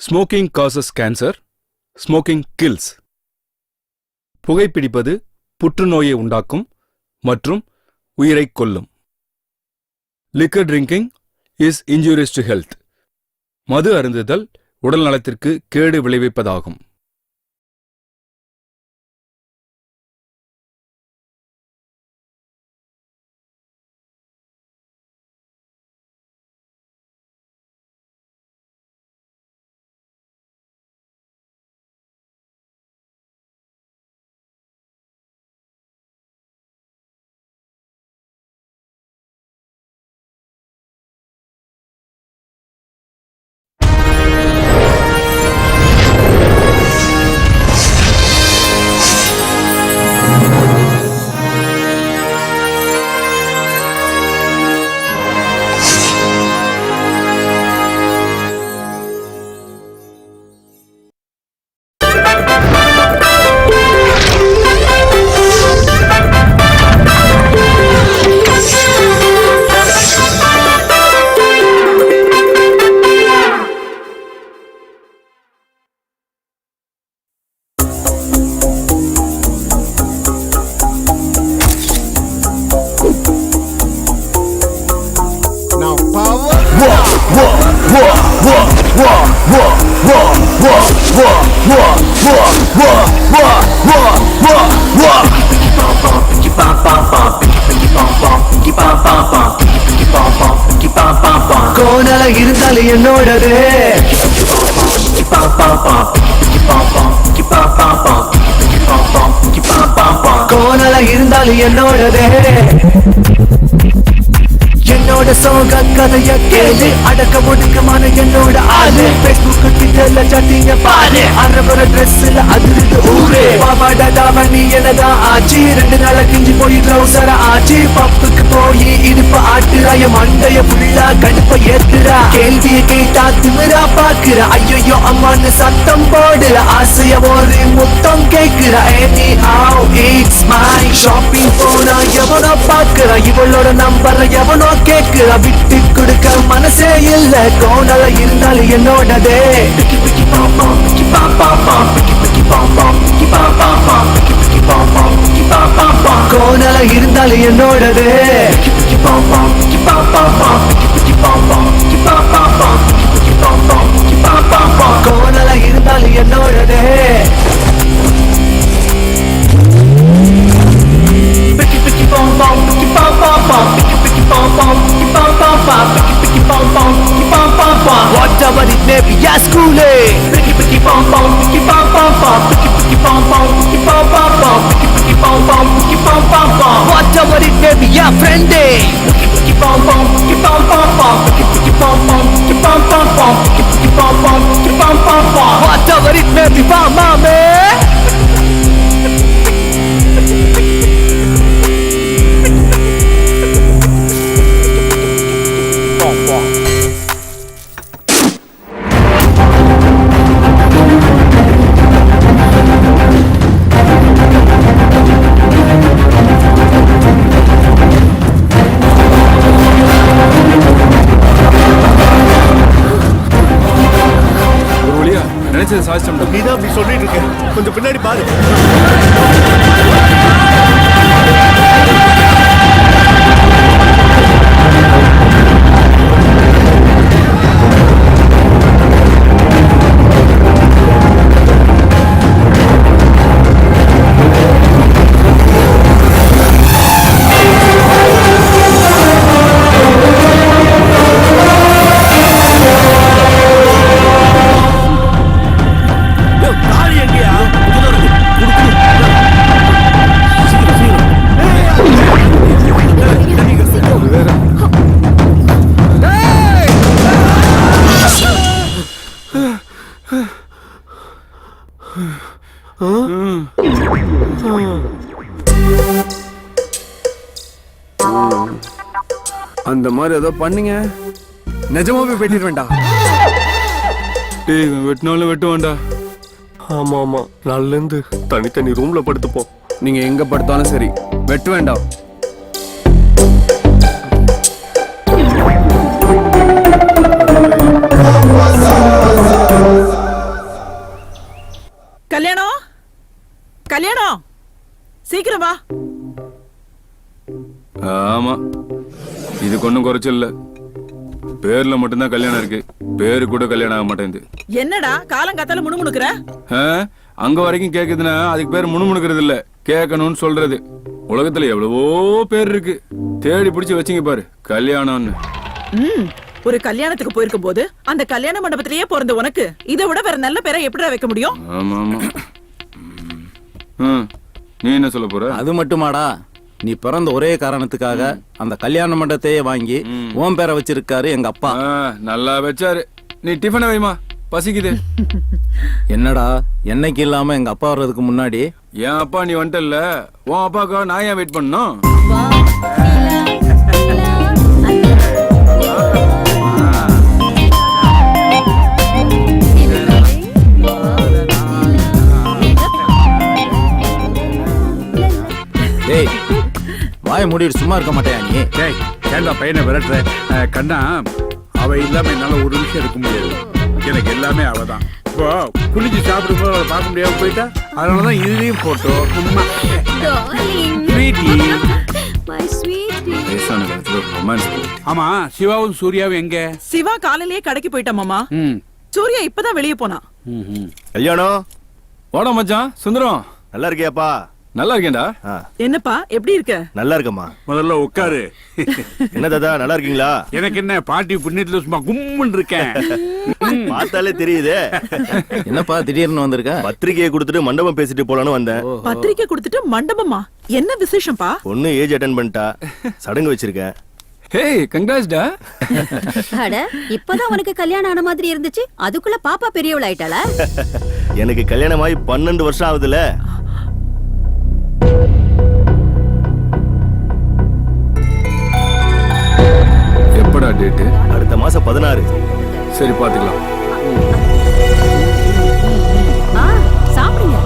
Smoking causes cancer, smoking kills. புகைப்பிடிப்பது புற்றுநோயை உண்டாக்கும் மற்றும் உயிரைக் கொல்லும். Liquor drinking is injurious to health. மது அருந்துதல் உடல் நலத்திற்கு கேடு விளைவிப்பதாகும். கோணல இருந்தாலும் என்னோடது, கோணல இருந்தாலும் என்னோடது. என்னோட சோக கதைய கேளு, அடக்க ஒடுக்கமான என்னோட ஆளு. பேஸ்புக் ட்விட்டர்ல சட்டிங்க பாரு, அரவர ட்ரெஸ்ல அதிர்ந்து ஊரு. பாவாடா தாவணி என்னதான் ஆச்சு, 2 நாள கிஞ்சி போய் ட்ரௌசர ஆச்சு. பப்புக்கு போய் இடுப்ப ஆட்டுறாய, மண்டைய ஃபுல்லா கடுப்ப ஏத்துறா. கேள்விய கேட்டா திமிரா பாக்குற, ஐயோ அம்மான்னு சத்தம் போடுற. ஆசைய ஒரு முத்தம் கேக்குற. Any how it's my shopping போனா எவனோ பாக்குற, இவளோட நம்பர் எவனோ கேக்குற. விட்டு கொடுக்க மனசே இல்ல, கோணல இருந்தாலும் என்னோடதே. கோணல இருந்தாலும் என்னோடதே. கோணல இருந்தாலும் என்னோடதே. Whatever it may be, yeah, school whatever it may be, yeah, friend whatever it may be, mama. நீதான் அப்படி சொல்லிட்டு இருக்க, கொஞ்சம் பின்னாடி பாரு. அந்த மாதிரி ஏதோ பண்ணீங்க, நிஜமாவே வெட்டிட வேண்டாம். டேய் வெட்டினாலும் வெட்டுவான்டா. ஆமா ஆமா, நாள்ல இருந்து தனித்தனி ரூம்ல படுத்துப்போம். நீங்க எங்க படுத்தாலும் சரி, வெட்ட வேண்டாம். இதுக்கு ஒன்றும் குறைச்சல் இல்ல. பேர்ல மட்டும்தான் கல்யாணம் இருக்கு, பேரு கூட கல்யாணம் ஆக மாட்டேங்குது. என்னடா காலங்காத்தால முணுமுணுக்குற? ஆ, அங்க வரைக்கும் கேக்குதுன்னா அதுக்கு பேர் முணுமுணுக்கிறது இல்ல, கேட்கணும்னு சொல்றது. உலகத்துல எவ்வளவோ பேர் இருக்கு, தேடி பிடிச்சு வச்சுங்க பாரு கல்யாணம்னு. ஒரு கல்யாணத்துக்கு போயிருக்கும் போது அந்த கல்யாண மண்டபத்திலேயே பிறந்த உனக்கு இதை விட வேற நல்ல பேரை எப்படிடா வைக்க முடியும்? ஆமா ஆமா. நீ என்ன சொல்ல போற? அது மட்டுமாடா, நீ பிறந்த ஒரே காரணத்துக்காக அந்த கல்யாண மண்டபத்தையே வாங்கி ஓம் பேரை வச்சிருக்காரு எங்க அப்பா. நல்லா வச்சாரு. நீ டிஃபனை வைமா, பசிக்குது. என்னடா என்னைக்கு இல்லாம எங்க அப்பா வர்றதுக்கு முன்னாடி என் அப்பா நீ வந்துட்டல்ல, உன் அப்பாக்கா நான் ஏன் வெயிட் பண்ணணும்? டேய் வாய மூடிட்டு சும்மா இருக்க மாட்டேயா நீ? டேய் ஏன்டா பையனை விரட்டுற? கண்ணா, அவ இல்லாம என்னால ஒரு நிமிஷம் இருக்க முடியாது. எனக்கு எல்லாமே அவதான். இப்போ குளிச்சு சாப்பிடும்போது அவளை பார்க்க முடியாம போயிட்டா, அதனாலதான் இதுலயும் போட்டோம். வயசான காலத்துல ஒரு ரொமான்ஸ். ஆமா, சிவாவும் சூர்யாவும் எங்க? சிவா காலையிலேயே கடைக்கு போயிட்டான் மாமா. சூர்யா இப்பதான் வெளியே போனா. கல்யாணம் வாடா மச்சான் சுந்தரம். நல்லா இருக்கியாப்பா? நல்லா இருக்கேன்டா. என்னப்பா எப்படி இருக்க? நல்லா இருக்கம்மா. முதல்ல உட்காரு. என்ன தாத்தா, நல்லா இருக்கீங்களா? எனக்கு என்ன, பாட்டி புண்ணியத்துல சும்மா கும்முன்னு இருக்கேன். பார்த்தாலே தெரியுதே. என்னப்பா திடீர்னு வந்திருக்க? பத்திரிக்கையை கொடுத்துட்டு மண்டபம் பேசிட்டு போலான்னு வந்தேன். பத்திரிக்கை கொடுத்துட்டு மண்டபமா? என்ன விசேஷம்ப்பா? பொண்ணு ஏஜ் அட்டன் பண்ணிட்டா, சடங்கு வச்சிருக்கேன். ஹேய் கங்க்ராட்ஸ் டா. அட இப்பதான் உனக்கு கல்யாணம் ஆன மாதிரி இருந்துச்சு, அதுக்குள்ள பாப்பா பெரியவள் ஆயிட்டாளா? எனக்கு கல்யாணம் ஆகி 12 வருஷம் ஆகுதுல. எப்படா டேட்? அடுத்த மாசம் 16. சரி பாத்துக்கலாம். சாப்பிடுங்க.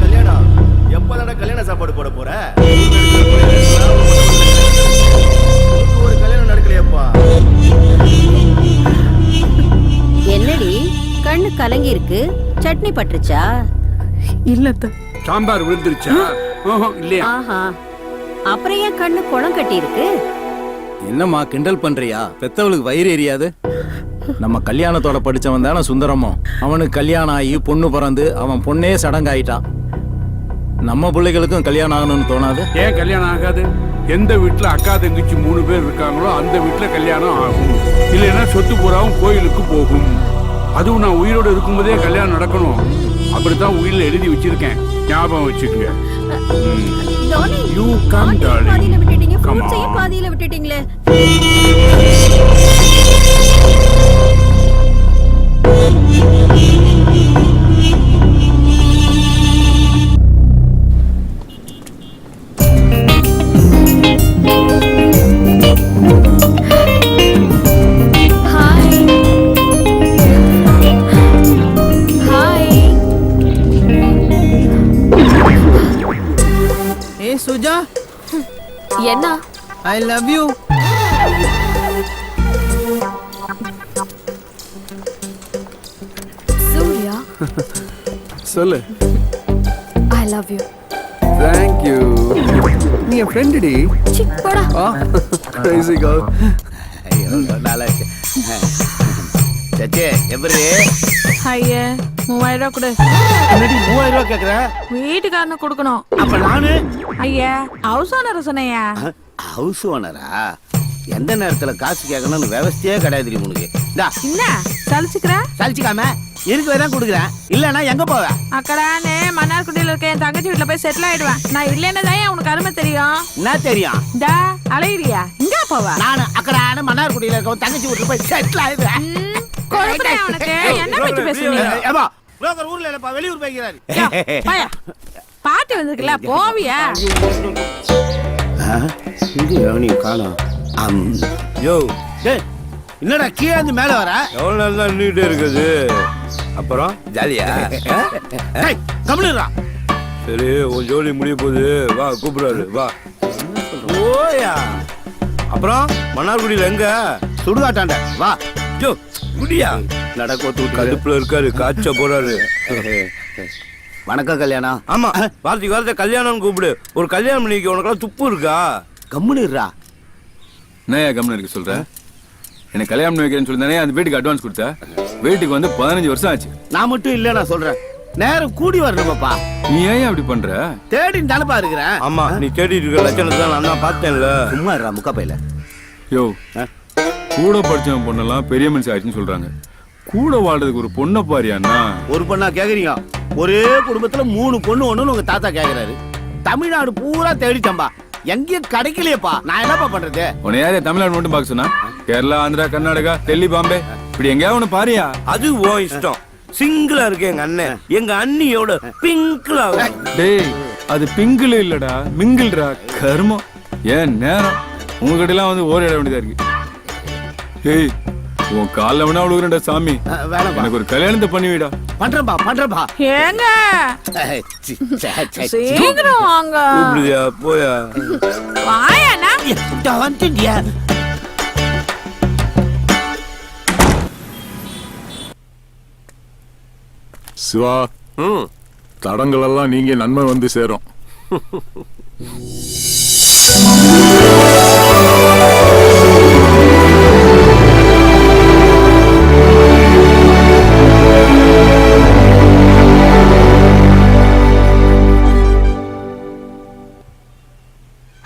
கல்யாணம் எப்பதான கல்யாண சாப்பாடு போட போற? ஒரு கல்யாணம் நடக்கலையப்பா. என்னடி கண்ணு கலங்கி இருக்கு? சட்னி பட்டுருச்சா? இல்லத்த. சாம்பார் விழுந்துருச்சா? இல்லையா? ஆஹா, அப்புறம் ஏன் கண்ணு குளம் கட்டி இருக்கு? என்னம்மா கிண்டல் பண்றியா? பெத்தவளுக்கு வயிறு எரியாது? நம்ம கல்யாணத்தோட படிச்சவன் தானே சுந்தரமும். அவனுக்கு கல்யாணம் ஆகி பொண்ணு பிறந்து அவன் பொண்ணே சடங்காயிட்டான். நம்ம பிள்ளைகளுக்கும் கல்யாணம் ஆகணும்னு தோணாது? ஏன் கல்யாணம் ஆகாது? எந்த வீட்டுல அக்கா தங்கச்சி 3 பேர் இருக்காங்களோ அந்த வீட்டுல கல்யாணம் ஆகும். இல்லைன்னா சொத்து பூராவும் கோயிலுக்கு போகும். அதுவும் நான் உயிரோடு இருக்கும்போதே கல்யாணம் நடக்கணும். அப்படித்தான் உயிரில் எழுதி வச்சிருக்கேன், ஞாபகம் வச்சுக்கோங்க. You come, darling. பாதியில விட்டுட்டீங்க, Come ஃப்ரூட்ஸையும் on. பாதியில விட்டுட்டீங்களே. ஏ சுஜா, என்ன? ஐ லவ் யூ. சூர்யா, சொல்லு. I love you. Thank you. நீ என் ஃப்ரெண்ட் டி. போடா. Crazy girl. நல்லா இருக்கு. சச்சே எப்படி? ஐயா 3000 ரூபா கொடு. என்னடி 3000 ரூபாய் கேக்குற? வீட்டுக்காரனு கொடுக்கணும். அப்ப நானு ஐயா ஹவுஸ் ஓனர் சொன்னையா? ஹவுஸ் ஓனரா? எந்த நேரத்துல காசு கேட்கணும்னு விவசாயே கிடையாது உனக்கு. என்ன சலிச்சுக்கிற? சலிச்சுக்காம இருக்கு தான் கொடுக்குறேன். இல்லன்னா எங்க போவ? அக்கடானே மன்னார்குடியில இருக்க என் தங்கச்சி வீட்டுல போய் செட்டில் ஆயிடுவேன். நான் இல்லைன்னா தான் உனக்கு அருமை தெரியும். என்ன தெரியும்? இந்த அலையிறியா? இங்க போவா? நானு அக்கடான மன்னார்குடியில இருக்க தங்கச்சி வீட்டுல போய் செட்டில் ஆயிடுவேன். கொழுப்புறேன் உனக்கு. என்ன பத்தி பேசுறீங்க? ஏமா புரோக்கர் ஊர்ல இல்லப்பா, வெளியூர் போய்க்கிறாரு. பாயா பாட்டி வந்திருக்குல்ல, போவியா? நீ காணோம். யோ டேய், என்னடா கீழே இருந்து மேல வர? எவ்வளவு நாள் தான் நின்றுட்டே இருக்குது? அப்புறம் ஜாலியா? டேய் கம்முனுடா. சரி, உன் ஜோலி முடிய போகுது, வா கூப்பிடுறாரு, வா. ஓயா. அப்புறம் மன்னார்குடியில எங்க? சுடுகாட்டாண்ட வா. ஜோ குடியா? நடக்க கடுப்புல இருக்காரு காய்ச்ச போறாரு. வணக்கம் கல்யாணம். ஆமா வார்த்தை கல்யாணம் கூப்பிடு. ஒரு கல்யாணம் பண்ணிக்க உனக்கெல்லாம் துப்பு இருக்கா? கம்முனுறா. என்னையா கம்முன்னு இருக்க சொல்ற? எனக்கு கல்யாணம் பண்ணி வைக்கிறேன்னு சொல்லி தானே அந்த வீட்டுக்கு அட்வான்ஸ் கொடுத்த. வீட்டுக்கு வந்து 15 வருஷம் ஆச்சு. நான் மட்டும் இல்ல, நான் சொல்றேன் நேரம் கூடி வரணுமாப்பா. நீ ஏன் அப்படி பண்ற? தேடின்னு தானப்பா இருக்கிறேன். ஆமா நீ தேடிட்டு இருக்க லட்சணத்தை தான் நான் தான் பார்த்தேன்ல. சும்மா இருடா முக்கா பையில. யோ கூட படிச்சவன் பொண்ணெல்லாம் பெரிய மனுஷன் ஆயிடுச்சுன்னு சொல்றாங்க. கூட வாழ்றதுக்கு ஒரு பொண்ணை பாரியாண்ணா. ஒரு பொண்ணா கேக்குறீங்க? ஒரே குடும்பத்துல 3 பொண்ணு ஒண்ணுன்னு உங்க தாத்தா கேக்குறாரு. தமிழ்நாடு பூரா தேடிட்டம்பா, எங்கேயும் கிடைக்கலையப்பா. நான் என்னப்பா பண்றது? உன்னை யாரே தமிழ்நாடு மட்டும் பார்க்க சொன்னா? கேரளா, ஆந்திரா, கர்நாடகா, டெல்லி, பாம்பே இப்படி எங்கேயாவது ஒண்ணு பாரியா? அது ஓ இஷ்டம். சிங்கிளா இருக்கு எங்க அண்ணன். எங்க அண்ணியோட பிங்க்ல. டேய் அது பிங்கிள் இல்லடா, மிங்கிள்டா. கர்மம். ஏன் நேரம் உங்ககிட்ட எல்லாம் வந்து ஓரிட வேண்டியதா இருக்கு. ஏய் உன் காலில் வேணா விழுகுறேன்டா சாமி. வேணாம், எனக்கு ஒரு கல்யாணத்தை பண்ணிவிடா. பண்றப்பா. ஏங்க சீக்கிரம் வாங்க. கூப்பிடுதியா போயா? வாயாண்ணா. வந்துட்டியா? சிவா, தடங்கள் எல்லாம் நீங்க நன்மை வந்து சேரும்.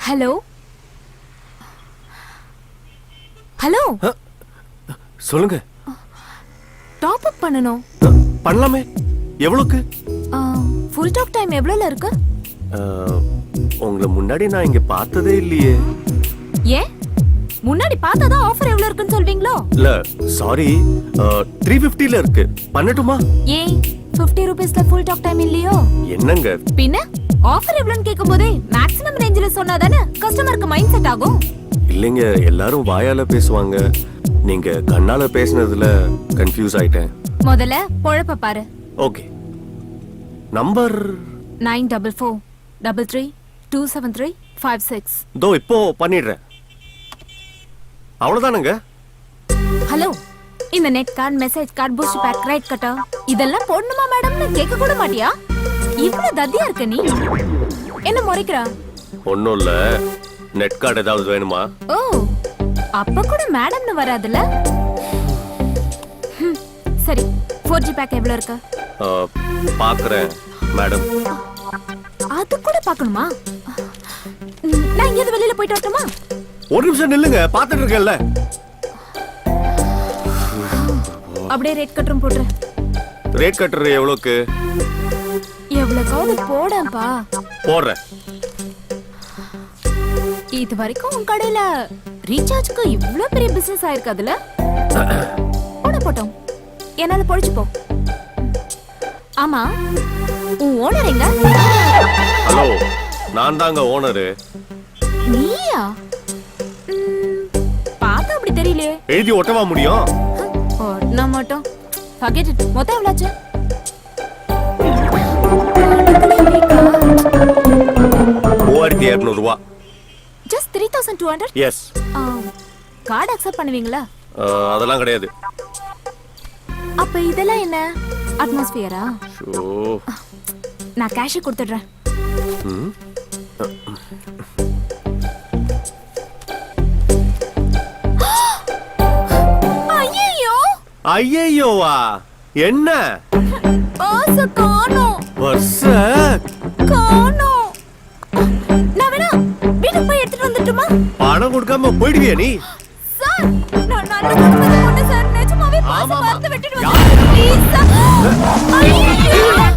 ஹலோ ஹலோ, சொல்லுங்க. டாப் அப் பண்ணனும். பண்ணலாமே. எவ்வளவுக்கு? ஃபுல் டாக் டைம் எவ்வளவுல இருக்கு? உங்களை முன்னாடி நான் இங்க பார்த்ததே இல்லையே. ஏன் முன்னாடி பார்த்தாதான் ஆஃபர் எவ்வளவு இருக்குன்னு சொல்வீங்களோ? இல்ல சாரி, 350ல இருக்கு. பண்ணட்டுமா? ஏன் 50 ரூபீஸ்ல ஃபுல் டாக் டைம் இல்லையோ? என்னங்க பின்ன ஆஃபர் எவ்வளவுன்னு கேட்கும்போதே மேக்ஸிமம் ரேஞ்சில சொன்னாதானே கஸ்டமருக்கு மைண்ட் செட் ஆகும். இல்லைங்க, எல்லாரும் வாயால பேசுவாங்க. நீங்க கண்ணால பேசினதுல கன்ஃபியூஸ் ஆயிட்டேன். முதல்ல பொழப்ப பாரு. Okay, number 9433327356. தோ இப்போ பண்ணிடுறேன். அவ்வளவுதானுங்க. ஹலோ, இந்த net card, message card, boost pack, credit கட்டா இதெல்லாம் போடணுமா மேடம்னு கேட்க கூட மாட்டியா? இவ்வளவு தத்தியா இருக்க நீ? என்ன முறைக்கிறா? ஒண்ணும் இல்ல, நெட் கார்டு ஏதாவது வேணுமா? ஓ, அப்ப கூட மேடம்னு வராதுல. சரி, 4G பேக் எவ்வளவு இருக்கு? பாக்குறேன் மேடம். அது கூட பார்க்கணுமா? நான் இங்க வெளியில போயிட்டு வரட்டுமா? ஒரு நிமிஷம் நில்லுங்க, பாத்துட்டு இருக்கேன்ல. அப்படியே ரேட் கட்டரும் போடுற. ரேட் கட்டுற எவ்வளவுக்கு? எவ்வளவுக்காவது போடப்பா. போடுறேன். இது வரைக்கும் உன் கடையில ரீசார்ஜ்க்கு இவ்ளோ பெரிய பிசினஸ் ஆயிருக்காதுல? போட்டோம், என்னால பொழிச்சு போ. ஆமா, உன் ஓனர் எங்க? ஹலோ, நான் தாங்க ஓனரு. நீயா? பார்த்தா அப்படி தெரியலையே. எழுதி ஒட்டவா முடியும்? நான் மட்டும் forget it. மொத்தம் எவ்வளவு? 3200 ரூபாய். Just 3200? எஸ். கார்டு அக்செப்ட் பண்ணுவீங்களா? அதெல்லாம் கிடையாது. அப்ப இதெல்லாம் என்ன? அட்மாஸ்பியரா? ஷோ, நான் கேஷ் கொடுத்துடுறேன். ஐயோ! ஐயோவா? என்ன? பர்ஸ் காணோம். பர்ஸ் காணோம். நான் வேணா வீட்டுக்கு போய் எடுத்துட்டு வந்துட்டுமா? பணம் கொடுக்காம போயிடுவியா நீ? சார், நான் நல்ல குடும்பத்துல பொண்ணு சார். நிஜமாவே பர்ஸ் மறந்து விட்டுடுவேன். Please sir.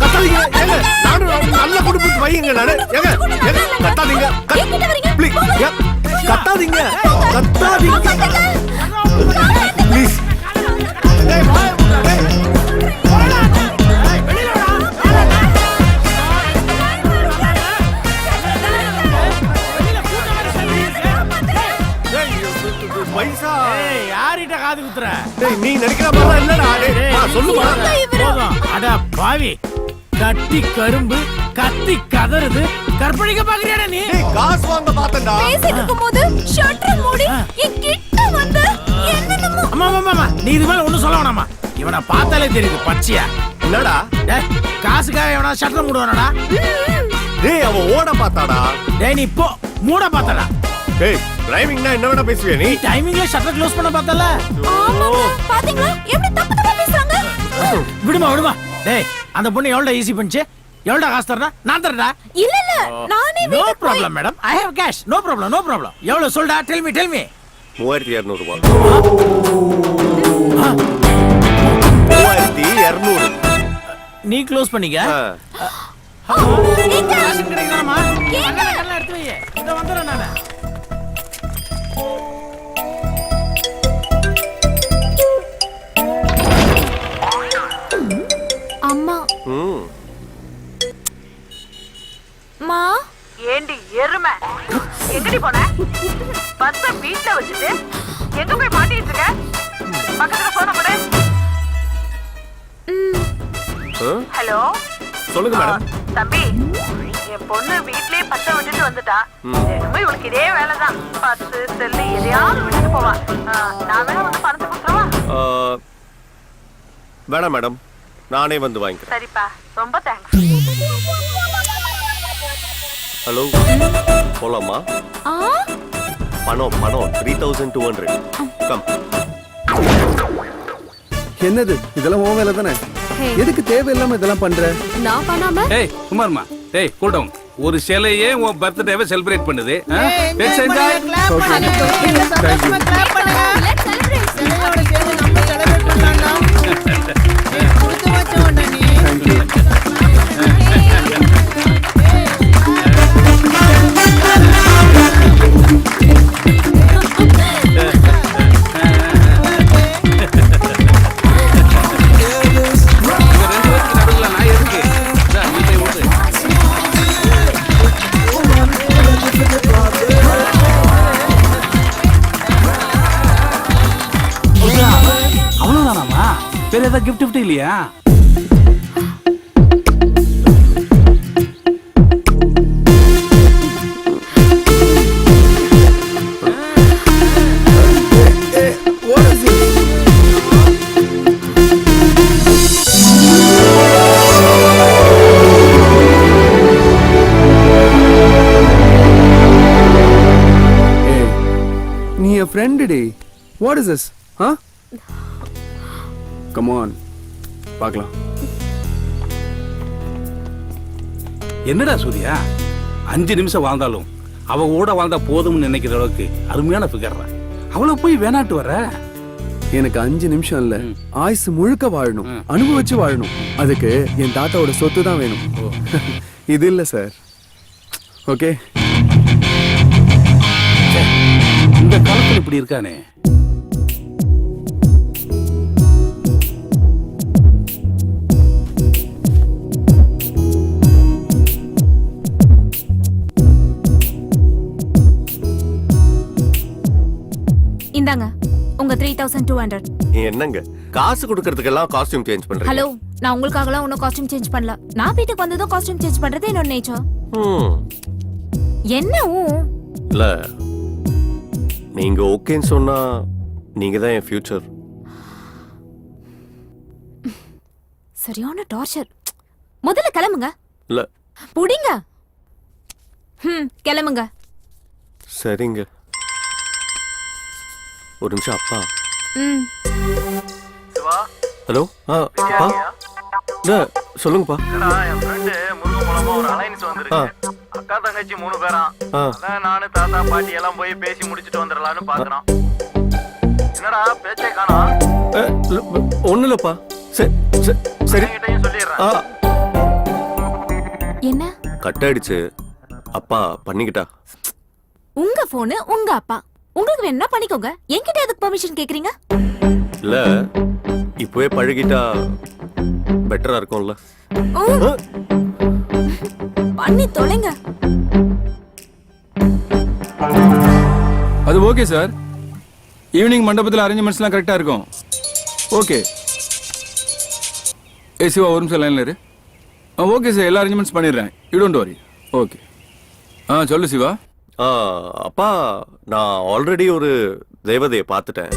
கத்தாதீங்க. ஏங்க, நானும் நல்ல குடும்பத்து பையங்க நானு. ஏங்க, கத்தாதீங்க. ப்ளீஸ், கத்தாதீங்க. கத்தாதீங்க. ப்ளீஸ். பைசா யார்கிட்ட காது குத்துற? நீ நினைக்கிற மாதிரி இல்லடா. சொல்லுமா? அட பாவி, கட்டி கரும்பு கத்தி கதறுது. கற்பழிக்க பாக்குறியாடா நீ? காசு வாங்க பார்த்தேன்டா. பேசிட்டு இருக்கும்போது ஷட்டர் மூடி என் கிட்ட வந்து என்னென்னமோ. அம்மா, நீ இது மேல ஒண்ணும் சொல்ல வேணாமா? இவனை பார்த்தாலே தெரியுது பச்சையா. என்னடா டேய், காசுக்காக எவனா ஷட்டர் மூடுவானடா? டேய் அவன் ஓட பார்த்தாடா. டேய் நீ போ, மூட பார்த்தடா. டேய் டிரைவிங்னா என்ன வேணா பேசுவியா நீ? டைமிங்ல ஷட்டர் க்ளோஸ் பண்ண பார்த்தல. ஆமாங்க பாத்தீங்களா எப்படி தப்பு தப்பா பேசுறாங்க. விடுமா. டேய் அந்த பொண்ணு எவ்வளவு ஈஸி பண்ணிச்சு? எவ்வளவு காசு தரனா? நான் தரடா. இல்ல நானே no problem madam, I have cash. No problem. எவ்வளவு சொல்டா? டெல் மீ 3200 ரூபாய். 3200. நீ க்ளோஸ் பண்ணிக்க. எங்க காசு கிடைக்கணுமா? கண்ணெல்லாம் எடுத்து வை. இத வந்துறேன் நானு. அம்மா மா ஏண்டி எருமை எங்கடி போன? பஸ்ஸ வீட்ல வச்சுட்டு எங்க போய் மாட்டிட்டு இருக்க? பக்கத்துல போன போடு. ஹலோ சொல்லுங்க மேடம். தம்பி, என் பொண்ணு வீட்லயே பத்த விட்டுட்டு வந்துட்டா. திரும்ப இவளுக்கு இதே வேலைதான். பத்து செல்லு எதையாவது விட்டுட்டு போவா. நான் வேணா வந்து பணத்தை கொடுத்துருவா? வேணாம் மேடம், நானே வந்து வாங்கிக்கிறேன். சரிப்பா, ரொம்ப தேங்க்ஸ். ஹலோ, போலாமா? பணம் 3200. கம். என்னது இதெல்லாம் உன் வேலை தானே? எதுக்கு தேவையில்லாம இதெல்லாம் பண்ற? நான் பண்ணாம டேய் சுமார்மா, டேய் கூல் டவுன். ஒரு சிலையே உன் பர்த்டேவை செலிப்ரேட் பண்ணுது. Let's celebrate. சிலையோட சேர்ந்து நம்ம செலிப்ரேட் பண்ணலாம்டா. கொடுத்து வச்சோம்டா நீ. அவ்வளவுதானாமா? வேற ஏதாவது கிஃப்ட் இல்லையா? நீ என் ஃப்ரெண்டு டி. What is this? Come on, பார்க்கலாம். என்னடா சூர்யா, 5 நிமிஷம் வாழ்ந்தாலும் அவ கூட வாழ்ந்தா போதும்னு நினைக்கிற அளவுக்கு அருமையான ஃபிகர். அவளை போய் வேணாட்டு வர? எனக்கு 5 நிமிஷம் இல்ல, ஆயுசு முழுக்க வாழணும், அனுபவிச்சு வாழணும். அதுக்கு என் தாத்தாவோட சொத்து தான் வேணும். இது இல்ல சார். ஓகே, இந்த காலத்துல இப்படி இருக்கானே. இந்தாங்க உங்க 3200. என்னங்க காசு கொடுக்கறதுக்கெல்லாம் காஸ்டியூம் சேஞ்ச் பண்றீங்க? ஹலோ, நான் உங்களுக்காகலாம் ஒன்னும் காஸ்டியூம் சேஞ்ச் பண்ணல. நான் வீட்டுக்கு வந்ததும் காஸ்டியூம் சேஞ்ச் பண்றது என்னோட நேச்சர். என்ன இல்ல, நீங்க ஓகேன்னு சொன்னா நீங்க தான் என் ஃபியூச்சர். சரியான டார்ச்சர். முதல்ல கிளம்புங்க. இல்ல புடிங்க. கிளம்புங்க. சரிங்க. ஒரு நிமிஷம். அப்பா. ஹலோ. அப்பா. இல்ல சொல்லுங்கப்பா. என் ஃப்ரெண்டு முருகன் மூலமா ஒரு அலைன்ஸ் வந்திருக்கு. அக்கா தங்கச்சி 3 பேரா. அதான் நானு தாத்தா பாட்டி எல்லாம் போய் பேசி முடிச்சிட்டு வந்துடலாம்னு பாக்குறோம். என்னடா பேச்சே காணோம்? ஒண்ணு இல்லப்பா. சரி சொல்லிடுறேன். என்ன கட் ஆயிடுச்சு. அப்பா பண்ணிக்கிட்டா. உங்க போனு உங்க அப்பா, உங்களுக்கு வேணா பண்ணிக்கோங்க. என்கிட்ட எதுக்கு பெர்மிஷன் கேக்குறீங்க? இல்ல, இப்பவே பழகிட்டா பெட்டரா இருக்கும்ல. பண்ணி தொலைங்க. அது ஓகே சார். ஈவினிங் மண்டபத்தில் அரேஞ்ச்மெண்ட்ஸ்லாம் கரெக்டாக இருக்கும். ஓகே. சிவா ஒரு நிமிஷம் லைனில் இரு. ஓகே சார், எல்லா அரேஞ்ச்மெண்ட்ஸ் பண்ணிடுறேன். You don't worry. ஓகே. சொல்லு சிவா. அப்பா, நான் ஆல்ரெடி ஒரு தேவதையை பார்த்துட்டேன்.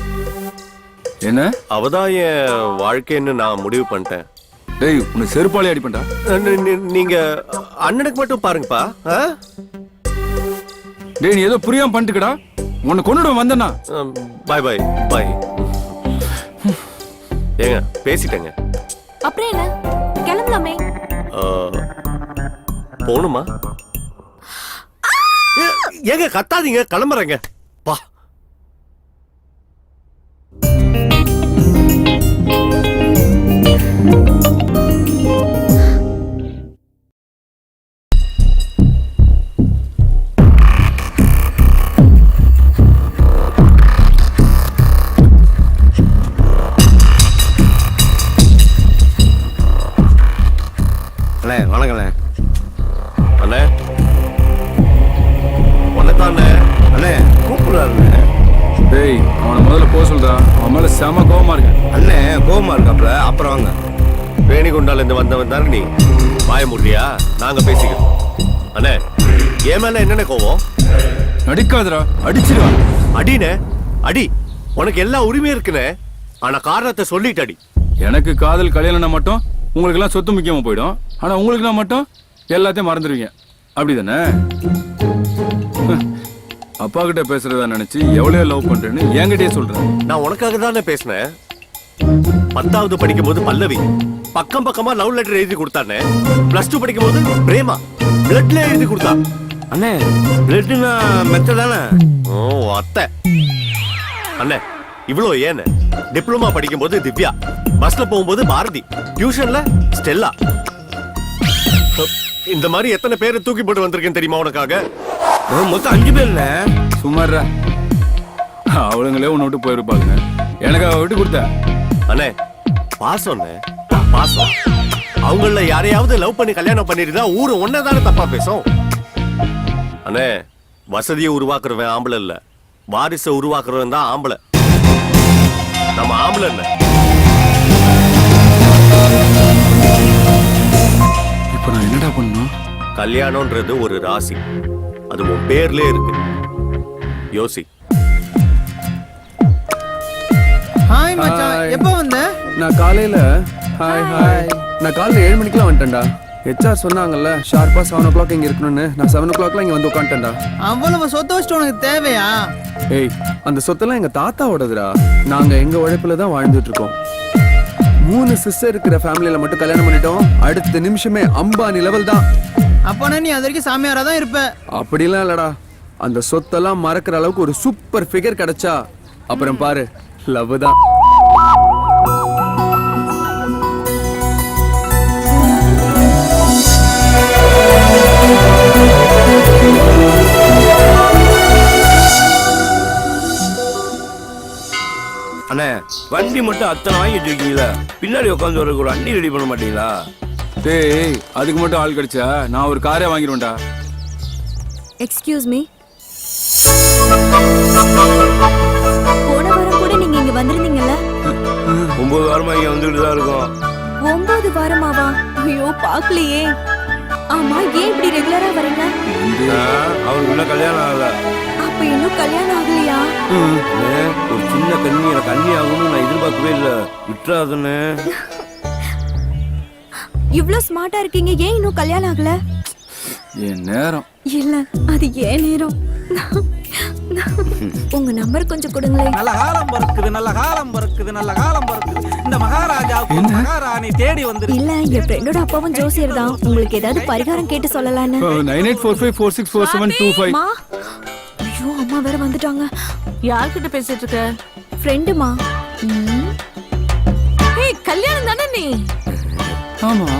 என்ன? அவதான் என் வாழ்க்கைன்னு நான் முடிவு பண்ணிட்டேன். டேய் உன்னை செருப்பாளி அடிப்பண்டா. நீங்க அண்ணனுக்கு மட்டும் பாருங்கப்பா. டேய் நீ ஏதோ புரியாம பண்ணிட்டுக்கடா. உன்னை கொண்டுட வந்தனா. பாய் பாய் பாய். ஏங்க பேசிட்டேங்க. அப்புறம் என்ன, கிளம்பலாமே. போணுமா? ஏங்க கத்தாதீங்க, கிளம்புறேங்க. பா. அண்ணே வணக்கண்ணே. அண்ணே ஒன்னதானே அண்ணே கூப்பிடுறாருண்ணே. டேய் அவனை முதல்ல போக சொல்றா. அவன் மேல செம கோவமா இருக்கு. அண்ணே கோவமா இருக்காப்ல. அப்புறம் வாங்க. வேணிகுண்டால இருந்து வந்தவன் தானே நீ. வாய முடியா, நாங்க பேசிக்கிறோம். அண்ணே என் மேல என்னென்ன கோவம்? நடிக்காதடா, அடிச்சிருவா. அடினே அடி, உனக்கு எல்லா உரிமையும் இருக்குனே. ஆனா காரணத்தை சொல்லிட்டு அடி. எனக்கு காதல் கல்யாணம்னா மட்டும் உங்களுக்கு எல்லாம் சொத்து முக்கியமா போயிடும். ஆனா உங்களுக்கு நான் மட்டும் எல்லாத்தையும் மறந்துடுவீங்க. அப்படிதானே? அப்பா கிட்ட பேசுறதா நினைச்சு எவ்வளவு லவ் பண்றேன்னு என்கிட்டயே சொல்றேன். நான் உனக்காக தானே பேசினேன். 10வது படிக்கும் போது பல்லவி பக்கம் பக்கமா லவ் லெட்டர் எழுதி கொடுத்தானே. +2 படிக்கும் போது பிரேமா பிளட்ல எழுதி கொடுத்தா. அண்ணே பிளட்னா மெத்த தானே? ஓ அத்தை. அண்ணே இவ்வளோ ஏன்னு டிப்ளமா படிக்கும் போது திவ்யா, பஸ்ல போகும்போது பாரதி, டியூஷன்ல ஸ்டெல்லா. இந்த மாதிரி எத்தனை பேரை தூக்கி போட்டு வந்திருக்கேன் தெரியுமா உனக்காக? மொத்தம் 5 பேர்ல. சுமாரா அவளுங்களே உன்னை விட்டு போயிருப்பாங்க. எனக்கு அவ விட்டு கொடுத்த. அண்ணே பாசம், பாசம். அவங்கள யாரையாவது லவ் பண்ணி கல்யாணம் பண்ணிருந்தா ஊரு ஒன்னதானே தப்பா பேசும். அண்ணே வசதியை உருவாக்குறவன் ஆம்பளை இல்ல, வாரிசை உருவாக்குறவன் தான் ஆம்பளை. நம்ம ஆம்பளை இல்ல. இப்ப நான் என்னடா பண்ணணும்? கல்யாணம்ன்றது ஒரு ராசி, அது உன் பேர்லயே இருக்கு. யோசி. ஹாய் மச்சான், எப்போ வந்த? நான் காலையில 7 மணிக்கெல்லாம் வந்துட்டேன்டா. HR சொன்னாங்கல்ல ஷார்ப்பா 7 o'clock இங்க இருக்கணும்னு. நான் 7 o'clockலாம் இங்க வந்து உட்காந்துட்டேன்டா. அவ்வளவு சொத்து வச்சுட்டு உனக்கு தேவையா? ஏய் அந்த சொத்தெல்லாம் எங்க தாத்தாவோடதுடா. நாங்க எங்க உழைப்புல தான் வாழ்ந்துட்டு இருக்கோம். 3 சிஸ்டர் இருக்கிற ஃபேமிலியில மட்டும் கல்யாணம் பண்ணிட்டோம். அடுத்த நிமிஷமே அம்பானி லெவல் தான். அப்பனா நீ அது வரைக்கும் சாமியாரா தான் இருப்ப. அப்படிலாம் இல்லடா. அந்த சொத்தெல்லாம் மறக்கிற அளவுக்கு ஒரு சூப்பர் ஃபிகர் கிடைச்சா அப்புறம் பாரு லவ் தான். அண்ணே வண்டி மட்டும் அத்தனை வாங்கிட்டு இருக்கீங்களா? பின்னாடி உட்காந்து வரக்கு ஒரு வண்டி ரெடி பண்ண மாட்டீங்களா? டேய் அதுக்கு மட்டும் ஆள் கிடைச்சா நான் ஒரு காரே வாங்கிடுவேன்டா. Excuse me. போன வாரம் கூட நீங்க இங்க வந்திருந்தீங்கல்ல? 9 வாரமா இங்க வந்துட்டு தான் இருக்கோம். 9 வாரமாவா? ஐயோ பாக்கலையே. ஆமா ஏன் இப்படி ரெகுலரா வரீங்க? அவருக்கு இன்னும் கல்யாணம் ஆகல. அப்ப இன்னும் கல்யாணம் ஆகலையா? ஒரு சின்ன கன்னி ஆகணும்னு நான் எதிர்பார்க்கவே இல்ல. விட்டுறாதுன்னு. இவ்ளோ ஸ்மார்ட்டா இருக்கீங்க, ஏன் இன்னும் கல்யாணம் ஆகல? என் நேரம் இல்ல அது ஏன் நேரம். உங்க நம்பர் கொஞ்சம் கொடுங்களேன். நல்ல காலம் பிறக்குது, நல்ல காலம் பிறக்குது, நல்ல காலம் பிறக்குது. இந்த மகாராஜாவுக்கு மகாராணி தேடி வந்து. இல்ல என் ஃப்ரெண்டோட அப்பாவும் ஜோசியர் தான். உங்களுக்கு ஏதாவது பரிகாரம் கேட்டு சொல்லலான்னு. 9845464725. ஐயோ அம்மா வேற வந்துட்டாங்க. யார்கிட்ட பேசிட்டு இருக்க? ஃப்ரெண்டுமா. ஏய் கல்யாணம் தானே நீ? ஆமா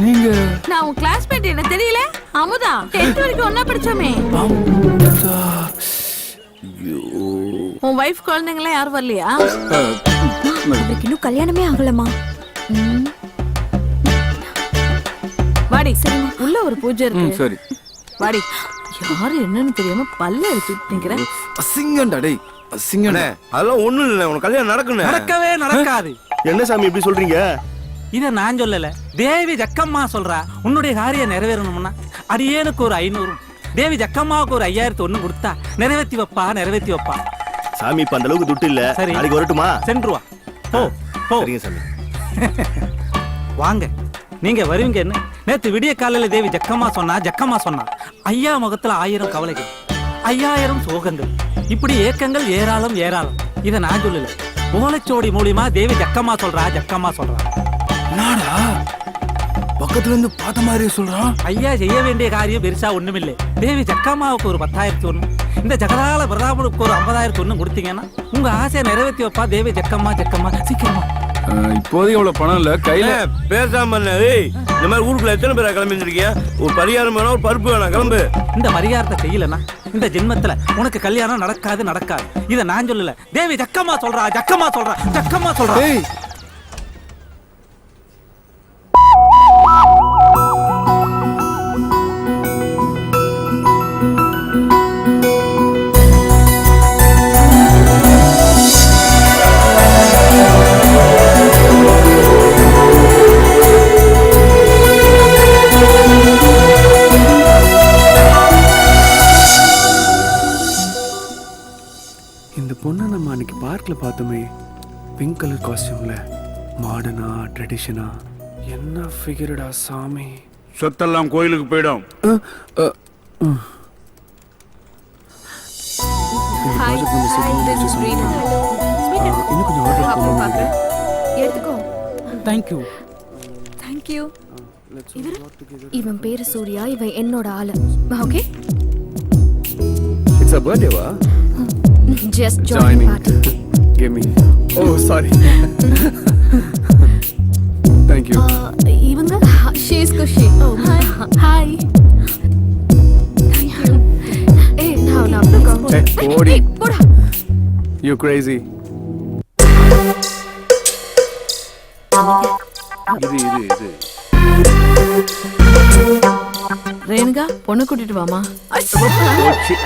நீங்க நான் உன் கிளாஸ்மேட், என்ன தெரியல? அமுதா 10th வரைக்கும் ஒண்ணா படிச்சோமே. உன் வைஃப் குழந்தைங்களா யாரும் வரலையா? அவருக்கு இன்னும் கல்யாணமே ஆகலமா. வாடி உள்ள ஒரு பூஜை இருக்கு. சரி வாடி. யாரு என்னன்னு தெரியாம பல்ல அடிச்சுட்டு நிக்கிறேன். அசிங்கண்டா டேய், அசிங்கண்டா. அதெல்லாம் ஒண்ணும் இல்ல, உனக்கு கல்யாணம் நடக்கணும். நடக்கவே நடக்காது. என்ன சாமி இப்படி சொல்றீங்க? இத நான் சொல்லல, தேவி ஜக்கம்மா சொல்றா. உன்னுடைய காரியம் நிறைவேறணும்னா அடியேனுக்கு ஒரு 500, தேவி ஜக்கம்மாவுக்கு ஒரு 5001 கொடுத்தா நிறைவேற்றி வைப்பா. சாமி இப்ப அந்த அளவுக்கு துட்டு இல்ல. சரி. நாளைக்கு வரட்டுமா? சென்று வா. போ போ. சரிங்க சாமி. வாங்க, நீங்க வருவீங்கன்னு நேத்து விடிய காலையில தேவி ஜக்கம்மா சொன்னா ஐயா முகத்துல 1000 கவலைகள், 5000 சோகங்கள், இப்படி ஏக்கங்கள் ஏராளம். இத நான் சொல்லல, ஓலைச்சோடி மூலியமா தேவி ஜக்கம்மா சொல்றா. என்னடா பக்கத்துல இருந்து பார்த்த மாதிரி சொல்றான். ஐயா செய்ய வேண்டிய காரியம் பெருசா ஒண்ணுமில்லை. தேவி ஜக்கம்மாவுக்கு ஒரு 10,000 ஒண்ணு, இந்த ஜகதால பிரதாபனுக்கு ஒரு 50,000 ஒண்ணு கொடுத்தீங்கன்னா உங்க ஆசையை நிறைவேற்றி வைப்பா தேவி ஜக்கம்மா. சீக்கிரமா. இப்போதைக்கு அவ்வளவு பணம் இல்ல கையில. பேசாம இந்த மாதிரி ஊருக்குள்ள எத்தனை பேரா கிளம்பி இருக்கீங்க? ஒரு பரிகாரம் வேணும், ஒரு பருப்பு வேணாம், கிளம்பு. இந்த பரிகாரத்தை செய்யலன்னா இந்த ஜென்மத்துல உனக்கு கல்யாணம் நடக்காது. இத நான் சொல்லல, தேவி ஜக்கம்மா சொல்றா. ஏய், இந்த பொண்ணை நம்ம அன்னைக்கு பார்க்ல பார்த்தோமே, பிங்க் கலர் காஸ்டியூம்ல, மாடர்னா ட்ரெடிஷனா, என்ன ஃபிகர்டா சாமி. சொத்தெல்லாம் கோயிலுக்கு போயிடும். இன்னும் கொஞ்சம் ஆர்டர் எடுத்துக்கோ. தேங்க்யூ. தேங்க்யூ. இவன் பேரு சூர்யா, இவன் என்னோட ஆளு. ஓகே, இட்ஸ் a birthday-வா? Just join party. Give me. Oh, sorry. Thank you. இவங்க she is Kushi. Oh, hi. Thank you. Hey, now come. Hey, Odi. போடா. You crazy. இது ரேணுகா, பொண்ணு கூட்டிட்டு வாமா. போச்சு.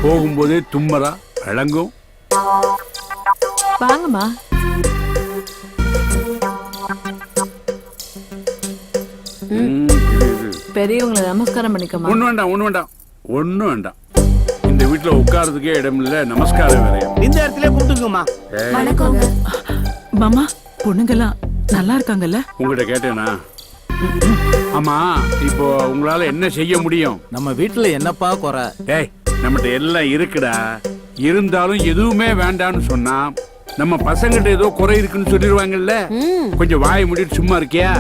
போகும்போதே தும்மரா விளங்கும். வாங்கம்மா. பெரியவங்களை நமஸ்காரம் பண்ணிக்கமா. ஒண்ணு வேண்டாம். இந்த வீட்டுல உட்கார்றதுக்கே இடம் இல்ல, நமஸ்காரம் வேறையா. இந்த இடத்துல கூப்பிட்டுங்கம்மா. வணக்கம். மாமா, பொண்ணுங்கெல்லாம் நல்லா இருக்காங்கல்ல? உங்ககிட்ட கேட்டேனா? ஆமா, இப்போ உங்களால என்ன செய்ய முடியும்? நம்ம வீட்டுல என்னப்பா குறை? டேய், நம்மகிட்ட எல்லாம் இருக்குடா. இருந்தாலும் எதுவுமே வேண்டான்னு சொன்னா நம்ம பசங்கிட்ட ஏதோ குறை இருக்குன்னு சொல்லிடுவாங்கல்ல. கொஞ்சம் வாயை மூடிட்டு சும்மா இருக்கியா?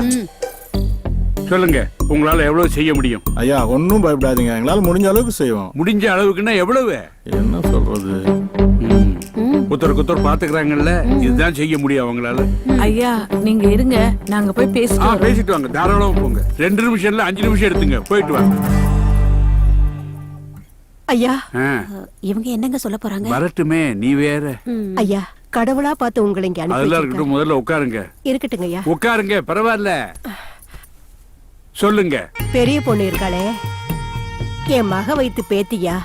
சொல்லுங்க, உங்களால எவ்வளவு செய்ய முடியும்? ஐயா ஒன்னும் பயப்படாதீங்க, எங்களால முடிஞ்ச அளவுக்கு செய்வோம். முடிஞ்ச அளவுக்குன்னா எவ்வளவு? என்ன சொல்றது? ஒருத்தருக்கு பாத்துக்கிறாங்கல்ல, இதுதான் செய்ய முடியும் அவங்களால. ஐயா, நீங்க இருங்க, நாங்க போய் பேசிட்டு பேசிட்டு வாங்க, தாராளமா போங்க. 2 நிமிஷம் இல்ல 5 நிமிஷம் எடுத்துங்க, போயிட்டு வாங்க. ஐயா, இவங்க என்னங்க சொல்ல போறாங்க? வரட்டுமே, நீ வேற. ஐயா, கடவுளா பார்த்து உங்களை இங்க அதெல்லாம் அனுப்பி இருக்கட்டும், முதல்ல உட்காருங்க. இருக்கட்டுங்க ஐயா. உட்காருங்க, பரவாயில்ல. சொல்லுங்க. பெரிய பொண்ணு இருக்காளே, என் மக வைத்து பேத்தியா,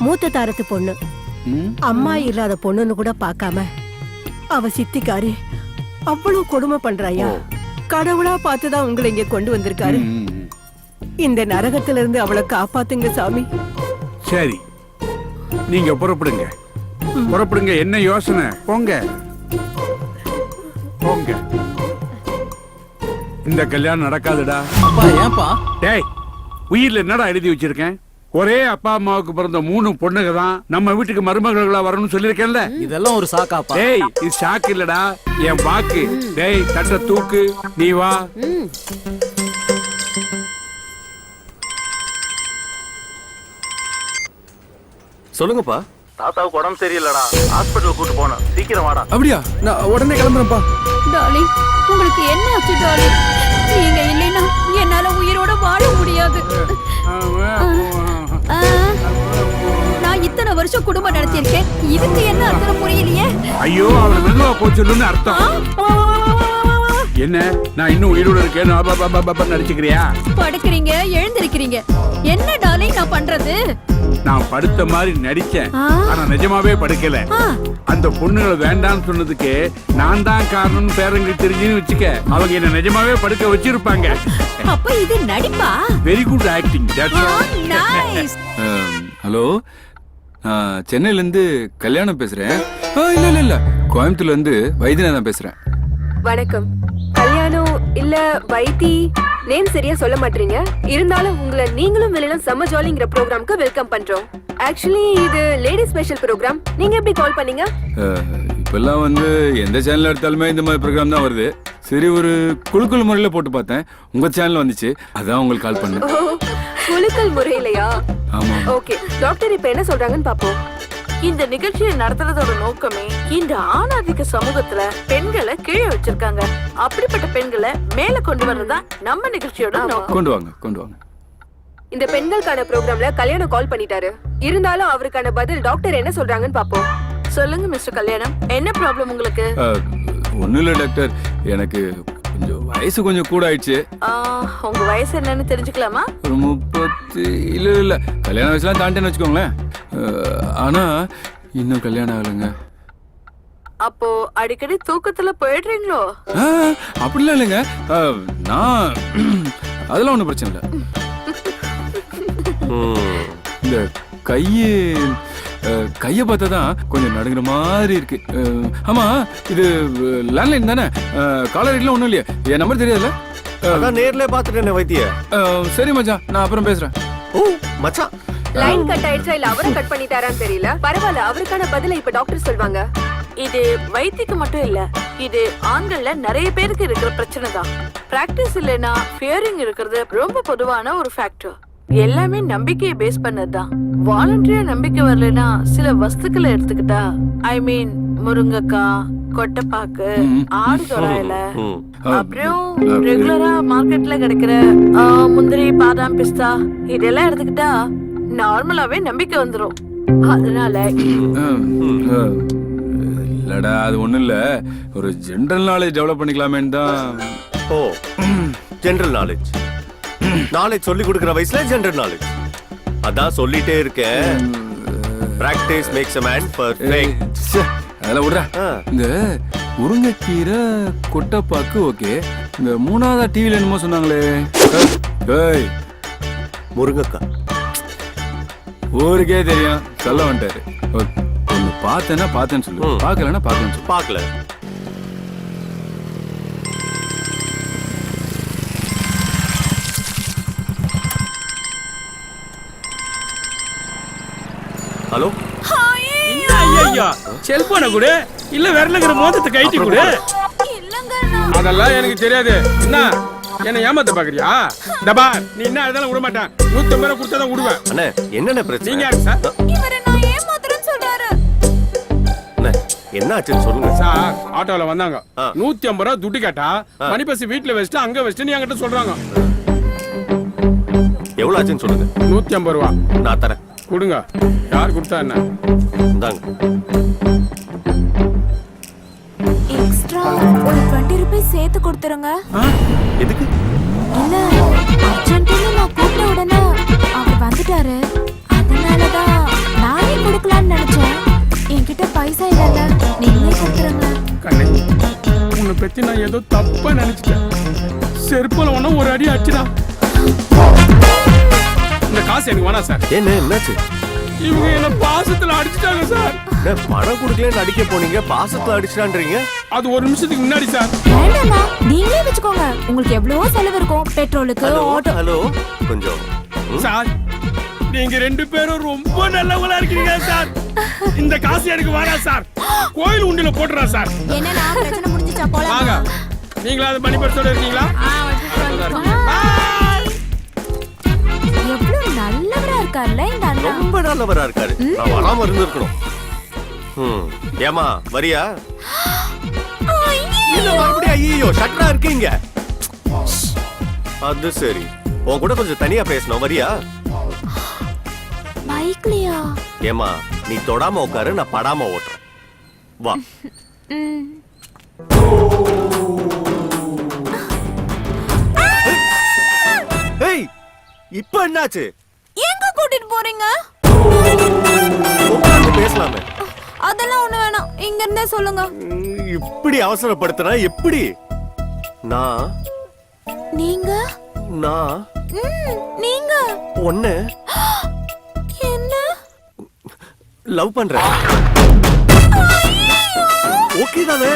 மூத்த தாரத்து பொண்ணு, அம்மா இல்லாத பொண்ணுன்னு கூட பார்க்காம அவ சித்திக்காரி அவ்வளவு கொடுமை பண்றாயா. கடவுளா பார்த்துதான் உங்களை இங்க கொண்டு வந்திருக்காரு. இந்த நரகத்துல இருந்து அவளை காப்பாத்துங்க சாமி. சரி, நீங்க புறப்படுங்க. என்ன யோசனை? போங்க. இந்த கல்யாணம் நடக்காதுடா. அப்பா, ஏன்பா? டேய், உயிர்ல என்னடா எழுதி வச்சிருக்கேன்? ஒரே அப்பா அம்மாவுக்கு பிறந்த 3 பொண்ணுங்க தான் நம்ம வீட்டுக்கு மருமகளா வரணும்னு சொல்லிருக்கேன்ல. இதெல்லாம் ஒரு சாக்காப்பா? டேய், இது சாக்கு இல்லடா, என் வாக்கு. டேய், தட்ட தூக்கு, நீ வா. சொல்லுங்கப்பா. தாத்தாவுக்கு உடம்பு சரியில்லடா, ஹாஸ்பிட்டல் கூட்டு போனோம், சீக்கிரம் வாடா. அப்படியா? நான் உடனே கிளம்புறேன்ப்பா. டார்லிங், உங்களுக்கு என்ன ஆச்சு டார்லிங்? நீங்க இல்லைன்னா என்னால உயிரோட வாழ முடியாது. நான் இத்தனை வருஷம் குடும்பம் நடத்தியிருக்கேன், இதுக்கு என்ன அர்த்தம் புரியலையே. ஐயோ, அவளை மெதுவா போச்சுன்னு அர்த்தம் என்ன? நான் இன்னும் உயிரோட இருக்கேன் நடிச்சுக்கிறியா? படுக்கிறீங்க, எழுந்திருக்கிறீங்க. என்ன டார்லிங் நான் பண்றது? நான் படுத்த மாதிரி நடிச்சேன், ஆனா நிஜமாவே படுக்கல. அந்த பொண்ணுகளை வேண்டாம்னு சொன்னதுக்கு நான் தான் காரணம் பேரங்க தெரிஞ்சுன்னு வச்சுக்க. அவங்க என்ன நிஜமாவே படுக்க வச்சிருப்பாங்க. அப்ப இது நடிப்பா? Very good acting. Nice. Hello, நான் சென்னையிலேருந்து கல்யாணம் பேசுகிறேன். இல்லை கோயம்புத்தூர்லேருந்து வைத்தியநாதன் பேசுகிறேன். வணக்கம். கல்யாணம் இல்ல வைத்தி நேம் சரியா சொல்ல மாட்டீங்க. இருந்தாலும் உங்களை நீங்களும் வெளியிலும் செம்ம ஜாலிங்கிற ப்ரோக்ராம்க்கு வெல்கம் பண்றோம். ஆக்சுவலி இது லேடி ஸ்பெஷல் ப்ரோக்ராம். நீங்க எப்படி கால் பண்ணீங்க? இப்பெல்லாம் வந்து எந்த சேனல் எடுத்தாலுமே இந்த மாதிரி ப்ரோக்ராம் தான் வருது. சரி, ஒரு குழுக்கள் முறையில் போட்டு பார்த்தேன், உங்க சேனல் வந்துச்சு, அதான் உங்களுக்கு கால் பண்ணேன். குழுக்கள் முறையிலையா? ஆமா. ஓகே, டாக்டர் இப்ப என்ன சொல்றாங்கன்னு பாப்போம். இந்த நிகழ்ச்சியை நடத்துறதோட நோக்கமே இந்த ஆணாதிக்க சமூகத்துல பெண்களை கீழே வச்சிருக்காங்க. அப்படிப்பட்ட பெண்களை மேல கொண்டு வர்றதா நம்ம நிகழ்ச்சியோட நோக்கம். கொண்டு வாங்க. இந்த பெண்களுக்கான ப்ரோக்ராம்ல கல்யாணம் கால் பண்ணிட்டாரு. இருந்தாலும் அவருக்கான பதில் டாக்டர் என்ன சொல்றாங்கன்னு பாப்போம். சொல்லுங்க மிஸ்டர் கல்யாணம், என்ன ப்ராப்ளம் உங்களுக்கு? ஒன்னும் இல்லை டாக்டர், எனக்கு கொஞ்சம் வயசு கொஞ்சம் கூட ஆயிடுச்சு. உங்க வயசு என்னன்னு தெரிஞ்சுக்கலாமா? ஒரு 30. இல்ல கல்யாண வயசுலாம் தாண்டேன்னு வச்சுக்கோங்களேன். ஆனா இன்னும் கல்யாணம் ஆகலைங்க. அப்போ அடிக்கடி தூக்கத்துல போயிடுறீங்களோ? அப்படிலாம் இல்லைங்க. நான் அதெல்லாம் ஒன்றும் பிரச்சனை இல்லை. இந்த கையை பார்த்தா தான் கொஞ்சம் நடுங்கிற மாதிரி இருக்கு. ஆமா, இது லேண்ட்லைன் தானே? காலர் எல்லாம் ஒன்றும் இல்லையா? என் நம்பர் தெரியாதுல்ல? அதான் நேர்ல பார்த்துட்டேன் வைத்திய. சரி மச்சான், நான் அப்புறம் பேசுறேன். ஓ மச்சான், லைன் கட் ஆயிடுச்சா இல்ல அவரை கட் பண்ணிட்டாரான்னு தெரியல. பரவாயில்ல, அவருக்கான பதில இப்ப டாக்டர் சொல்வாங்க. இது வைத்தியக்கு மட்டும் இல்ல, இது ஆண்கள்ல நிறைய பேருக்கு இருக்கிற பிரச்சனை தான். பிராக்டிஸ் இல்லைன்னா ஃபியரிங் இருக்கிறது ரொம்ப பொதுவான ஒரு ஃபேக்டர். எல்லாமே நம்பிக்கையை பேஸ் பண்ணதுதான். வாலண்டரியா நம்பிக்கை வரலன்னா சில வஸ்துக்களை எடுத்துக்கிட்டா, ஐ மீன் முருங்கைக்காய், கொட்டைப்பாக்கு, ஆடு தொடாயில, அப்புறம் ரெகுலரா மார்க்கெட்ல கிடைக்கிற முந்திரி, பாதாம், பிஸ்தா இதெல்லாம் எடுத்துக்கிட்டா நார்மலாவே நம்பிக்கை வந்துரும். அதனால இல்லடா, அது ஒண்ணும் இல்ல, ஒரு ஜெனரல் நாலேஜ் டெவலப் பண்ணிக்கலாமேன்னு தான். ஓ, ஜெனரல் நாலேஜ் சொல்லி கொடுக்கிற வயசுல ஜெனரல் நாலேஜ். அதான் சொல்லிட்டே இருக்கேன், practice makes a man perfect. அதெல்லாம் விடுறா. இந்த முருங்கைக்கீரை, கொட்டைப்பாக்கு ஓகே. இந்த மூணாவதா டிவில என்னமோ சொன்னாங்களே, முருங்கைக்காய் ஊருக்கே தெரியும், சொல்ல வந்துட்டாரு. ஒன்னு பார்த்தேன்னா பார்த்தேன்னு சொல்லு, பார்க்கலன்னா பார்க்கலன்னு சொல்லு. பார்க்கல. ஹலோ, ஐயா செல்போனை கூட இல்ல விரலுங்கிற மோதத்தை கைட்டி கூட. அதெல்லாம் எனக்கு தெரியாது. என்ன என்ன ஏமாத்த பாக்குறியா? டபா, நீ என்ன அதெல்லாம் விட மாட்டேன். 150 ரூபாய் கொடுத்தா தான் விடுவேன். அண்ணே என்னென்ன பிரச்சனை? நீங்க யாரு சார்? இவரை நான் ஏமாத்துறேன்னு சொல்றாரு. அண்ணே என்ன ஆச்சுன்னு சொல்லுங்க சார். ஆட்டோல வந்தாங்க, 150 ரூபாய் துட்டு கேட்டா, மணி பஸ் வீட்டுல வச்சுட்டு அங்க வச்சுட்டு நீ என்கிட்ட சொல்றாங்க. எவ்வளவு ஆச்சுன்னு சொல்லுங்க. 150 ரூபாய் நான் தரேன். கொடுங்க. யார் கொடுத்தா என்ன? இந்தாங்க. எக்ஸ்ட்ரா ஒரு 20 ரூபாய் சேர்த்து கொடுத்துருங்க. எதுக்கு? இல்ல, அர்ஜென்ட்னு நான் கூப்பிட்ட உடனே அவர் வந்துட்டாரு. அதனாலதான் நானே கொடுக்கலாம்னு நினைச்சேன். என்கிட்ட பைசா இல்ல, நீங்களே கொடுத்துருங்க. கண்ணே, உன்னை பத்தி நான் ஏதோ தப்பா நினைச்சிட்டேன். செருப்புல ஒன்னும் ஒரு அடி அடிச்சுடா. இந்த காசு எனக்கு வேணாம் சார். என்ன என்னாச்சு? இவங்க என்ன பாசத்துல அடிச்சுட்டாங்க சார். பணம் கொடுக்கலன்னு அடிக்க போனீங்க, பாசத்துல அடிச்சுட்டான்றீங்க. அது ஒரு நிமிஷத்துக்கு முன்னாடி சார். வேண்டாமா, நீங்களே வச்சுக்கோங்க. உங்களுக்கு எவ்வளவோ செலவு இருக்கும், பெட்ரோலுக்கு, ஆட்டோ. ஹலோ, கொஞ்சம் சார், நீங்க 2 பேரும் ரொம்ப நல்லவங்களா இருக்கீங்க சார். இந்த காசு எனக்கு வேணாம் சார். கோயில் உண்டில போட்டுறா சார். என்னன்னா பிரச்சனை முடிஞ்சிச்சா போலாம். வாங்க. நீங்களா அது மணி பர்ஸோட இருக்கீங்களா? எவ்வளவு நல்லவரா இருக்கார்ல இந்த அண்ணா. ரொம்ப நல்லவரா இருக்காரு. நான் வராம இருந்திருக்கணும். ஏமா வரியா? இல்ல மறுபடியும் ஐயோ ஷட்டரா இருக்கீங்க. அது சரி, உன் கூட கொஞ்சம் தனியா பேசணும், வரியா? பைக்லயா? ஏமா நீ தொடாம உட்காரு, நான் படாம ஓட்டுறேன். வா. ஏய், இப்போ என்னாச்சு? எங்க கூட்டிட்டு போறீங்க? உட்கார்ந்து பேசலாமே. அதெல்லாம் ஒண்ணு வேணாம், இங்க இருந்தே சொல்லுங்க. இப்படி அவசரப்படுத்தினா எப்படி? நீங்க நீங்க ஒண்ணு என்ன? லவ் பண்றேன். ஓகே தானே?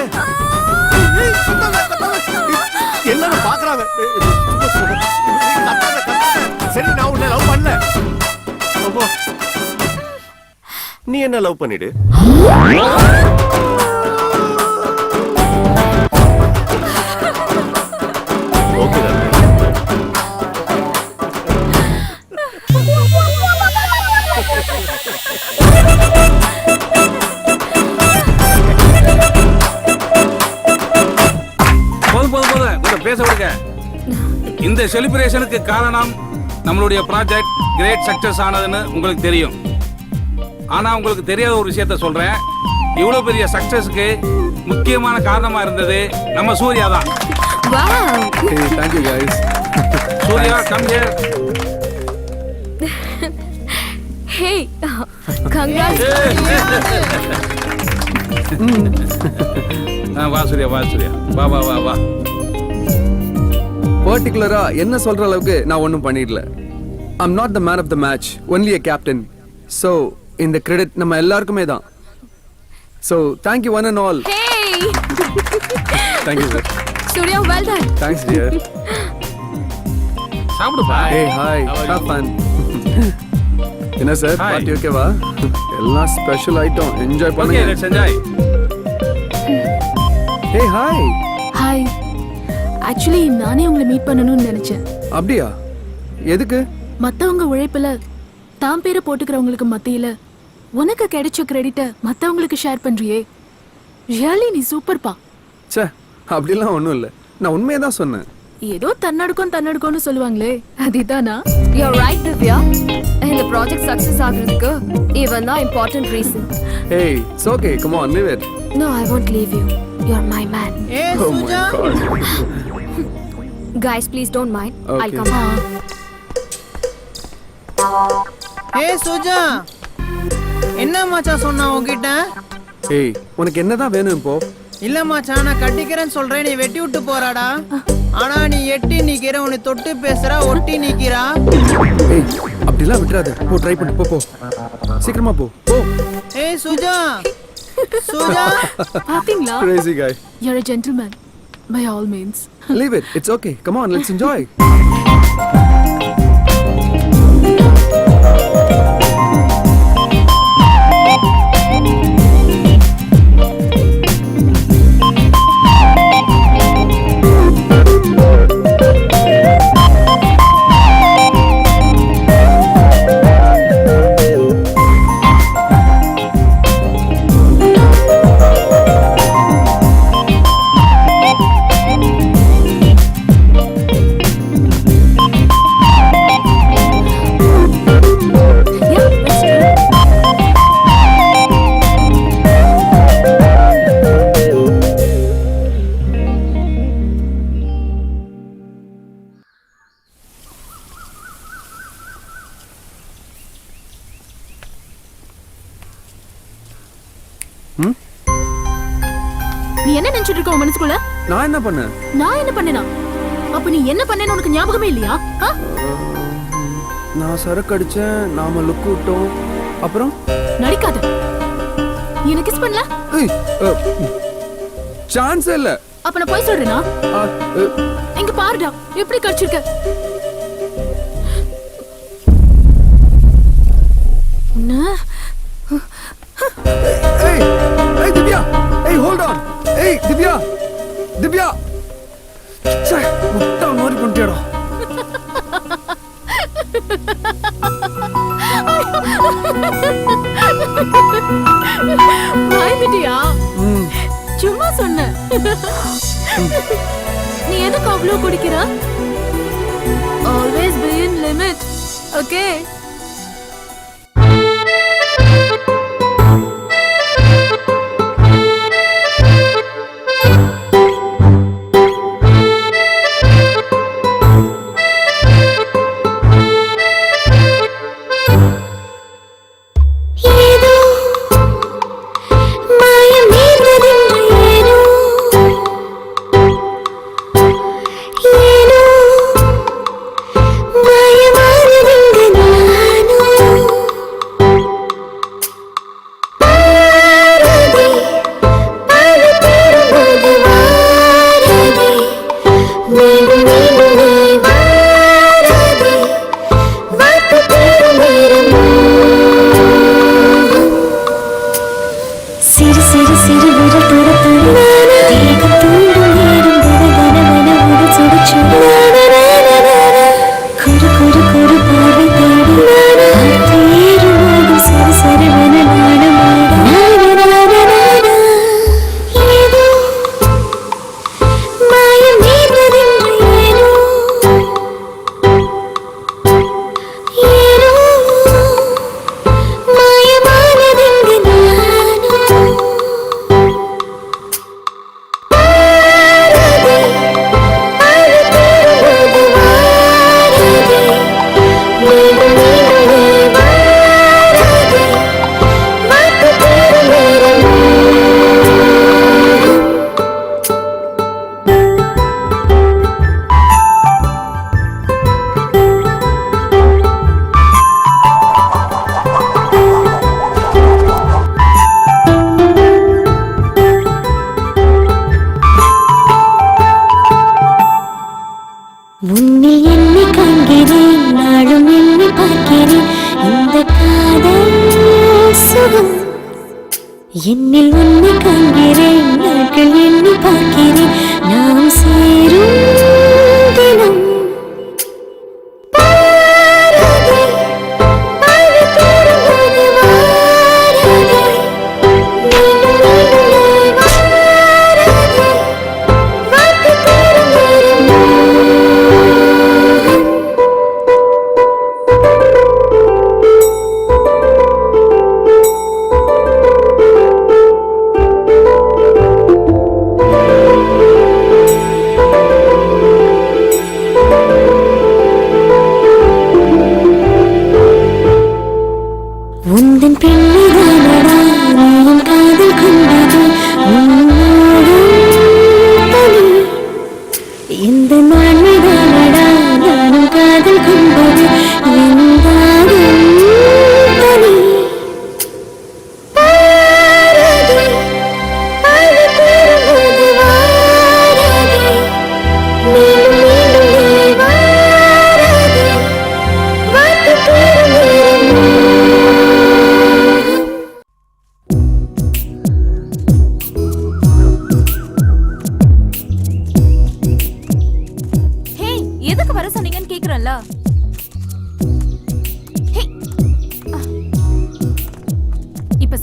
என்ன பாக்குறாங்க? சரி, நான் உன்னை லவ் பண்ணல. நீ என்ன லவ் பண்ணிடு. ஓகே தானே? போதும் பேச விடுங்க. இந்த செலிப்ரேஷனுக்கு காரணம் நம்மளுடைய ப்ராஜெக்ட் கிரேட் சக்சஸ் ஆனதுன்னு உங்களுக்கு தெரியும். ஆனா உங்களுக்கு தெரியாத ஒரு விஷயத்த சொல்றேன். இவ்வளவு பெரிய சக்சஸ்க்கு முக்கியமான காரணமா இருந்தது நம்ம சூர்யா தான். Thank you guys. Surya, come here. Hey, congrats. வா சூர்யா, வா சூர்யா, வா வா வா வா. பர்டிகுலரா என்ன சொல்ற அளவுக்கு நான் ஒன்றும் பண்ணிடல. I'm not the man of the match, only a captain. So இந்த கிரெடிட் நம்ம எல்லாருக்குமே தான். So thank you one and all. Hey. Thank you sir. Surya, well done. Thanks dear. சாப்பிடுப்பா. Hey hi, have fun. என்ன sir, party ஓகேவா? எல்லாம் special item, enjoy Okay, பண்ணுங்க. let's enjoy. Hey hi. Hi. Actually நானே உங்களை meet பண்ணணும்னு நினைச்சேன். அப்படியா? எதுக்கு? மத்தவங்க உழைப்புல தான் பேரை போட்டுக்கிறவங்களுக்கு மத்தியில உனக்கு கிடைச்ச கிரெடிட்ட மத்தவங்களுக்கு ஷேர் பண்றியே. ரியலி நீ சூப்பர்ப்பா. ச்சே, அப்படிலாம் ஒன்றும் இல்லை. நான் உண்மையை தான் சொன்னேன். ஏதோ தன்னடுக்கம்னு சொல்லுவாங்களே, அதுதானா? You're right, Divya. இந்த ப்ராஜெக்ட் சக்சஸ் ஆகிறதுக்கு இவன் தான் important reason. Hey, it's okay. Come on, leave it. No, I won't leave you. You're my man. Oh my god. Guys, please don't mind. Okay. I'll come back. ஏய் சுஜா, என்ன மச்சான் சொன்னா உன்கிட்ட? ஏய், உனக்கு என்னதான் வேணும் இப்போ? இல்ல மச்சான், நான் கட்டிக்கிறேன்னு சொல்றேன், நீ வெட்டி விட்டு போறாடா. ஆனா நீ எட்டி நிக்கிற, உன்னை தொட்டு பேசுறா, ஒட்டி நிக்கிறா. ஏய், அப்படிலாம் விட்டுறாத. போ, ட்ரை பண்ணு. போ சீக்கிரமா போ. ஏய் சுஜா, சுஜா. பாத்தீங்களா? Crazy guy. You're a gentleman by all means. Leave it. It's okay. Come on, let's enjoy. நீ என்ன நினைச்சிட்டு இருக்க உன் மனசுக்குள்ள? நான் என்ன பண்ணேன்? நான் என்ன பண்ணேனா? அப்ப நீ என்ன பண்ணேன்னு உனக்கு ஞாபகமே இல்லையா? நான் சரக்கு அடிச்சேன், நாம லுக் விட்டோம். அப்புறம் நடிக்காத. நீ என்ன கிஸ் பண்ணல? ஏய், சான்ஸ் இல்ல. அப்ப நான் போய் சொல்றேனா? இங்க பாருடா, எப்படி கடிச்சிருக்க. Hey, hey Divya. Hey, hold on. Hey, Divya. Divya. ச்சே, முட்டா மாதிரி பண்ணிட்டியாடா. பயந்துட்டியா? சும்மா சொன்ன. நீ எதுக்கு அவ்வளவு குடிக்கிற? Always be in limit. Okay? மாயமானதெங்க நான் என்னில் உன்னை காண்கிறேன் நாட்கள் எண்ணி பார்க்கிறேன் நாம் சேரும் தினம்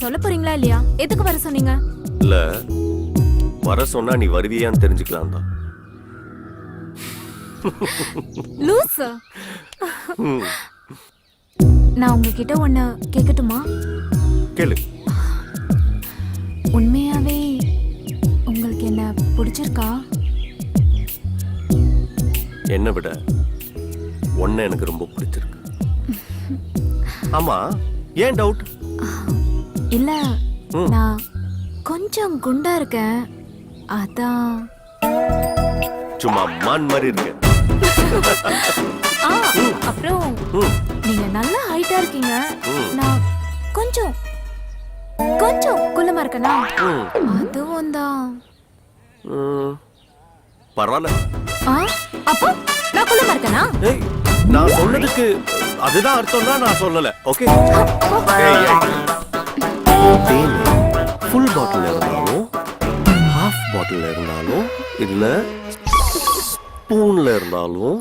சொல்ல போறீங்களா இல்லையா? எதுக்கு வர சொன்னீங்க? இல்ல வர சொன்னா நீ வருவியான்னு தெரிஞ்சுக்கலாம் தான். லூஸ். நான் உங்ககிட்ட ஒண்ணு கேட்கட்டுமா? கேளு. உண்மையாவே உங்களுக்கு என்ன பிடிச்சிருக்கா? என்ன விட ஒன்ன எனக்கு ரொம்ப பிடிச்சிருக்கு. ஆமா, ஏன் டவுட்? இல்ல, நான் கொஞ்சம் குண்டா இருக்கேன், அதான். சும்மா மான் மாதிரி இருக்கு. அப்புறம் நீங்க நல்ல ஹைட்டா இருக்கீங்க, நான் கொஞ்சம் கொஞ்சம் குள்ளமா இருக்கனா, அதுவும் தான். பரவாயில்ல. அப்போ நான் குள்ளமா இருக்கனா? நான் சொன்னதுக்கு அதுதான் அர்த்தம்னா நான் சொல்லல. ஓகே, ஃபுல் பாட்டில் இருந்தாலும் ஹாஃப் பாட்டில் இருந்தாலும் இல்ல ஸ்பூன்ல இருந்தாலும்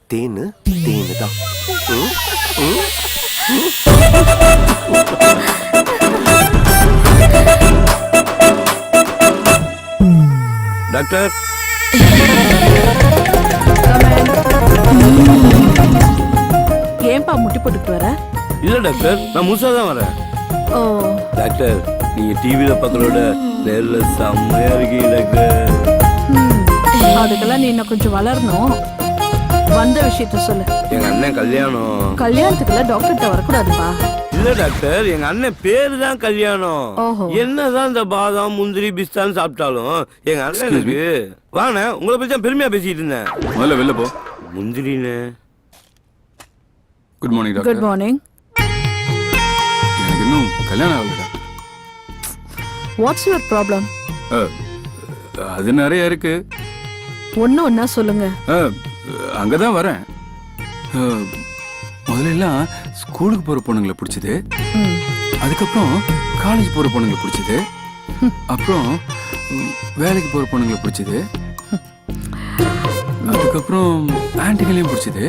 தேனு தேனு தான். டாக்டர், ஏன்பா முட்டி போட்டுட்டு வர? இல்ல டாக்டர், நான் முழுசா தான் வரேன். ஓ டாக்டர், நீங்க டிவில பார்க்கறோட நேர்ல செம்மையா இருக்கீங்க டாக்டர். அதுக்கெல்லாம் நீ இன்னும் கொஞ்சம் வளரணும். வந்த விஷயத்த சொல்லு. எங்க அண்ணன் கல்யாணம். கல்யாணத்துக்குலாம் டாக்டர்கிட்ட வரக்கூடாதுப்பா. இல்ல டாக்டர், எங்க அண்ணன் பேரு தான் கல்யாணம். ஓஹோ. என்னதான் இந்த பாதாம் முந்திரி பிஸ்தான் சாப்பிட்டாலும் எங்க அண்ணனுக்கு வாண்ணே, உங்களை பத்தி தான் பெருமையா பேசிட்டு இருந்தேன். முதல்ல வெளில போ. முந்திரின்னு. Good morning doctor. Good morning. எனக்கு இன்னும் கல்யாணம் ஆகல டாக்டர். What's your problem? அது நிறைய இருக்கு. ஒன்னா சொல்லுங்க. அங்கதான் வரேன். முதல்ல எல்லாம் ஸ்கூலுக்கு போற பொண்ணுங்களை பிடிச்சது, அதுக்கப்புறம் காலேஜ் போற பொண்ணுங்களை பிடிச்சது, அப்புறம் வேலைக்கு போற பொண்ணுங்களை பிடிச்சது, அதுக்கப்புறம் ஆன்டிகளையும் பிடிச்சது.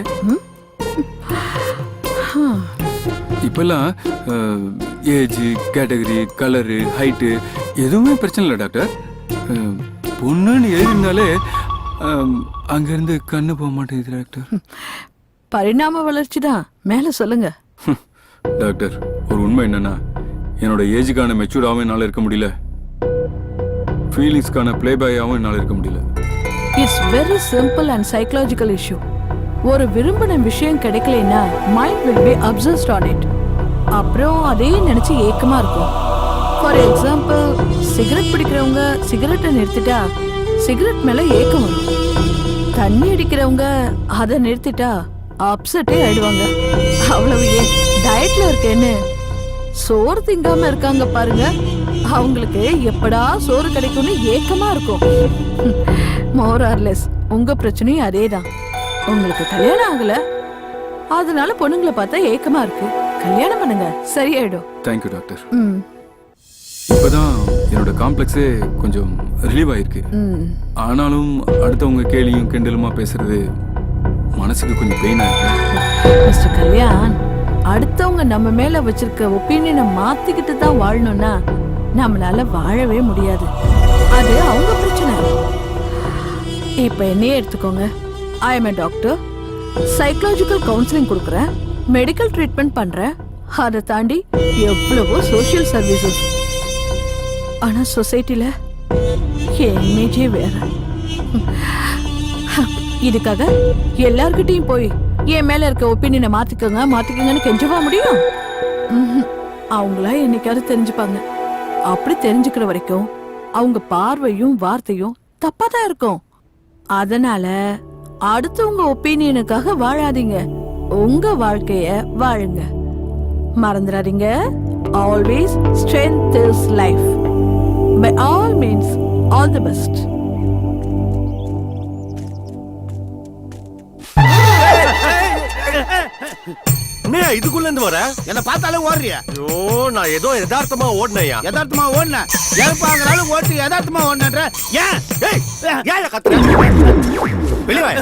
இப்பெல்லாம் ஏஜ், கேட்டகரி, கலரு, ஹைட்டு எதுவுமே பிரச்சனை இல்லை டாக்டர். பொண்ணுன்னு எழுதினாலே அங்கிருந்து கண்ணு போக மாட்டேங்குது டாக்டர். பரிணாம வளர்ச்சி தான். மேல சொல்லுங்க டாக்டர். ஒரு உண்மை என்னன்னா, என்னோட ஏஜுக்கான மெச்சூர்டாகவும் என்னால் இருக்க முடியல, ஃபீலிங்ஸ்க்கான பிளேபாயாகவும் என்னால் இருக்க முடியல. It's very simple and psychological issue. ஒரு விரும்பின விஷயம் கிடைக்கலனா mind will be obsessed on it. அப்புறம் அதே நினைச்சு ஏக்கமா இருக்கும். ஃபார் எக்ஸாம்பிள், சிகரெட் பிடிக்கிறவங்க சிகரெட்டை நிறுத்திட்டா சிகரெட் மேல ஏக்கம் வரும். தண்ணி அடிக்கிறவங்க அதை நிறுத்திட்டா அப்செட்டே ஆயிடுவாங்க. அவ்வளவு ஏன் டயட்ல இருக்கேன்னு சோறு திங்காம இருக்காங்க பாருங்க, அவங்களுக்கு எப்படா சோறு கிடைக்கும்னு ஏக்கமா இருக்கும். மோர் ஆர் லெஸ் உங்க பிரச்சனையும் அதேதான். உங்களுக்கு கல்யாணம் ஆகல, அதனால பொண்ணுங்களை பார்த்தா ஏக்கமா இருக்கு. கல்யாணம் பண்ணுங்க, சரியாயிடும். Thank you doctor. இப்பதான் என்னோட காம்ப்ளெக்ஸே கொஞ்சம் ரிலீவ் ஆயிருக்கு. ஆனாலும் அடுத்தவங்க கேலியும் கிண்டலுமா பேசுறது மனசுக்கு கொஞ்சம் பெயினா இருக்கு. மிஸ்டர் கல்யாண், அடுத்தவங்க நம்ம மேல வச்சிருக்க ஒப்பீனியனை மாத்திக்கிட்டு தான் வாழணும்னா நம்மளால வாழவே முடியாது. அது அவங்க பிரச்சனை. இப்ப என்னையே எடுத்துக்கோங்க. I am a doctor. Psychological counselling கொடுக்குறேன், மெடிக்கல் ட்ரீட்மெண்ட் பண்றேன். அதை தாண்டி எவ்வளவோ சோஷியல் சர்வீசஸ். ஆனா சொசைட்டில என் இமேஜே வேற. இதுக்காக எல்லார்கிட்டையும் போய் என் மேல இருக்க ஒப்பீனியனை மாத்திக்கங்கன்னு கெஞ்சவா முடியும்? அவங்களா என்னைக்காவது தெரிஞ்சுப்பாங்க. அப்படி தெரிஞ்சுக்கிற வரைக்கும் அவங்க பார்வையும் வார்த்தையும் தப்பா தான் இருக்கும். அதனால அடுத்தவங்க ஒப்பீனியனுக்காக வாழாதீங்க, உங்க வாழ்க்கைய வாழுங்க. மறந்துடாதீங்க, always strength is life. By all means all the best. என்ன இதுக்குள்ள இருந்து வர? என்ன பார்த்தாலே ஓடுறியா? ஐயோ, நான் ஏதோ யதார்த்தமா ஓடுனையா? யதார்த்தமா ஓடுன? ஏற்பாங்களாலும் ஓட்டு யதார்த்தமா ஓடுன்ற ஏன்? ஏன் கத்துற? வெளிய வா.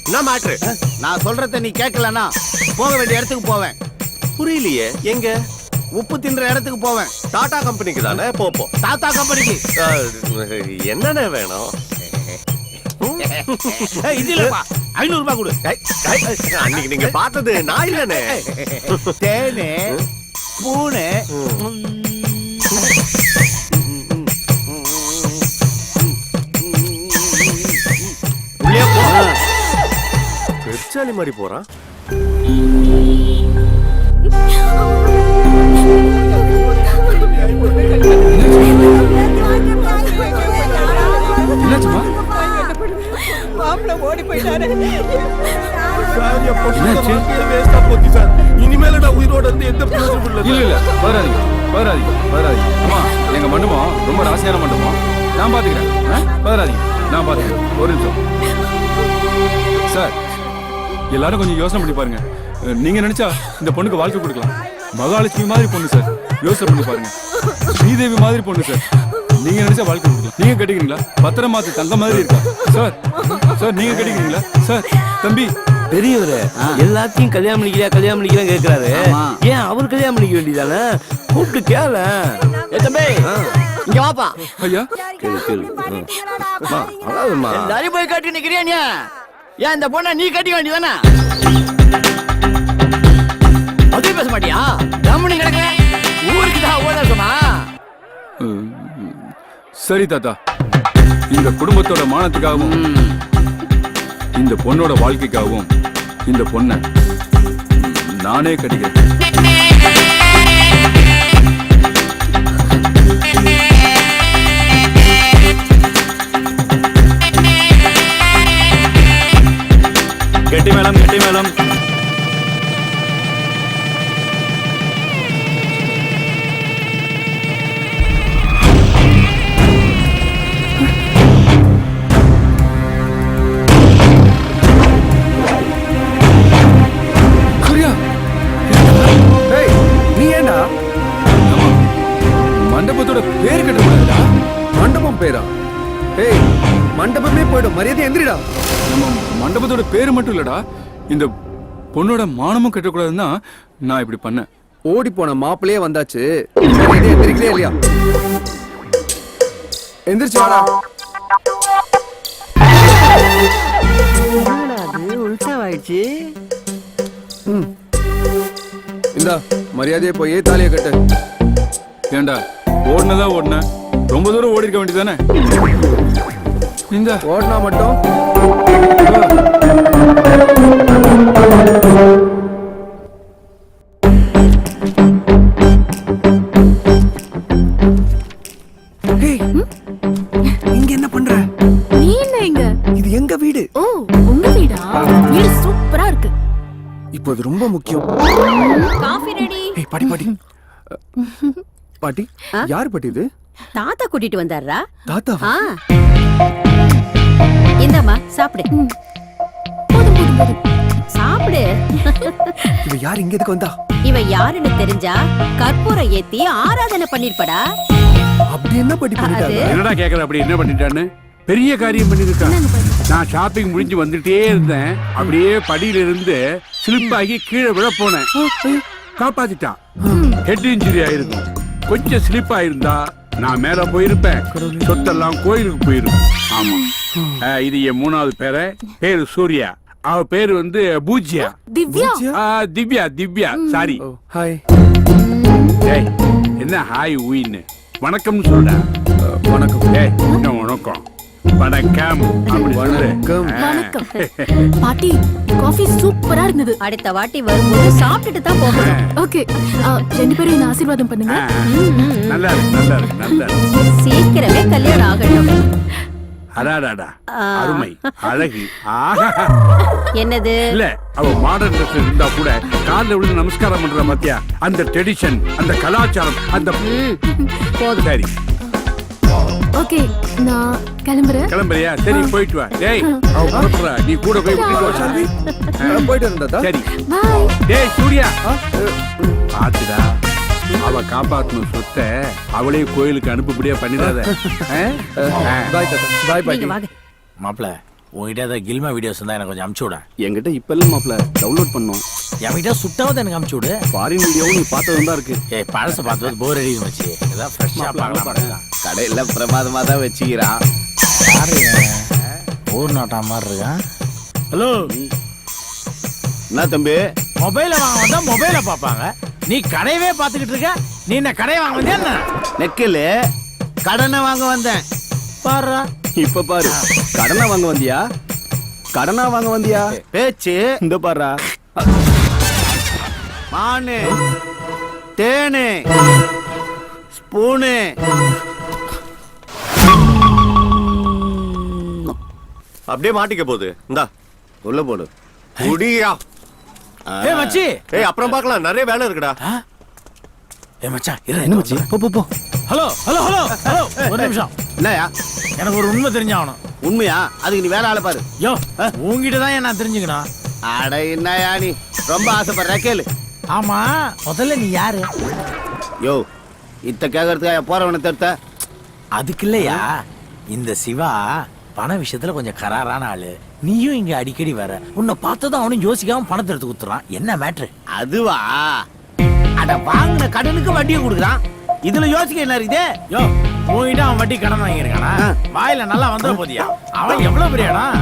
என்ன மேட்ரு? நான் சொல்றத நீ கேட்கலனா போக வேண்டிய இடத்துக்கு போவேன். புரியலையே. எங்க? உப்பு தின்ற இடத்துக்கு போவேன். டாடா கம்பெனிக்கு தானே? போ. தாத்தா கம்பெனிக்கு. என்னென்ன வேணும்? இது இல்லப்பா, 500 ரூபாய் கொடு. அன்னைக்கு நீங்க பார்த்தது நான் இல்லனே. தேனே பூனே உள்ளே போ. பெருச்சாலி மாதிரி போறான். என்னாச்சுமா? மாப்பிள்ள ஓடி போயிட்டாரு. இனிமேல நான் உயிரோட இருந்து எந்த பிரயோஜனம் இல்ல. இல்ல வராதீங்க. அம்மா, எங்க மண்டபம் ரொம்ப ராசியான மண்டபம். நான் பாத்துக்கிறேன். வராதீங்க, நான் பாத்துக்கிறேன். ஒரு நிமிஷம் சார். எல்லாரும் கொஞ்சம் யோசனை பண்ணி பாருங்க. நீங்க நினைச்சா இந்த பொண்ணுக்கு வாழ்க்கை கொடுக்கலாம். மகாலட்சுமி மாதிரி பொண்ணு சார், யோசனை பண்ணி பாருங்க. ஸ்ரீதேவி மாதிரி பொண்ணு சார், நீங்க நினைச்சா வாழ்க்கை கொடுக்கலாம். நீங்க கட்டிக்கிறீங்களா? பத்திரமாத்து தங்க மாதிரி இருக்கா சார்? சார் நீங்க கட்டிக்கிறீங்களா? சார் தம்பி பெரியவரே, எல்லாத்தையும் கல்யாணம் பண்ணிக்கிறேன் கேக்குறாரு. ஏன் அவர் கல்யாணம் பண்ணிக்க வேண்டியதானே? கூப்பிட்டு கேள. தம்பி இங்க வாப்பா. ஐயா கேளு. எல்லாரும் போய் கட்டி நிக்கிறியா? ஏன் இந்த பொண்ணை நீ கட்டிக்க வேண்டியதானே? அதே பேச மாட்டியா? கம்முனு கிடக்க. ஊருக்கு தான் ஓட இருக்குமா? சரி தாத்தா, இந்த குடும்பத்தோட மானத்துக்காகவும் இந்த பொண்ணோட வாழ்க்கைக்காகவும் இந்த பொண்ணை நானே கட்டிக்கிறேன். கெட்டி மேளம். மண்டபத்தோட பேர் கட்டக்கூடாதுடா. மண்டபம் பேரா? ஏய், மண்டபமே போயிடும். மரியாதை எந்திரிடா. நம்ம மண்டபத்தோட பேரு மட்டும் இல்லடா, இந்த பொண்ணோட மானமும் கட்டக்கூடாதுன்னா நான் இப்படி பண்ணேன். ஓடி போன மாப்பிள்ளையே வந்தாச்சு. மரியாதை எந்திரிக்கவே இல்லையா? எந்திரிச்சு வாடா. உள்சாவாயிடுச்சு. இந்தா மரியாதையை போய் தாலியை கட்டு. ஏண்டா ஓடுனதா ஓடுன, ரொம்ப தூரம் ஓடி இருக்க வேண்டியதானே? இந்த ஓடினா மட்டும் இங்க என்ன பண்ற? நீ என்ன இங்க? இது எங்க வீடு. ஓ, உங்க வீடா? வீடு சூப்பரா இருக்கு. இப்போ அது ரொம்ப முக்கியம். Coffee ready. ஏய் பாட்டி பாட்டி, யார் பாட்டி இது? தாத்தா கூட்டிட்டு வந்தாரா? தாத்தாவா? இந்தாம்மா சாப்பிடு. போதும். சாப்பிடு. சாப்பிடு. இவ யார் இங்க எதுக்கு வந்தா? இவ யாருன்னு தெரிஞ்சா கற்பூரம் ஏத்தி ஆராதனை பண்ணிருப்படா. அப்படி என்ன படி பண்ணிட்டாங்க? என்னடா கேக்குற அப்படி என்ன பண்ணிட்டான்னு? பெரிய காரியம் பண்ணிருக்கான். நான் ஷாப்பிங் முடிஞ்சு வந்துட்டே இருந்தேன். அப்படியே படியில இருந்து ஸ்லிப் ஆகி கீழே விழ போனேன். காப்பாத்திட்டான். ஹெட் இன்ஜுரி ஆயிருக்கும். கொஞ்சம் ஸ்லிப் ஆயிருந்தா நான் மேல போயிருப்பேன். சொத்தெல்லாம் கோயிலுக்கு போயிருக்கும். ஆமா. இது என் 3வது பேரு சூர்யா. அவ பேரு வந்து பூஜ்யா. திவ்யா சாரி. ஹாய். டேய் என்ன ஹாய் ஊயின்னு வணக்கம்னு சொல்றா. வணக்கம். டேய் என்ன வணக்கம்? வணக்கம் அப்படி சொல்லு. வணக்கம். பாட்டி காஃபி சூப்பரா இருந்தது. அடுத்த வாட்டி வரும்போது சாப்பிட்டுட்டு தான் போகணும். ஓகே. 2 பேரும் என்ன ஆசீர்வாதம் பண்ணுங்க. நல்லா இருக்கு. சீக்கிரமே கல்யாணம் ஆகட்டும். அடாடாடா அருமை அழகு. ஆஹா. என்னது? இல்ல அவ மாடர்ன் ட்ரெஸ் இருந்தா கூட கால்ல விழுந்து நமஸ்காரம் பண்ற பாத்தியா? அந்த ட்ரெடிஷன், அந்த கலாச்சாரம், அந்த போதும். சரி ஓகே நான் கிளம்புறேன். கிளம்புறியா? சரி போயிட்டு வா. டேய் அவ புறப்படுறா. நீ கூட போய் கூட்டிட்டு வா சாமி. போயிட்டு இருந்தா சரி. பை. டேய் சூர்யா பாத்துடா. அவ காப்பாத்தணும் சொத்தை அவளே கோயிலுக்கு அனுப்புபடியா பண்ணிடாத. பாய் தாத்தா. பாய் பாய். நீங்க வாங்க. மாப்பிள உங்ககிட்ட ஏதாவது கில்மா வீடியோஸ் இருந்தா எனக்கு கொஞ்சம் அமுச்சு விட. என்கிட்ட இப்ப இல்ல மாப்ள, டவுன்லோட் பண்ணோம். என்கிட்ட சுட்டாவது எனக்கு அமுச்சு விடு. ஃபாரின் வீடியோவும் நீ பார்த்ததும் தான் இருக்கு. ஏய் பழச பார்த்தது போர் அடிக்கும் வச்சு. ஏதாவது ஃப்ரெஷ்ஷா பார்க்கலாம். கடையில பிரமாதமா தான் வச்சுக்கிறான். யாரு ஊர் நாட்டா மாதிரி இருக்கான்? ஹலோ என்ன தம்பி? மொபைல வாங்க வந்தா மொபைல பாப்பாங்க. நீ கடையவே பாத்துக்கிட்டு இருக்க. நீ என்ன கடையை வாங்க வந்தியா என்ன? நெக்கில் கடனை வாங்க வந்தேன். பாரு இப்ப பாரு. கடனை வாங்க வந்தியா? கடனா வாங்க வந்தியா? பேச்சு இந்த பாரு. மானு தேனு ஸ்பூனு அப்படியே மாட்டிக்க போகுது. இந்தா உள்ள போடு. குடியா. ஏய் மச்சி. ஏய் அப்புறம் பார்க்கலாம். நிறைய வேலை இருக்குடா. ஏய் மச்சான் என்ன மச்சி? போ. ஹலோ ஒரு நிமிஷம். என்னயா? எனக்கு ஒரு உண்மை தெரிஞ்சாகணும். உண்மையா? அதுக்கு நீ வேற ஆளை பாரு. யோ உங்ககிட்ட தான் நான் தெரிஞ்சுக்கணும். அட என்னயா நீ ரொம்ப ஆசைப்படுற கேளு. ஆமா முதல்ல நீ யாரு? யோ இத்த கேக்குறதுக்கு போறவனை தடுத்த. அதுக்கு இல்லையா இந்த சிவா பண விஷயத்துல கொஞ்சம் கராரான ஆளு. நீயும் இங்க அடிக்கடி வர. உன்னை பார்த்ததும் அவனும் யோசிக்காம பணத்தை எடுத்து குத்துறான். என்ன மேட்ரு? அதுவா? அட வாங்கின கடனுக்கு வட்டியை கொடுக்குறான். இதுல யோசிக்க என்ன இருக்குது? யோ உங்ககிட்ட அவன் வட்டி கடன் வாங்கியிருக்கானா? வாயில நல்லா வந்துட போதியா? அவன் எவ்வளவு பெரிய இடம்?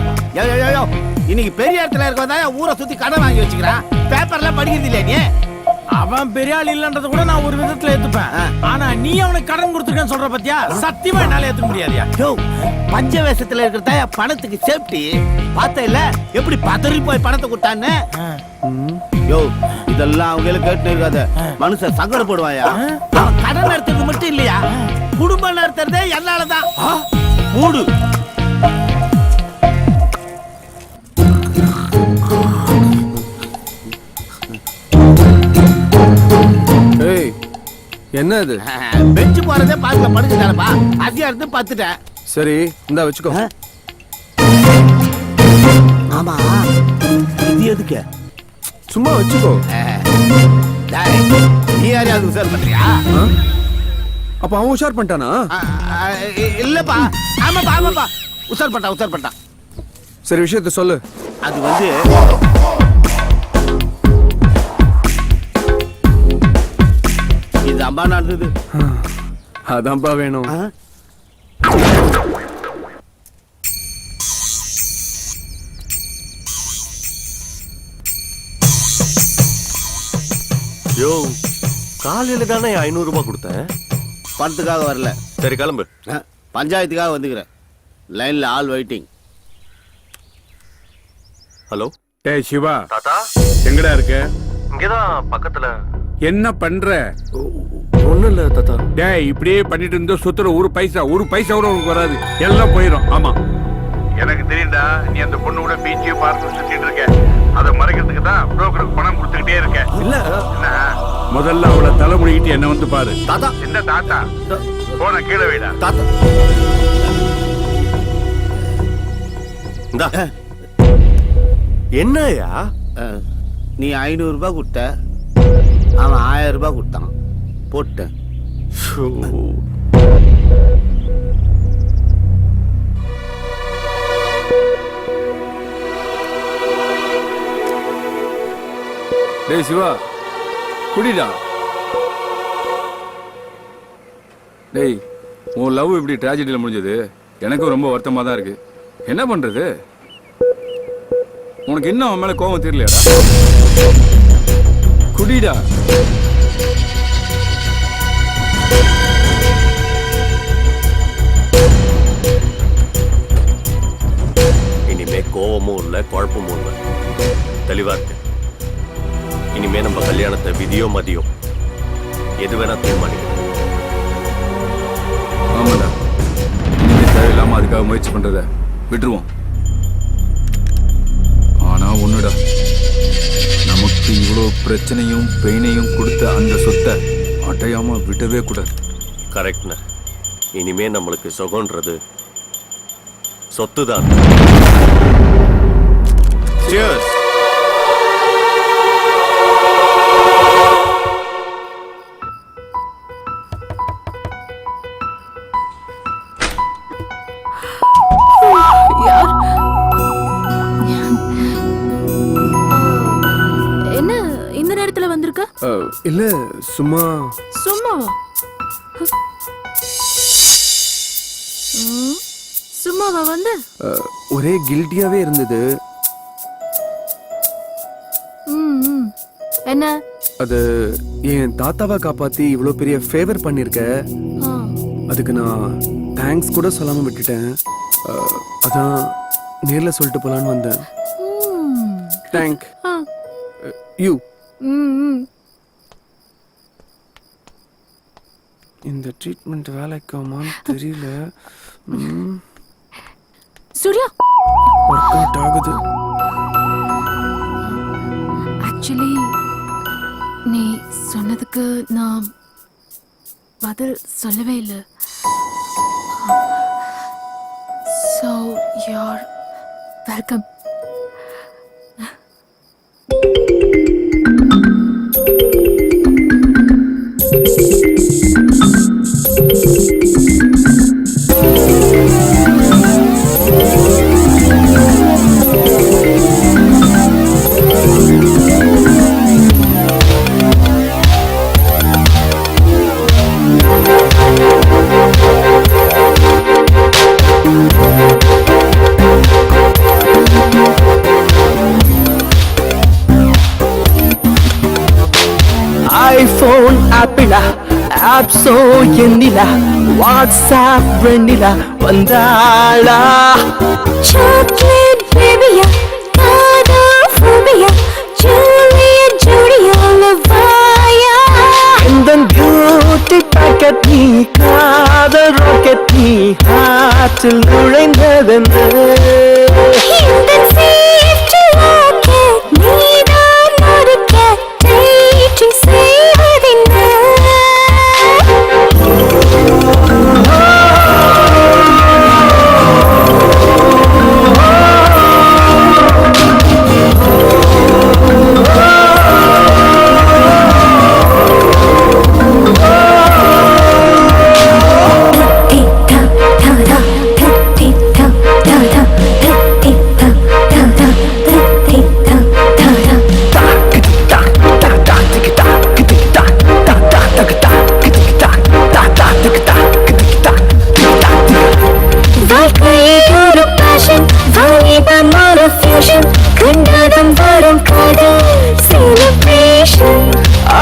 யோ இன்னைக்கு பெரிய இடத்துல இருக்கவன் தான் ஊரை சுத்தி கடன் வாங்கி வச்சுக்கிறான். பேப்பர்ல படிக்கிறது இல்லையா நீ? அவன் பெரிய ஆள் இல்லன்றத கூட நான் ஒரு விதத்துல ஏத்துப்பேன். ஆனா நீ அவனுக்கு கடன் கொடுத்துருக்கேன்னு சொல்ற பத்தியா? சத்தியமா என்னால ஏத்துக்க முடியாதியா? யோ பஞ்ச வேஷத்துல இருக்கிறத பணத்துக்கு சேஃப்டி பார்த்த இல்ல எப்படி பதறி போய் பணத்தை கொடுத்தான்னு. யோ இதெல்லாம் அவங்களுக்கு கேட்டு இருக்காத. மனுஷன் சங்கடப்படுவாயா? அவன் கடன் நடத்துறது மட்டும் இல்லையா, குடும்பம் நடத்துறதே என்னாலதான். மூடு. ஏய் என்ன இது? பெஞ்சு போறதே பார்க்கல படுத்துட்டாரப்பா. அதிகம் இருந்து பார்த்துட்டேன். சரி இந்தா வச்சுக்கோ. ஆமா இது எதுக்கு? சும்மா வச்சுக்கோ. நீ யாரையாவது உசார் பண்றியா? அப்ப அவன் உஷார் பண்ணிட்டானா? இல்லப்பா. ஆமாப்பா உசார் பண்ணிட்டான். சரி விஷயத்த சொல்லு. அது வந்து இது அம்பா நடந்தது. அதான்பா வேணும். யோ காலையில தானே 500 ரூபாய் கொடுத்தேன். பணத்துக்காக வரல. சரி கிளம்பு. பஞ்சாயத்துக்காக வந்துக்கிறேன். லைன்ல ஆல் வெயிட்டிங். ஹலோ. டேய் சிவா. தாத்தா எங்கடா இருக்க? இங்கதான் பக்கத்துல. என்ன பண்ற? ஒண்ணும் இல்ல தாத்தா. டேய் இப்படியே பண்ணிட்டு இருந்தா சொத்துல ஒரு பைசா கூட உனக்கு வராது. எல்லாம் போயிடும். ஆமா எனக்கு தெரியும்டா. நீ அந்த பொண்ணு கூட பீச்சையும் பார்த்து சுத்திட்டு இருக்க. அதை மறைக்கிறதுக்கு தான் புரோக்கருக்கு பணம் கொடுத்துக்கிட்டே இருக்க. இல்ல என்ன முதல்ல அவளை தலை முடிக்கிட்டு என்ன வந்து பாரு. தாத்தா. என்ன தாத்தா? போன கீழே வைடா. தாத்தா இந்தா. என்னயா நீ 500 ரூபாய் கொடுத்த, அவன் 1000 ரூபாய் கொடுத்தான், போட்டேன். டேய் சிவா, குடிடா. டேய், உன் லவ் இப்படி ட்ராஜடியில் முடிஞ்சது எனக்கும் ரொம்ப வருத்தமாக தான் இருக்கு. என்ன பண்றது? உனக்கு இன்னும் அவன் மேல கோபம் தெரியலையாடா? குடிடா. இனிமே கோபமும் இல்லை, குழப்பமும் இல்லை, தெளிவா இருக்கு. இனிமே நம்ம கல்யாணத்தை விதியோ மதியோ எது வேணா தீர்மானிக்கணும். ஆமாடா, இனிமே தேவையில்லாம அதுக்காக முயற்சி பண்றத விட்டுருவோம். ஆனா ஒண்ணுடா, நமக்கு இவ்வளோ பிரச்சனையும் பெயினையும் கொடுத்த அந்த சொத்தை அடையாம விடவே கூடாது. கரெக்ட்ண்ண. இனிமே நம்மளுக்கு சுகம்ன்றது சொத்து தான். Cheers. என்ன இந்த நேரத்துல வந்திருக்க? இல்ல சும்மா. சும்மாவா? சும்மாவா வந்து? ஒரே கில்ட்டியாவே இருந்தது. என்ன? அது என் தாத்தாவை காப்பாத்தி இவ்வளவு பெரிய ஃபேவர் பண்ணிருக்க, அதுக்கு நான் தேங்க்ஸ் கூட சொல்லாம விட்டுட்டேன். அதான் நேர்ல சொல்லிட்டு போலான்னு வந்தேன். Thank you. இந்த ட்ரீட்மெண்ட் வேலைக்காமான்னு தெரியல. சூர்யா, ஒர்க் அவுட் ஆகுது. ஆக்சுவலி நீ சொன்னதுக்கு நான் பதில் சொல்லவே இல்லை. So you're welcome. ஐபோன் ஆப்பிளா, ஆப்ஸோ எண்ணிலா, வாட்ஸ்ஆப் வெண்ணிலா வந்தாளா? சாக்லேட் பேபியா, காதா ஃபோபியா, ஜூலியட் ஜூலியா லவாயா. இந்த பியூட்டி பாக்கெட் நீ, காதல் ராக்கெட் நீ, ஹார்ட்டில் நுழைந்ததென்ன? இந்த சேஃப்டி ராக்கெட் நீதான் நொறுக்க டேட்டிங் செய்வதென்ன?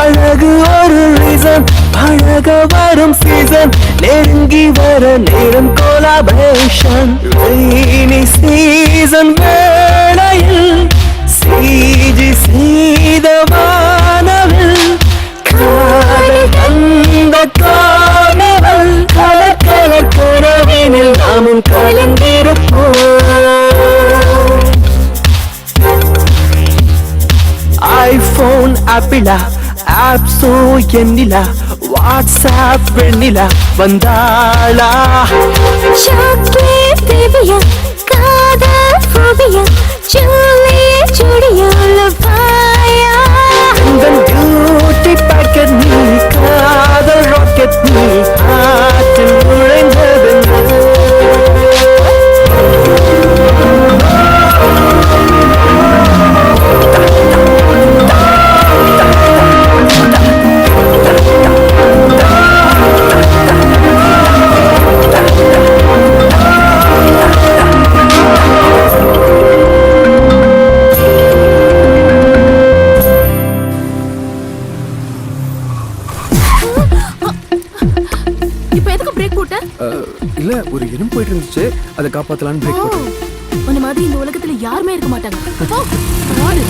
அழகு ஒரு ரீசன், பழக வரும் சீசன், நெருங்கி வர நேரம் கோலாபரேஷன். ரெய்னி சீசன் வேளையில் சீஜி செய்த வானவில் காதல் தந்த காணவல். கலர் கலர் கனவினில் நாமும் கலந்திருப்போம். ஐபோன் ஆப்பிளா, ஆப்ஸோ எண்ணிலா, வாட்ஸ்ஆப் வெண்ணிலா வந்தாளா? சாக்லேட் பேபியா, காதா ஃபோபியா, ஜூலியட் ஜூலியா லவாயா. உந்தன் பியூட்டி பாக்கெட் நீ காதல் ராக்கெட் நீ ஆற்றில் நுழைந்தது இப்ப எதுக்கு பிரேக் போட்ட? இல்ல ஒரு இடம் போயிட்டு இருந்துச்சு அதை காப்பாத்தலான்னு பிரேக் போட்டேன். உன்ன மாதிரி இந்த உலகத்துல யாருமே இருக்க மாட்டாங்க. போ, ஓடு.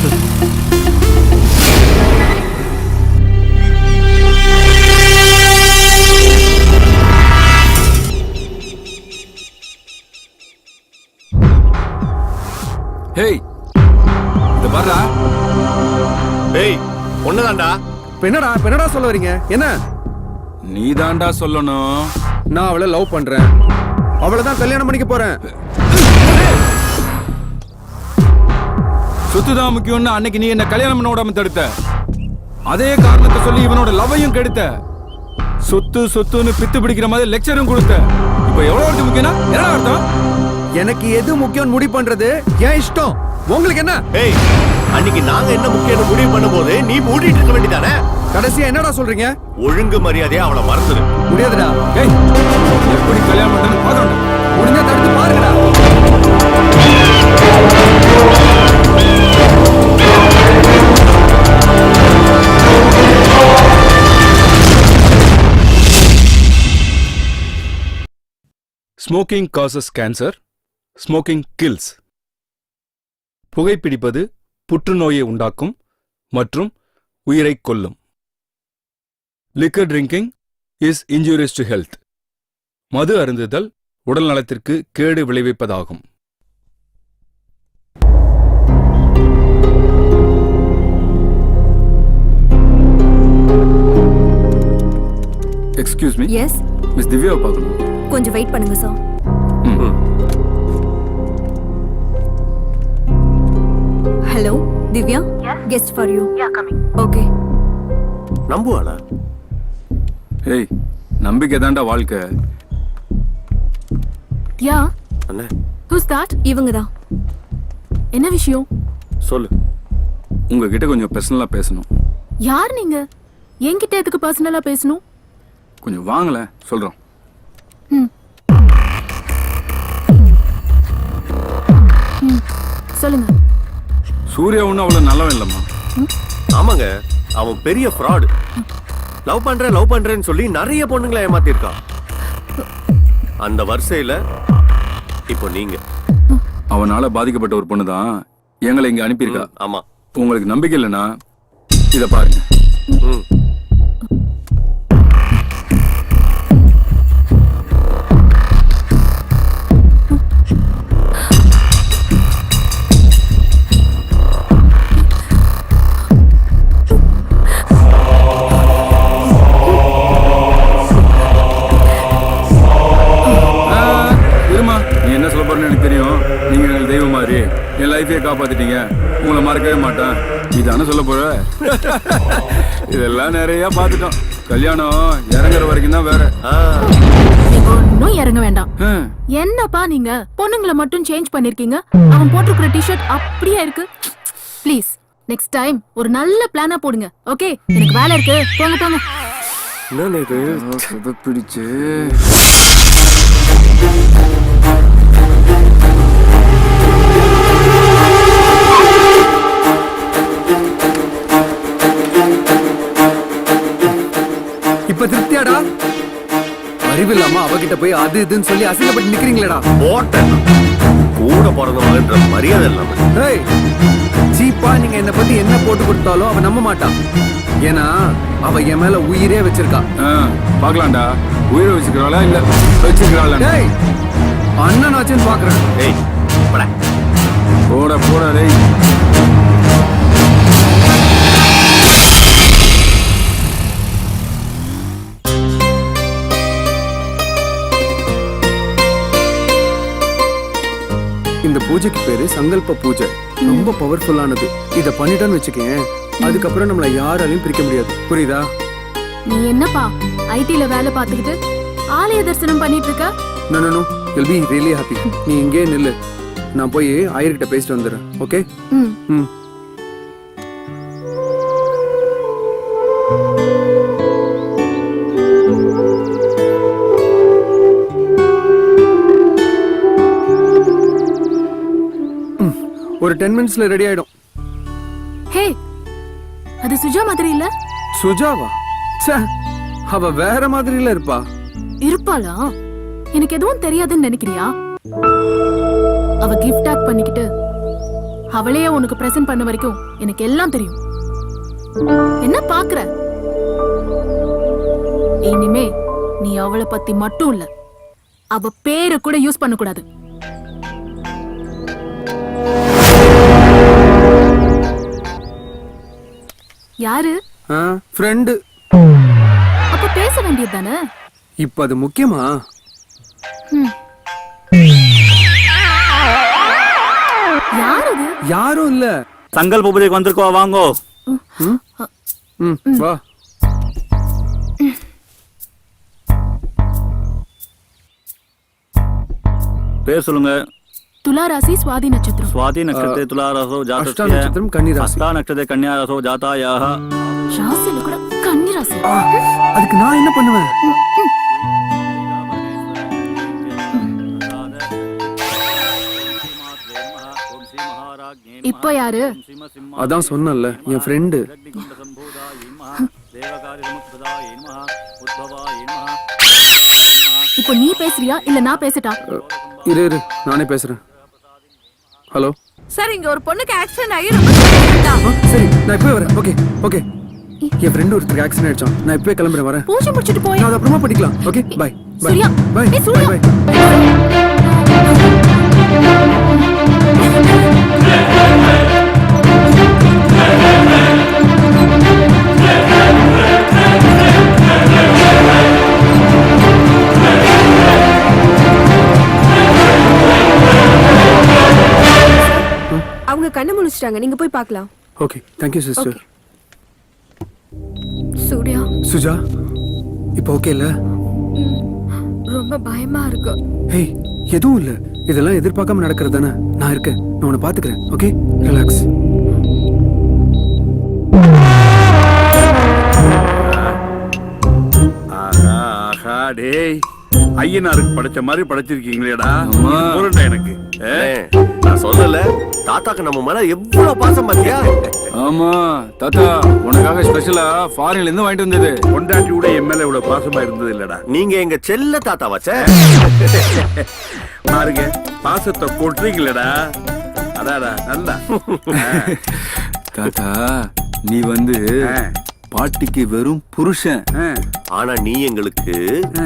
ஹேய், இத பாருடா. டேய் ஒண்ணுதான்டா. என்னடா சொல்ல வரீங்க? என்ன? நீதான்டா சொல்லணும். நான் அவளை லவ் பண்றேன், அவளை தான் கல்யாணம் பண்ணிக்க போறேன். சொத்துதான் முக்கியம்னு அன்னைக்கு நீ என்ன கல்யாணம் பண்ண விடாம தடுத்த. அதே காரணத்தை சொல்லி இவனோட லவ்வையும் கெடுத்த. சொத்து சொத்துன்னு பித்து பிடிக்கிற மாதிரி லெக்சரும் கொடுத்த. இப்ப எவ்வளவு முக்கியம்னா என்ன அர்த்தம்? எனக்கு எது முக்கியம் முடிவு பண்றது ஏன் இஷ்டம். உங்களுக்கு என்ன? ஏய், அன்னைக்கு நாங்க என்ன முக்கியம் முடிவு பண்ணும்போது நீ மூடிட்டு இருக்க வேண்டியதானே? கடைசியா என்னடா சொல்றீங்க? ஒழுங்கு மரியாதையா அவளை மறந்துடு. முடியாதுடா. ஏய், எப்படி கல்யாணம் பண்றேன்னு பாக்கணும். முடிஞ்சா தடுத்து பாருங்கடா. Smoking causes cancer, smoking kills. புகைப்பிடிப்பது புற்றுநோயை உண்டாக்கும் மற்றும் உயிரைக் கொல்லும். Liquor drinking is injurious to health. மது அருந்துதல் உடல் நலத்திற்கு கேடு விளைவிப்பதாகும். Excuse me. எஸ், மிஸ் திவ்யாவை பார்க்கணும். கொஞ்சம் வெயிட் பண்ணுங்க sir. Hello Divya, guest for you. Yeah, coming. Okay. நம்புவாளா? ஏய், நம்பிக்கை தாண்டா வாழ்க்கை. யா, அண்ணே ஹூஸ் தட்? இவங்க தான். என்ன விஷயம்? சொல்லு. உங்ககிட்ட கொஞ்சம் பர்சனலா பேசணும். யார் நீங்க? என்கிட்ட எதுக்கு பர்சனலா பேசணும்? கொஞ்சம் வாங்கல, சொல்றோம். சொல்லுங்க. சூர்யா ஒன்றும் அவ்வளோ நல்லவன் இல்லைம்மா. ஆமாங்க, அவன் பெரிய ஃப்ராடு. லவ் பண்றேன்னு சொல்லி நிறைய பொண்ணுங்களை ஏமாத்திருக்கான். அந்த வரிசையில இப்போ நீங்க. அவனால பாதிக்கப்பட்ட ஒரு பொண்ணு தான் எங்களை இங்க அனுப்பியிருக்கா. ஆமா. உங்களுக்கு நம்பிக்கை இல்லைன்னா இத பாருங்க. எனக்கு தெரியும், நீங்க எனக்கு தெய்வம் மாதிரி என் லைஃபையே காப்பாத்திட்டீங்க, உங்களை மறக்கவே மாட்டேன். இதான சொல்ல போற? இதெல்லாம் நிறைய பாத்துட்டோம். கல்யாணம் இறங்குற வரைக்கும் தான் வேற. இன்னும் இறங்க வேண்டாம். என்னப்பா நீங்க பொண்ணுங்களை மட்டும் சேஞ்ச் பண்ணிருக்கீங்க, அவன் போட்டிருக்கிற டிஷர்ட் அப்படியே இருக்கு. ப்ளீஸ் நெக்ஸ்ட் டைம் ஒரு நல்ல பிளானா போடுங்க. ஓகே, எனக்கு வேலை இருக்கு, போங்க போங்க. என்ன இது பிடிச்சு இப்ப திருப்தியாடா? அறிவில்லாம அவகிட்ட போய் அது இதுன்னு சொல்லி அசிங்கப்பட்டு நிக்கிறீங்களேடா. போட்டேன் கூட பிறந்தவங்கன்ற மரியாதை இல்லாம. ஏய், சீப்பா நீங்க என்ன பத்தி என்ன போட்டு கொடுத்தாலும் அவ நம்ப மாட்டான். ஏன்னா அவ என் மேல உயிரே வச்சிருக்கா. பாக்கலாம்டா, உயிரை வச்சுக்கிறாளா இல்ல வச்சுக்கிறாளா? டேய், அண்ணன் ஆச்சுன்னு பாக்குறேன். ஏய் போடா போடா போடா டேய். இந்த பூஜைக்கு பேரு சங்கல்ப பூஜை. ரொம்ப பவர்ஃபுல்லானது. இத பண்ணிட்டோன்னு வச்சுக்கேன், அதுக்கப்புறம் நம்மள யாராலையும் பிரிக்க முடியாது. புரியுதா? நீ என்னப்பா ஐடில வேலை பார்த்துக்கிட்டு ஆலய தரிசனம் பண்ணிட்டு இருக்க? No no no, you will be really happy. நீ இங்கே நில்லு, நான் போய் ஆயர்கிட்ட பேசிட்டு வந்துடுறேன். ஓகே? ம். ஒரு 10 மினிட்ஸ்ல ரெடி ஆயிடும். ஹே, அது சுஜா மாதிரி இல்ல? சுஜாவா? ச்சே, அவ வேற மாதிரில இருப்பா. இருப்பாளா? எனக்கு எதுவும் தெரியாதுன்னு நினைக்கிறியா? அவ கிஃப்ட் பேக் பண்ணிக்கிட்டு அவளையே உனக்கு பிரசன்ட் பண்ண வரைக்கும் எனக்கு எல்லாம் தெரியும். என்ன பாக்குற? இனிமே நீ அவளை பத்தி மட்டும் இல்ல, அவ பேரை கூட யூஸ் பண்ண கூடாது. யாரு? ஃப்ரெண்டு. அப்ப பேச வேண்டியது தானே? இப்ப அது முக்கியமா? யாரு? யாரும் இல்ல. சங்கல்ப பூஜைக்கு வந்திருக்கோ, வாங்கோ. வா. பேர் சொல்லுங்க. துலா ராசி சுவாதி நட்சத்திரம். சுவாதி நட்சத்திர துலா ராசோ அஷ்டா நட்சத்திரம் கன்னி ராசி. அஷ்டா நட்சத்திர கன்யா ராசோ ஜாதாயாஹ. ராசில கூட கன்னி ராசி. அதுக்கு நான் என்ன பண்ணுவேன்? இப்போ யாரு? அதான் சொன்னல, என் ஃப்ரெண்டு. இப்போ நீ பேசுறியா இல்ல நான் பேசட்டா? இரு இரு, நானே பேசுறேன். ஹலோ சார், இங்க ஒரு பொண்ணுக்கு ஆக்சிடென்ட் ஆகி ரொம்ப சீரியஸா. சரி, நான் இப்பவே வரேன். Okay okay. என் ஃப்ரெண்ட் ஒருத்தருக்கு ஆக்சிடென்ட் ஆயிடுச்சாம். நான் இப்பவே கிளம்புறேன், வரேன். பூஜை முடிச்சிட்டு போய். நான் அது அப்புறமா படிக்கலாம். Okay, bye bye Surya, bye ஏய் சூர்யா. பை. அவங்க கண்ணு முழிச்சிட்டாங்க, நீங்க போய் பார்க்கலாம். Okay, thank you sister. Surya. Suja, இப்போ ஓகே இல்ல? ரொம்ப பயமா இருக்கு. ஹே, எதுவும் இல்ல. இதெல்லாம் எதிர்பார்க்காம நடக்கிறது தானே. நான் இருக்கேன், நான் உன்னை பாத்துக்கிறேன். Okay, relax. ஆஹா ஆஹா, டேய் ஐயனாருக்கு படைச்ச மாதிரி படைச்சிருக்கீங்களேடா. பொருண்டா எனக்கு. நான் சொல்லல, தாத்தாக்கு நம்ம மேல எவ்வளவு பாசம் பாத்தியா? ஆமா தாத்தா, உனக்காக ஸ்பெஷலா ஃபாரின்ல இருந்து வாங்கிட்டு வந்தது. பொண்டாட்டி கூட என் மேல இவ்வளவு பாசமா இருந்தது இல்லடா. நீங்க எங்க செல்ல தாத்தா வச்ச பாருங்க, பாசத்தை கொட்டுறீங்களடா. அடாடா நல்லா. தாத்தா, நீ வந்து பாட்டிக்கு வெறும் புருஷன். ஆனா நீ எங்களுக்கு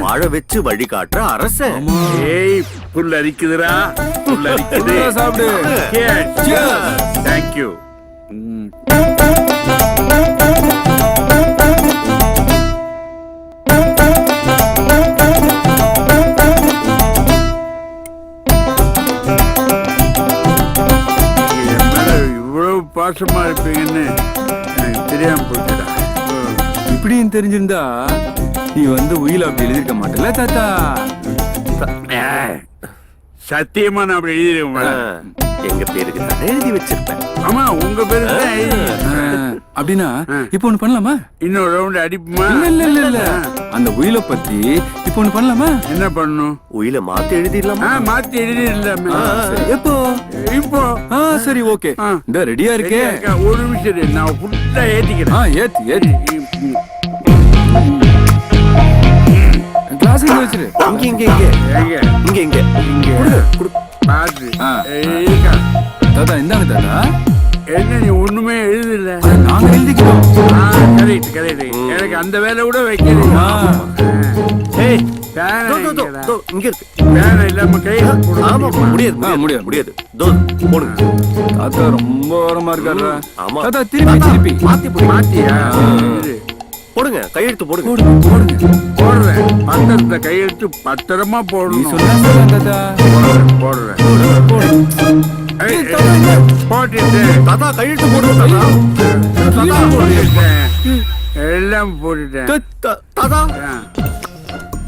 வாழ வச்சு வழி காட்டுற அரசன். ஏய், புல் அரிக்குதுடா, புல் அரிக்குது. சாப்பிடு. தேங்க்யூ. இவ்வளவு பாசமா இருப்பீங்கன்னு எனக்கு தெரியாம போச்சுடா. இப்படியும் தெரிஞ்சிருந்தா நீ வந்து உயில அப்படி எழுதிருக்க மாட்டல தாத்தா. சத்தியமா நான் அப்படி எழுதிருக்கேன். எங்க பேருக்கு தான் எழுதி வச்சிருப்பேன். ஆமா, உங்க பேரு அப்படின்னா இப்போ ஒண்ணு பண்ணலாமா? இன்னொரு ரவுண்ட் அடிப்புமா? இல்ல இல்ல இல்ல, அந்த உயில பத்தி இப்போ ஒண்ணு பண்ணலாமா? என்ன பண்ணணும்? உயில மாத்தி எழுதிடலாமா? மாத்தி எழுதிடலாமே. எப்போ? இப்போ. சரி, ஓகே. இந்த ரெடியா இருக்கே. ஒரு நிமிஷம், நான் ஃபுல்லா ஏத்திக்கிறேன். ஏத்தி ஏத்தி கிளாஸ் வச்சிரு. இங்க இங்க இங்க இங்க இங்க இங்க பாத்து. தாத்தா இந்தாங்க தாத்தா. என்ன நீ ஒண்ணுமே எழுதல? நாங்க எழுதிக்கிறோம். Correct correct. எனக்கு அந்த வேலை கூட வைக்கிறீங்க. ஏய், இங்க இருக்கு. வேலை இல்லாம கை. ஆமா, முடியாது முடியாது முடியாது. தோ போடுங்க. தாத்தா ரொம்ப ஓரமா இருக்காரு. ஆமா தாத்தா, திருப்பி திருப்பி மாத்தியா? போடுங்க, கையெழுத்து போடுங்க. போடுறேன். 10 பத்திரத்தை கையெழுத்து பத்திரமா நீ போடணும். சொன்னா தாத்தா. போடுறேன். ஏய், போட்டுட்டு தாத்தா கையெழுத்து போடுங்க தாத்தா. போட்டுட்டேன். எல்லாம் போட்டுட்டேன். தாத்தா தாத்தா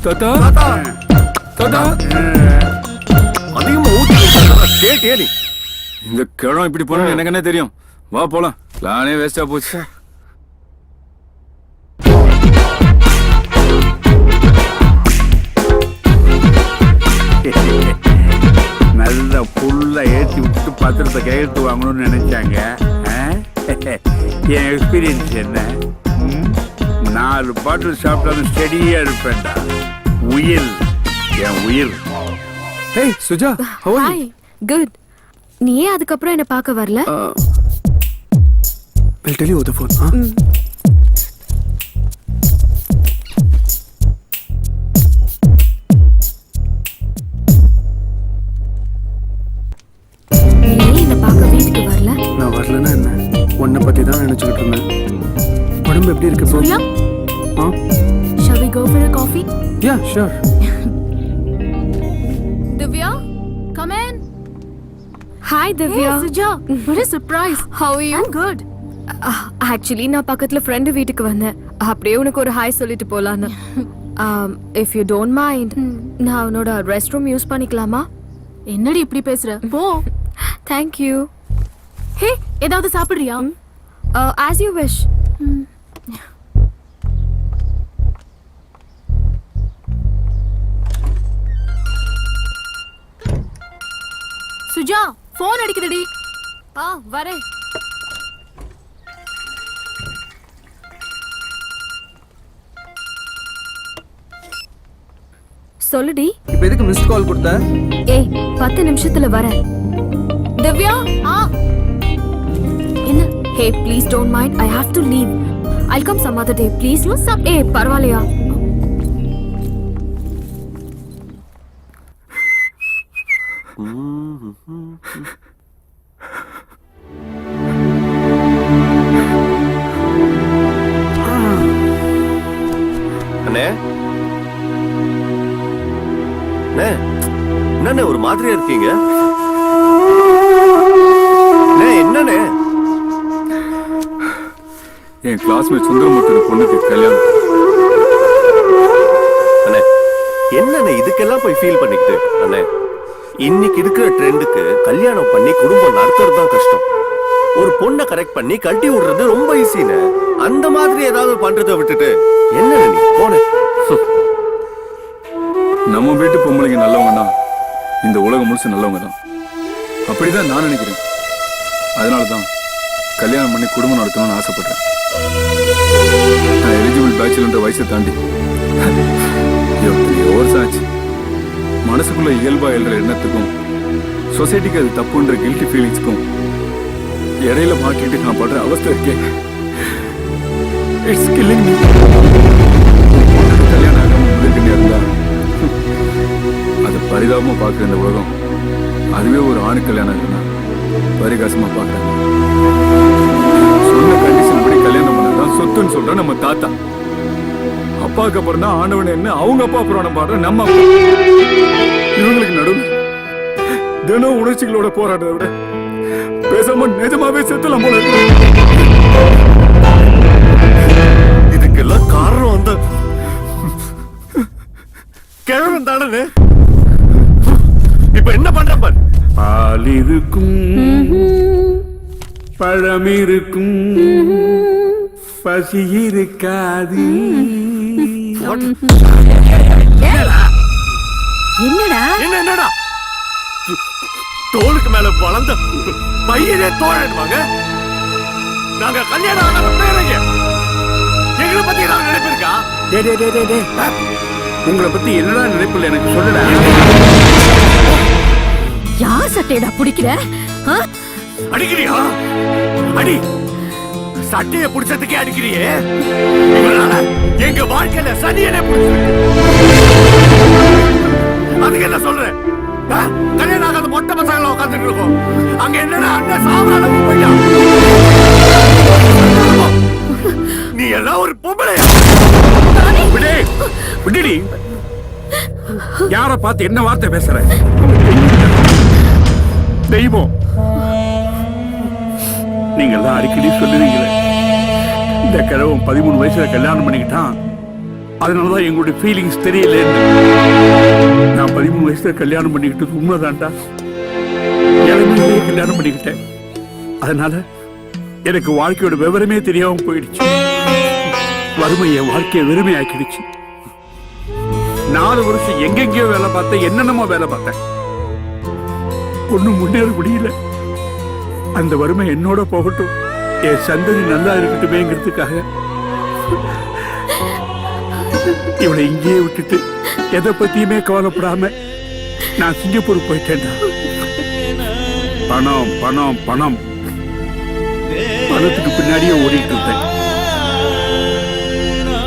தாத்தா தாத்தா அதிகமா ஊத்தி கேட்டியே நீ. இந்த கிழம் இப்படி போறோம் எனக்கு என்ன தெரியும். வா போலாம். பிளானே வேஸ்டா போச்சு. நல்ல புல்ல ஏற்றி விட்டு பத்திரத்தை கையெழுத்து வாங்கணும்னு நினைச்சாங்க. என் எக்ஸ்பீரியன்ஸ் என்ன? 4 பாட்டில் சாப்பிட்டாலும் ஸ்டெடியா இருப்பேன்டா. உயிர் என் உயிர். Hey Suja, how are you? Hi good. நீ ஏன் அதுக்கப்புறம் என்ன பார்க்க வரல? I'll tell you over the phone. நீ ஏன் என்ன பார்க்க வீட்டுக்கு வரல? நான் வரலன்னா என்ன? உன்னை பத்தி தான் நினைச்சுக்கிட்டு இருந்தேன். உடம்பு எப்படி இருக்கு இப்போ? Surya, shall we go for a coffee? Yeah, sure. Divya, come in. Hi Divya. Hey, Suja, what a surprise. How are you? I'm good. Actually நான் பக்கத்துல ஃப்ரெண்டு வீட்டுக்கு வந்தேன். அப்படியே உனக்கு ஒரு ஹாய் சொல்லிட்டு போலான்னு. இஃப் யூ டோன்ட் மைண்ட், நான் உன்னோட ரெஸ்ட் ரூம் யூஸ் பண்ணிக்கலாமா? என்னடி இப்படி பேசுற? போ. Thank you. ஹே, ஏதாவது சாப்பிடுறியா? As you wish. Suja, phone அடிக்குதுடி. வரேன். சொல்லுடி. இப்போ எதுக்கு மிஸ்ட் கால் கொடுத்த? ஏய் 10 நிமிஷத்துல வரேன். திவ்யா. என்ன? Hey please don't mind, I have to leave. I come some other day please. ஏய் பரவாயில்லையா? அண்ணே அண்ணே, என்னண்ணே ஒரு மாதிரியா இருக்கீங்க? அண்ணே, என்னண்ணே? என் கிளாஸ்மேட் சுந்தரமூர்த்தி பொண்ணுக்கு கல்யாணம். அண்ணே, என்னண்ணே இதுக்கெல்லாம் போய் ஃபீல் பண்ணிக்கிட்டு? அண்ணே, இன்னைக்கு இருக்கிற ட்ரெண்டுக்கு கல்யாணம் பண்ணி குடும்பம் நடத்துறது தான் கஷ்டம். ஒரு பொண்ணை கரெக்ட் பண்ணி கட்டி விடுறது ரொம்ப ஈஸின்னு. அந்த மாதிரி ஏதாவது பண்றதை விட்டுட்டு என்ன நீ போன? நம்ம வீட்டு பொம்பளைங்க நல்லவங்க தான், இந்த உலகம் முழுசு நல்லவங்க தான். அப்படிதான் நான் நினைக்கிறேன். அதனால தான் கல்யாணம் பண்ணி குடும்பம் நடத்தணும்னு ஆசைப்படுறேன். நான் எலிஜிபிள் பேச்சுலன்ற வயசை தாண்டி எத்தனையோ வருஷம் ஆச்சு. மனசுக்குள்ள இயல்பா எழுற எண்ணத்துக்கும் சொசைட்டிக்கு அது தப்புன்ற கில்ட்டி ஃபீலிங்ஸ்க்கும் இடையில மாட்டிட்டு நான் படுற அவஸ்தை இருக்கேன். It's killing me. கல்யாணம் ஆகாம முடிக்கிட்டே இருந்தா அதை பரிதாபமா பார்க்குற இந்த உலகம் அதுவே ஒரு ஆணு கல்யாணம் ஆகுதுன்னா பரிகாசமா பார்க்கறாங்க. சொன்ன கண்டிஷன் படி கல்யாணம் பண்ணதான் சொத்துன்னு சொல்ற நம்ம தாத்தா. அப்பாவுக்கு அப்புறம் தான் ஆண்டவன் என்ன அவங்க அப்பா புராணம் பாடுற நம்ம அப்பா. இவங்களுக்கு நடுவு தினம் உணர்ச்சிகளோட போராடுறத விட பேசாம நிஜமாவே செத்துலாம் போல இருக்கு. இதுக்கெல்லாம் காரணம் அந்த கிழவன் தானே. இப்ப என்ன பண்ற பாரு. பால் இருக்கும், பழம் இருக்கும், பசி இருக்காது. என்னடா என்னடா தோளுக்கு மேல வளர்ந்த பையனே தோழன்வாங்க. நாங்க கல்யாணம் ஆகாத பேரைங்க எங்களை பத்தி ஏதாவது நினைப்பு இருக்கா? உங்களை பத்தி என்னடா நினைப்பில்லை எனக்கு சொல்லுடா. யார் சட்டையடா பிடிக்கிற? அடிக்கிறியா? அடி. சட்டைய புடிச்சதுக்கே அடிக்கிறியே. இவனால எங்க வாழ்க்கையில சனியனே புடிச்சிருக்கு. அதுக்கு என்ன சொல்றேன்? கல்யாணம் ஆகாத மொட்டை பசங்களை உட்காந்துட்டு இருக்கோம். அங்க என்னடா அண்ணன் சாவரான போயிட்டான். நீ எல்லாம் ஒரு பொம்பளை. விடுடி. யார பார்த்து என்ன வார்த்தை பேசுற? தெய்வம், நீங்க எல்லாம் அடிக்கடி சொல்லுவீங்களே, இந்த கிழவன் 13 வயசுல கல்யாணம் பண்ணிக்கிட்டான், அதனாலதான் எங்களுடைய ஃபீலிங்ஸ் தெரியல. நான் 13 வயசுல கல்யாணம் பண்ணிக்கிட்டது உண்மைதான்டா. இளமையிலேயே கல்யாணம் பண்ணிக்கிட்டேன். அதனால எனக்கு வாழ்க்கையோட விவரமே தெரியாம போயிடுச்சு. வறுமை என் வாழ்க்கையை வெறுமையாக்கிடுச்சு. 4 வருஷம் எங்கெங்கயோ வேலை பார்த்தேன், என்னென்னமோ வேலை பார்த்தேன், ஒண்ணும் முன்னேற முடியல. அந்த வறுமை என்னோட போகட்டும், என் சந்ததி நல்லா இருக்கட்டுமேங்கிறதுக்காக இவளை இங்கேயே விட்டுட்டு எதை பத்தியுமே கவலைப்படாம நான் சிங்கப்பூர் போயிட்டேன்டா. பணம் பணம் பணம், பணத்துக்கு பின்னாடியே ஓடிட்டு இருந்தேன்.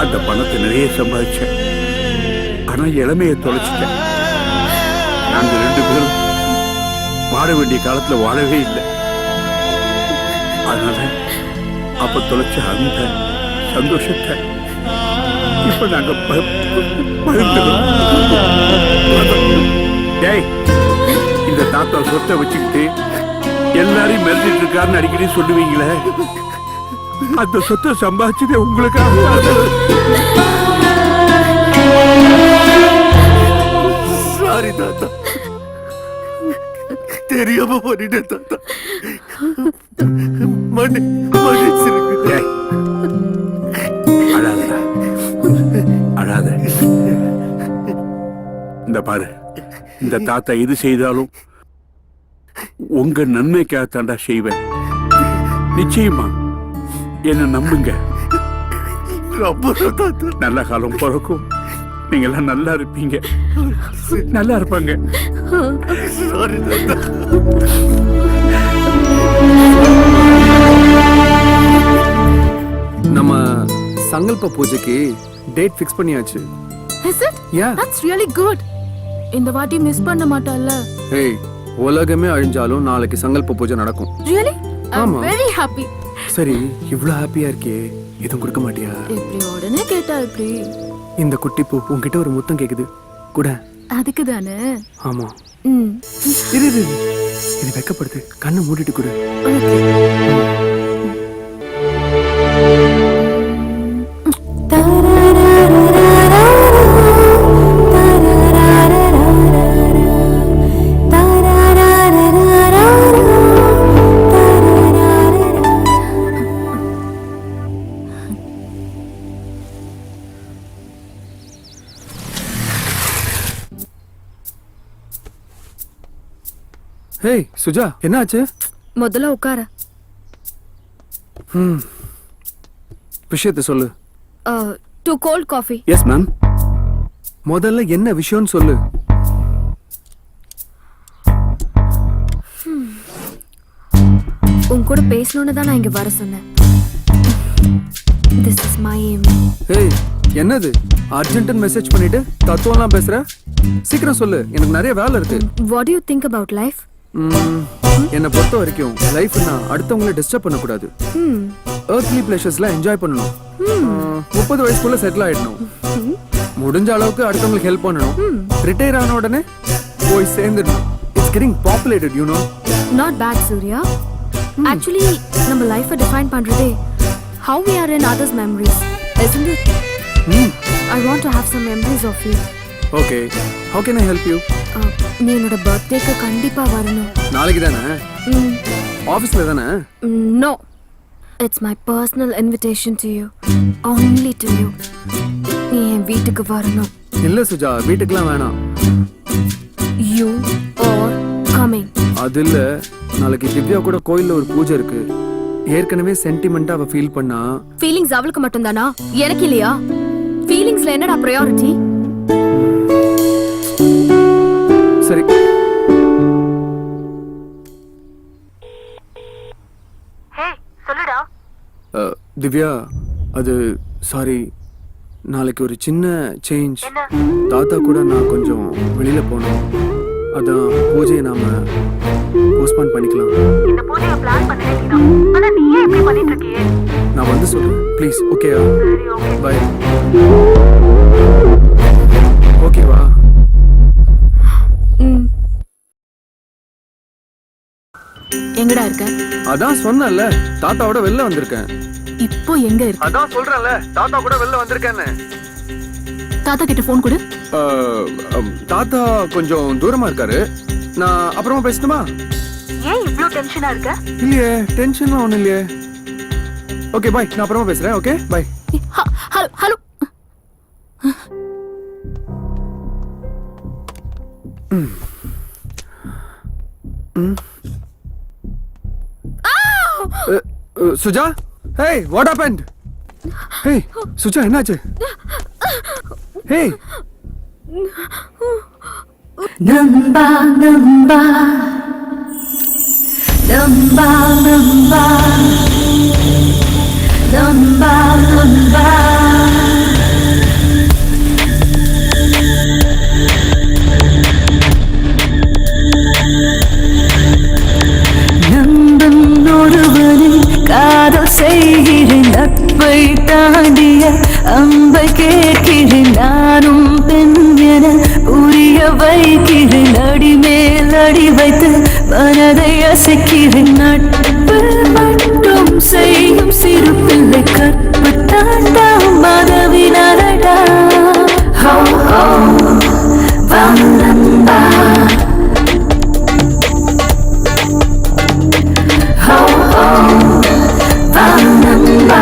அந்த பணத்தை நிறைய சம்பாதிச்சேன், ஆனா இளமையை தொலைச்சிட்டேன். நாங்க 2 பேரும் வாழ வேண்டிய காலத்துல வாழவே இல்லை. அதனால அப்ப தொலைச்ச அந்த சந்தோஷத்தை இப்ப நாங்க டேய், இந்த தாத்தா சொத்தை வச்சுக்கிட்டு எல்லாரையும் மெரிச்சிட்டு இருக்காருன்னு அடிக்கடி சொல்லுவீங்களே, அந்த சொத்தை சம்பாதிச்சதே உங்களுக்காக. சாரி தாத்தா, தெரியாம பண்ணிட்டேன் தாத்தா. மன்னிச்சிருங்க. அழாதடா, அழாத. இந்த பாரு, இந்த தாத்தா எது செய்தாலும் உங்க நன்மைக்காகத்தாண்டா செய்வேன். நிச்சயமா என்ன நம்புங்க. நல்ல காலம் பிறக்கும், நீங்க எல்லாம் நல்லா இருப்பீங்க, நல்லா இருப்பாங்க. நம்ம சங்கல்ப பூஜைக்கு டேட் ஃபிக்ஸ் பண்ணியாச்சு. Is it? Yeah. That's really good. இந்த வாட்டி மிஸ் பண்ண மாட்டல்ல? ஏய், உலகமே அழிஞ்சாலும் நாளைக்கு சங்கல்ப பூஜை நடக்கும். Really? I'm ஆமா. very happy. சரி, இவ்ளோ ஹாப்பியா இருக்கே, எதுவும் கொடுக்க மாட்டியா? இப்படி உடனே கேட்டா எப்படி? இந்த குட்டி பூ உன்கிட்ட ஒரு முத்தம் கேக்குது கூட. அதுக்கு தானே? ஆமா. ம். இரு இரு இரு. இது வெக்கப்படுது, கண்ணை மூடிட்டு கூட. ஹேய் சுஜா, என்னாச்சு? முதல்ல உட்கார. விஷயத்தை சொல்லு. 2 cold coffee. Yes ma'am. முதல்ல என்ன விஷயம்னு சொல்லு. உன் கூட பேசணும்னு தான் நான் இங்க வர சொன்னேன். This is my aim. Hey, என்னது அர்ஜென்ட் மெசேஜ் பண்ணிட்டு தத்துவம்லாம் பேசுற? சீக்கிரம் சொல்லு, எனக்கு நிறைய வேலை இருக்கு. What do you think about life? என்னை பொறுத்த வரைக்கும் லைஃப்னா அடுத்தவங்களை டிஸ்டர்ப் பண்ணக்கூடாது. earthly pleasuresலாம் என்ஜாய் பண்ணணும். 30 வயசுக்குள்ள செட்டில் ஆயிடணும். முடிஞ்ச அளவுக்கு அடுத்தவங்களுக்கு ஹெல்ப் பண்ணணும். ரிட்டையர் ஆன உடனே போய் சேர்ந்துடணும். It's getting populated, you know. Not bad, Surya. Actually, நம்ம லைஃபை டிஃபைன் பண்றதே how we are in others' memories, isn't it? I want to have some memories of you. Okay, how can I help you? நீ என்னோட பர்த்டேக்கு கண்டிப்பா வரணும். நாளைக்கு தானே? ஆபீஸ்ல தானே? No, it's my personal invitation to you, only to you. நீ என் வீட்டுக்கு வரணும். இல்ல சுஜா, வீட்டுக்குலாம் வேணாம். You are coming. அது இல்ல, நாளைக்கு திவ்யா கூட கோயில்ல ஒரு பூஜை இருக்கு. ஏற்கனவே சென்டிமெண்டா அவ ஃபீல் பண்ணா. ஃபீலிங்ஸ் அவளுக்கு மட்டும் தானா, எனக்கு இல்லையா? ஃபீலிங்ஸ்ல என்னடா பிரையாரிட்டி? சரி. ஹே, சொல்லுடா. திவ்யா, அது சாரி, நாளைக்கு ஒரு சின்ன சேஞ்ச். தாத்தா கூட நான் கொஞ்சம் வெளியில போனோம். அதான் பூஜையை நாம போஸ்ட்போன் பண்ணிக்கலாம். இந்த பூஜையை பிளான் பண்ணிட்டீங்க. ஆனா நீ ஏன் இப்படி பண்ணிட்டு இருக்கியே? நான் வந்து சொல்றேன் ப்ளீஸ். ஓகேயா? சரி, ஓகே. பை. ஓகேவா? இருக்க? அதான் சொன்னேன்ல, தாத்தாவோட வெளில வந்திருக்கேன். இப்போ எங்க இருக்க? அதான் சொல்றேன்ல, தாத்தா கூட வெளில வந்திருக்கேன்னு. தாத்தா கிட்ட போன் கொடு. தாத்தா கொஞ்சம் தூரமா இருக்காரு. நான் அப்புறமா பேசணுமா? ஏன் இவ்ளோ டென்ஷனா இருக்க? இல்லையே, டென்ஷன்லாம் ஒண்ணும் இல்லையே. ஓகே பாய், நான் அப்புறமா பேசுறேன். Okay bye. Hello. Suja, hey, what happened? Hey, Suja, என்னாச்சு? Hey. நம்பா நம்பா நம்பா நம்பா நம்பா நம்பா நம்பும் ஒருவனில் காதல் செய்கிறேன், நட்பை தாண்டிய அம்பை கேட்கிறேன், நானும் பெண் என புரிய வைக்கிறேன், அடி மேல் அடி வைத்து மனதை அசைக்கிறேன், நட்பு மட்டும் செய்யும் சிறு பிள்ளை கற்பு தாண்டா மதவினரடா. ஹோ ஹோ வந்தம்பா ஹோ ஹோ வந்தம்பா.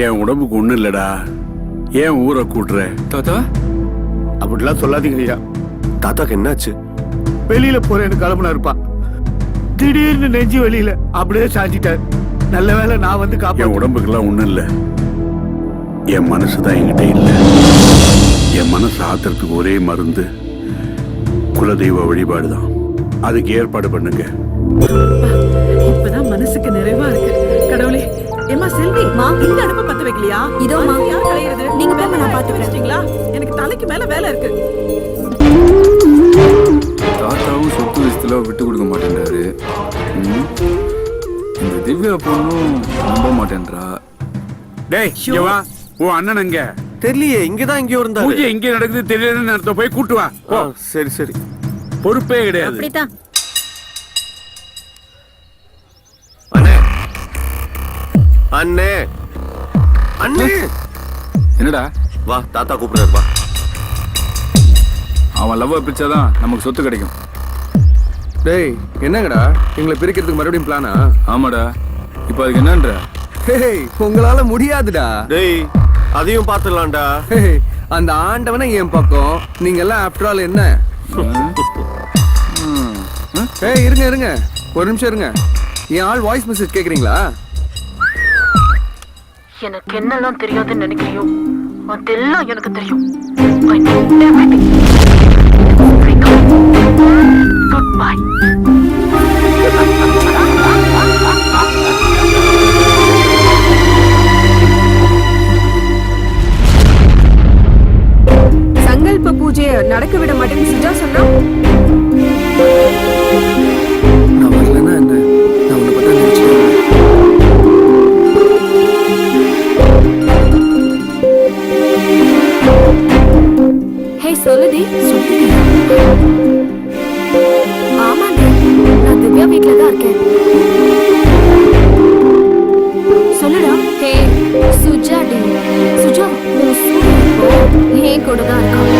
என் உடம்புக்கு ஒண்ணு இல்லடா, ஏன் ஊரை கூட்டுற? தாத்தா அப்படிலாம் சொல்லாதீங்க ஐயா. தாத்தாக்கு என்னாச்சு? வெளியில போறேன்னு கிளம்புனா இருப்பா, திடீர்னு நெஞ்சு வெளியில அப்படியே சாஞ்சிட்டார். நல்ல வேளை நான் வந்து என் காப்பேன். உடம்புக்கெல்லாம் ஒண்ணும் இல்ல, என் மனசுதான் என்கிட்ட இல்ல. என் மனசு ஆத்துறதுக்கு ஒரே மருந்து குலதெய்வ வழிபாடுதான். அதுக்கு ஏற்பாடு பண்ணுங்க. இப்பதான் மனசுக்கு நிறைவா இருக்கு. கடவுளே, ஏமா செல்வி, இந்த அடுப்பை பத்த வைக்கலையா? இதோமா. யார் கலையிறது? நீங்க போங்க, நான் பாத்துக்கிறேன். எனக்கு தலைக்கு மேல வேலை இருக்கு. தாத்தாவும் சொத்து விஷயத்துல விட்டு கொடுக்க மாட்டேன்றாரு. இந்த திவ்யா பொண்ணும் நம்ப மாட்டேன்றா. டேய், இங்க வா. உன் அண்ணன் எங்க? தெரியலையே, இங்கதான் எங்கேயோ இருந்தாரு. பூஜை எங்க நடக்குது தெரியலன்னு நேரத்தை போய் கூட்டு வா. போ. சரி சரி. பொறுப்பே கிடையாது. அப்படித்தான். அண்ணே அண்ணே அண்ணே, என்னடா? வா, தாத்தா கூப்பிடுறாரு, வா. அவன் லவ் பிரிச்சாதான் நமக்கு சொத்து கிடைக்கும். டேய், என்னங்கடா எங்களை பிரிக்கிறதுக்கு மறுபடியும் பிளானா? ஆமாடா. இப்போ அதுக்கு என்னன்ற? உங்களால முடியாதுடா. டேய், அதையும் பாத்துடலாம்டா. அந்த ஆண்டவனை என் பக்கம், நீங்க எல்லாம் ஆஃப்டர் ஆல் என்ன? ஏய் இருங்க இருங்க, ஒரு நிமிஷம் இருங்க. என் ஆள் வாய்ஸ் மெசேஜ் கேக்குறீங்களா? எனக்கு என்னெல்லாம் தெரியாதுன்னு நினைக்கிறியோ அதெல்லாம் எனக்கு தெரியும். Good bye. சங்கல்ப பூஜையை நடக்க விட மாட்டேன்னு சுஜா சொன்னா நான் வரலன்னா என்ன? நான் உன்னை பத்தி நினைச்சிட்டேன். ஹே சொல்லுடி. ஆமாங்க, நான் திவ்யா வீட்ல தான் இருக்கேன். சொல்லுடா. Hey Suja D. சுஜா உன் சூரிய இப்போ ஏன் கூட தான் இருக்கான்.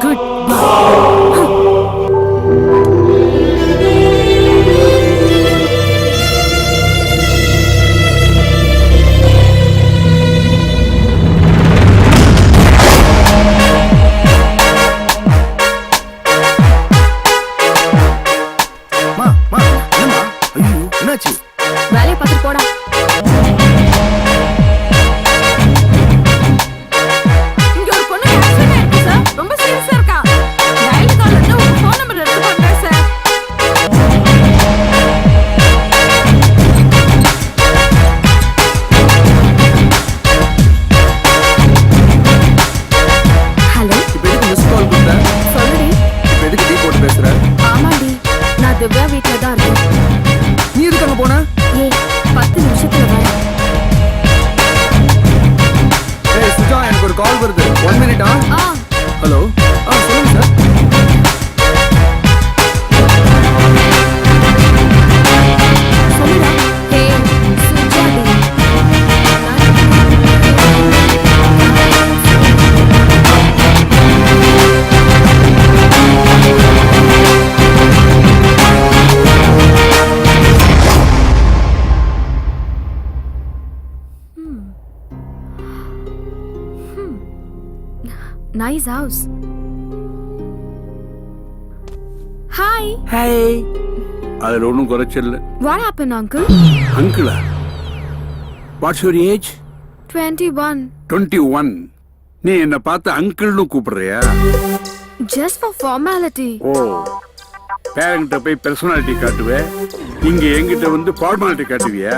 Good bye. என்னாச்சு? வேலையை பார்த்துட்டு போடா. இங்க ஒரு பொண்ணு ஆக்சிடென்ட் ஆயிருக்கு சார். ரொம்ப சீரியஸா இருக்கா. டயல் கால்ல இருந்து உங்க ஃபோன் நம்பர் எடுத்து பண்றேன் சார். ஹலோ இப்போ எதுக்கு மிஸ் கால் கொடுத்த? சொல்லுடி. இப்போ எதுக்கு டீ போட்டு பேசுற? ஆமாடி, நான் திவ்யா வீட்ல தான் இருக்கேன். நீ எதுக்கு அங்க போன? ஏய் 10 நிமிஷத்துல வரேன். ஏய் சுஜா, எனக்கு ஒரு கால் வருது. 1 மினிட்டா? ஹலோ. சொல்லுங்க சார். சொல்லுடா. ஹே சுஜா டி. Nice house. Hi. ஹே, அதுல ஒன்றும் குறைச்சல். What happened, uncle? அங்கிளா? What's your age? 21. 21. நீ என்ன பார்த்து அங்கிள்னு கூப்பிடுறியா? Just for formality. ஓ, பேரங்கிட்ட போய் பர்சனாலிட்டி காட்டுவே, இங்க எங்கிட்ட வந்து ஃபார்மாலிட்டி காட்டுவியா?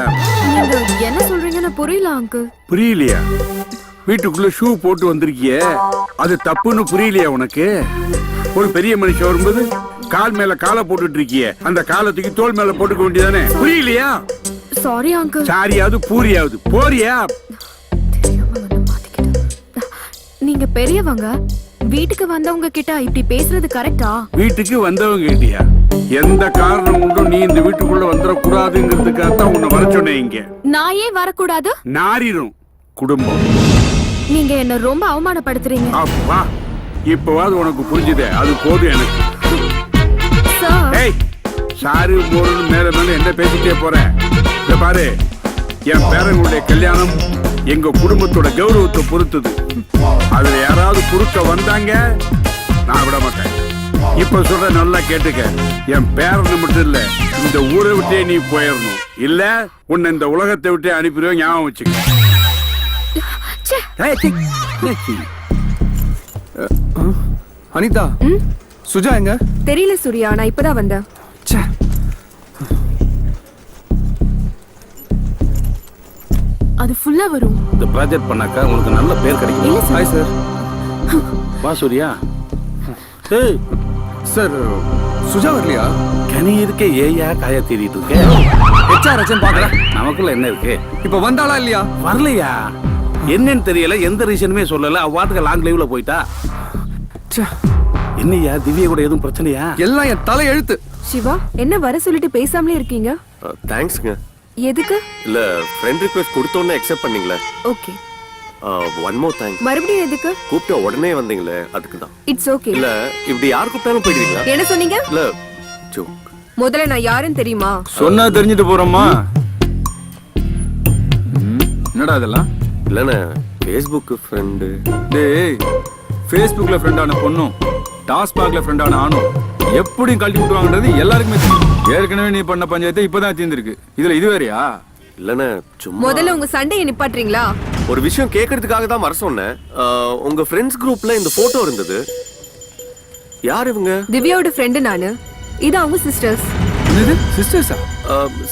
நீங்க என்ன சொல்றீங்கன்னு புரியல uncle. புரியலையா? வீட்டுக்குள்ள ஷூ போட்டு வந்திருக்கிய, அது தப்புன்னு புரியலையா உனக்கு? ஒரு பெரிய மனுஷன் வரும்போது கால் மேல காலை போட்டுட்டு இருக்கிய, அந்த காலத்துக்கு தோல் மேல போட்டுக்க வேண்டியதானே? புரியலையா? Sorry uncle. சாரியாவது பூரியாவது போறியா? தெரியாம வந்து மாட்டிக்கிட்டேன். நீங்க பெரியவங்க, வீட்டுக்கு வந்தவங்க கிட்ட இப்படி பேசுறது கரெக்டா? வீட்டுக்கு வந்தவங்க கிட்டியா? எந்த காரணம் கொண்டும் நீ இந்த வீட்டுக்குள்ள வந்துடக்கூடாதுங்கிறதுக்காக தான் உன்னை வர சொன்னேன். இங்க நான் ஏன் வரக்கூடாது? நாரிரும் குடும்பம். நீங்க என்ன ரொம்ப அவமானப்படுத்துறீங்க. அப்பா, இப்பவாது உனக்கு புரிஞ்சுதே, அது போதும் எனக்கு. சார். ஏய், சாரு போறது மேல மேல என்ன பேசிட்டே போறேன்? இத பாரு, என் பேரனுடைய கல்யாணம் எங்க குடும்பத்தோட கௌரவத்தை பொறுத்தது. அதுல யாராவது குறுக்க வந்தாங்க நான் விட மாட்டேன். இப்ப சொல்ற நல்லா கேட்டுக்க, என் பேரனை மட்டும் இல்ல, இந்த ஊரை விட்டே நீ போயிடணும். இல்ல உன்னை இந்த உலகத்தை விட்டே அனுப்பிடுவேன், ஞாபகம் வச்சுக்க. அனிதா, சுஜா எங்க? தெரியல சூர்யா, நான் இப்பதான் வந்தேன். அது ஃபுல்லா வரும். இந்த ப்ராஜெக்ட் பண்ணாக்கா உனக்கு நல்ல பேர் கிடைக்கும். Hi sir. வா சூர்யா. ஏய் சார், சுஜா வரலையா? கனி இருக்க ஏயா காய தேடிட்டு இருக்க? ஹெச்ஆர் பாக்குறேன். நமக்குள்ள என்ன இருக்கு? இப்ப வந்தாளா இல்லையா? வரலையா? என்னன்னு தெரியல, எந்த ரீசனுமே சொல்லல. அவ்வாட்டுக்கு லாங் லைவ்ல போயிட்டா. என்னையா திவ்யா கூட எதுவும் பிரச்சனையா? எல்லாம் என் தலை எழுத்து. சிவா, என்ன வர சொல்லிட்டு பேசாமலே இருக்கீங்க? தேங்க்ஸ்ங்க. எதுக்கு? இல்ல ஃப்ரெண்ட் ரிக்வெஸ்ட் கொடுத்தோன்னே அக்செப்ட் பண்ணீங்களே. ஓகே. One more thanks. மறுபடியும் எதுக்கு? கூப்பிட்ட உடனே வந்தீங்களே, அதுக்கு தான். It's okay. இல்ல இப்படி யார் கூப்பிட்டாலும் போயிடுவீங்களா? என்ன சொன்னீங்க? இல்ல ஜோக். முதல்ல நான் யாருன்னு தெரியுமா? சொன்னா தெரிஞ்சுட்டு போறோமா? என்னடா இதெல்லாம்? இல்லண்ணே, ஃபேஸ்புக் ஃப்ரெண்டு. டேய், ஃபேஸ்புக்ல ஃப்ரெண்டான பொண்ணும் டாஸ்மாக்ல ஃப்ரெண்டான ஆணும் எப்படியும் கழட்டி விட்டுவாங்கன்றது எல்லாருக்குமே தெரியும். ஏற்கனவே நீ பண்ண பஞ்சாயத்து இப்பதான் தீர்ந்திருக்கு. இதுல இது வேறையா? இல்லண்ணே சும்மா முதல்ல உங்க சண்டையை நிப்பாட்டுறீங்களா? ஒரு விஷயம் கேட்கறதுக்காக தான் வர சொன்னேன். உங்க ஃப்ரெண்ட்ஸ் குரூப்ல இந்த போட்டோ இருந்தது. யார் இவங்க? திவ்யாவோட ஃப்ரெண்டு நானு. இது அவங்க சிஸ்டர்ஸ். என்னது சிஸ்டர்ஸா?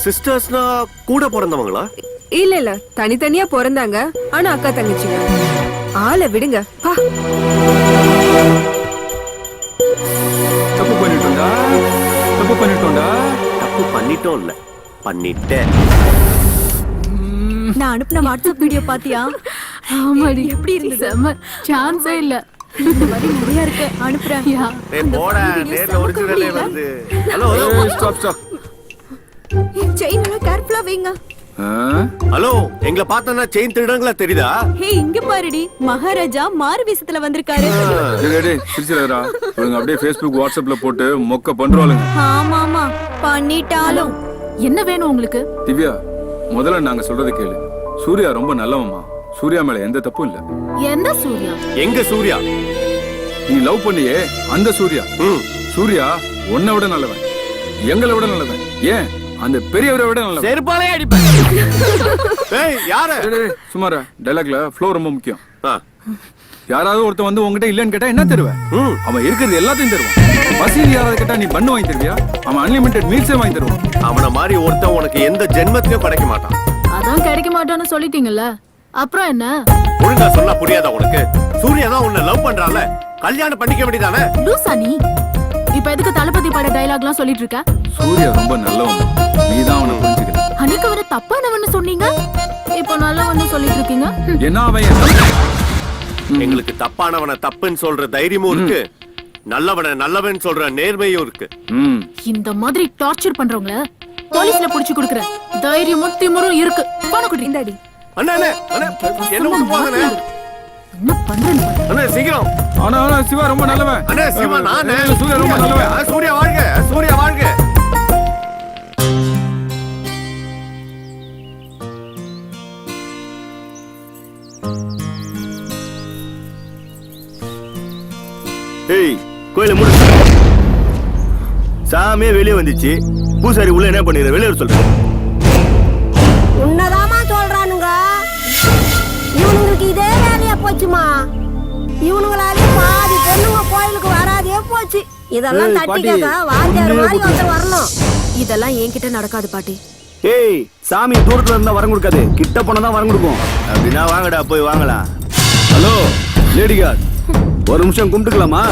சிஸ்டர்ஸ்னா கூட பிறந்தவங்களா? இல்ல தனித்தனியா பிறந்தாங்க. ஆனா அக்கா தங்கச்சிங்க. ஆளை விடுங்க. தப்பு பண்ணிட்டோம்டா. தப்பு பண்ணிட்டோம் இல்ல, பண்ணிட்டேன். நான் அனுப்பின வாட்ஸ்அப் வீடியோ பாத்தியா? ஆமாடி. எப்படி இருந்தது? செம சான்ஸே இல்ல. இந்த மாதிரி நிறைய இருக்கு, அனுப்புறேன். டேய் போடா, நேர்ல ஒரிஜினலே வருது. Hello stop. செயின் எல்லாம் கேர்ஃபுல்லா வைங்க. ஹலோ, எங்களை பார்த்தா செயின் திருடங்களா தெரியுதா? ஹே, இங்க பாருடி, மகாராஜா மாறு வேஷத்துல வந்திருக்காரு. டேய் சிரிச்சலடா. இவங்க அப்படியே ஃபேஸ்புக் வாட்ஸ்அப்ல போட்டு மொக்க பண்றாளுங்க. ஆமாமா பண்ணிட்டாலும். என்ன வேணும் உங்களுக்கு? திவ்யா, முதல்ல நாங்க சொல்றது கேளு. சூர்யா ரொம்ப நல்லவம்மா. சூர்யா மேல எந்த தப்பும் இல்ல. எந்த சூர்யா? எங்க சூர்யா? நீ லவ் பண்ணியே அந்த சூர்யா. சூர்யா உன்னை விட நல்லவன், எங்களை விட நல்லவன், ஏன் அந்த பெரியவரை விட நல்லவன். செருப்பாலே அடிப்பேன். ஏய் யாரு? சுமாரா டைலாக்ல ஃப்ளோ ரொம்ப முக்கியம். யாராவது ஒருத்தன் வந்து உங்ககிட்ட இல்லன்னு கேட்டா என்ன தருவேன்? அவன் இருக்கிறது எல்லாத்தையும் தருவான். பசியில் யாராவது கேட்டா நீ பண்ணு வாங்கி தருவியா? அவன் அன்லிமிட்டெட் மீல்ஸே வாங்கி தருவான். அவன மாதிரி ஒருத்தன் உனக்கு எந்த ஜென்மத்திலயும் கிடைக்க மாட்டான். அதான் கிடைக்க மாட்டான்னு சொல்லிட்டீங்கல்ல, அப்புறம் என்ன? ஒழுங்கா சொன்னா புரியாதா உனக்கு? சூர்யா தான் உன்னை லவ் பண்றான்ல, கல்யாணம் பண்ணிக்க வேண்டியதானே? லூசா நீ? இப்ப எதுக்கு தளபதி பட டயலாக்லாம் சொல்லிட்டு இருக்க? சூர்யா ரொம்ப நல்லவன், நீதான் அவனை புரிஞ்சுக்கல. அன்னைக்கு அவரை தப்பானவன்னு சொன்னீங்க, இப்போ நல்லவன்னு சொல்லிட்டு இருக்கீங்க. என்ன அவன்? எங்களுக்கு தப்பானவனை தப்புன்னு சொல்ற தைரியமும் இருக்கு, நல்லவனை நல்லவன் சொல்ற நேர்மையும் இருக்கு. இந்த மாதிரி டார்ச்சர் பண்றவங்கள போலீஸ்ல புடிச்சு கொடுக்கற தைரியமும் திமிரும் இருக்கு. போன குடி இந்தாடி. அண்ணா அண்ணா என்ன ஒண்ணு போங்கண்ணே. என்ன பண்றேன்னு அண்ணா சீக்கிரம். ஆனா சிவா ரொம்ப நல்லவன். அண்ணா சிவா நானே. சூர்யா ரொம்ப நல்லவன். சூர்யா வாழ்க, சூர்யா வாழ்க. ஏய் கோயில மூடு. சாமியே வெளியே வந்துச்சு, பூசாரி உள்ள என்ன பண்ணிடுற? வெளியே சொல்ற. உன்னதாமா சொல்றானுங்க. இவனுங்களுக்கு இதே வேலையா போச்சுமா. இவனுங்களாலே பாதி பொண்ணுங்க கோயிலுக்கு வராதே போச்சு. இதெல்லாம் தட்டி கேட்க வாத்தியார் மாதிரி ஒருத்தர் வரணும். இதெல்லாம் என்கிட்ட நடக்காது பாட்டி. ஏய் சாமி தூரத்துல இருந்தா வரம் கொடுக்காது, கிட்ட போனா தான் வரம் கொடுக்கும். அப்படின்னா வாங்கடா போய் வாங்கலாம். ஹலோ லேடி கார்டு, ஒரு நிமிஷம் கும்பிட்டுக்கலாமா?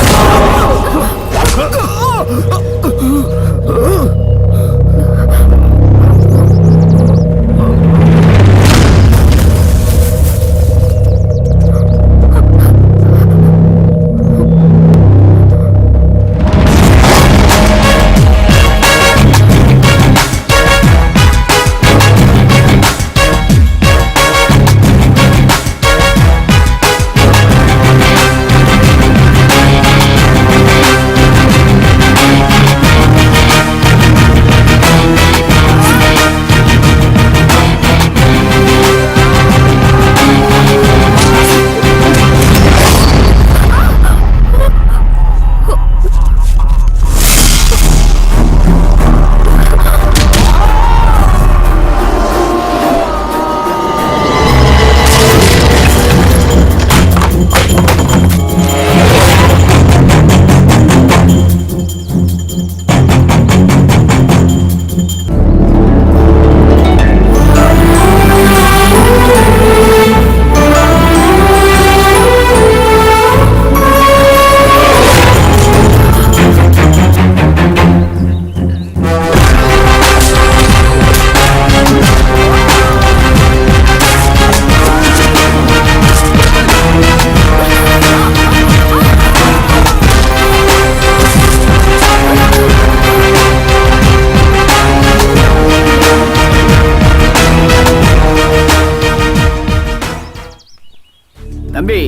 தம்பி,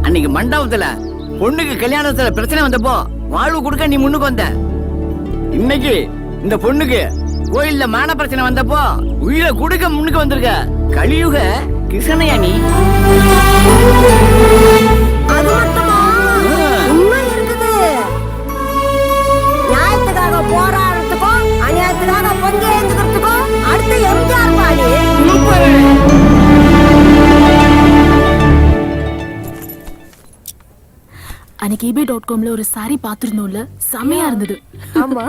அன்னைக்கு மண்டபத்துல பொண்ணுக்கு கல்யாணத்துல பிரச்சனை வந்தப்போ வாழ்வு கொடுக்க நீ முன்னுக்கு வந்த. இன்னைக்கு இந்த பொண்ணுக்கு கோயில்ல மான பிரச்சனை வந்தப்போ உயிரை கொடுக்க முன்னுக்கு வந்திருக்க. கலியுக கிருஷ்ணயா நீ. அது மட்டுமா அன்னைக்கு ebay.comல ஒரு சாரி பாத்துருந்தோம்ல, செமையா இருந்தது. ஆமா.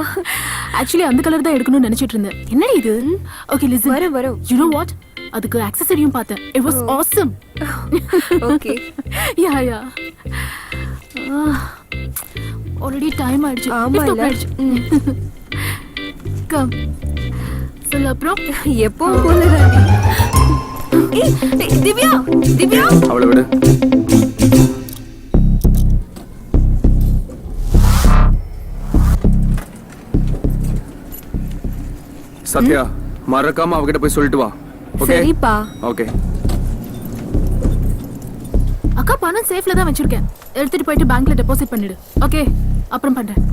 ஆக்சுவலி அந்த கலர் தான் எடுக்கணும்னு நினைச்சிட்டு இருந்தேன். என்ன இது? Okay listen. வரும். You know what? அதுக்கு ஆக்சஸரியும் பார்த்தேன். It was awesome. Okay. Yeah. Already time ஆயிடுச்சு. ஆமா இல்ல. கம். சொல்ல அப்புறம் எப்பவும் போலதான். ஏய் திவ்யா, திவ்யா. அவளை விடு. சத்யா, மறக்காம அவகிட்ட போய் சொல்லிட்டு வா. ஓகே? சரிப்பா. ஓகே. அக்கா பணம் சேஃப்ல தான் வச்சிருக்கேன். எடுத்துட்டு போயிட்டு பேங்க்ல டெபாசிட் பண்ணிடு. ஓகே? அப்புறம் பண்றேன்.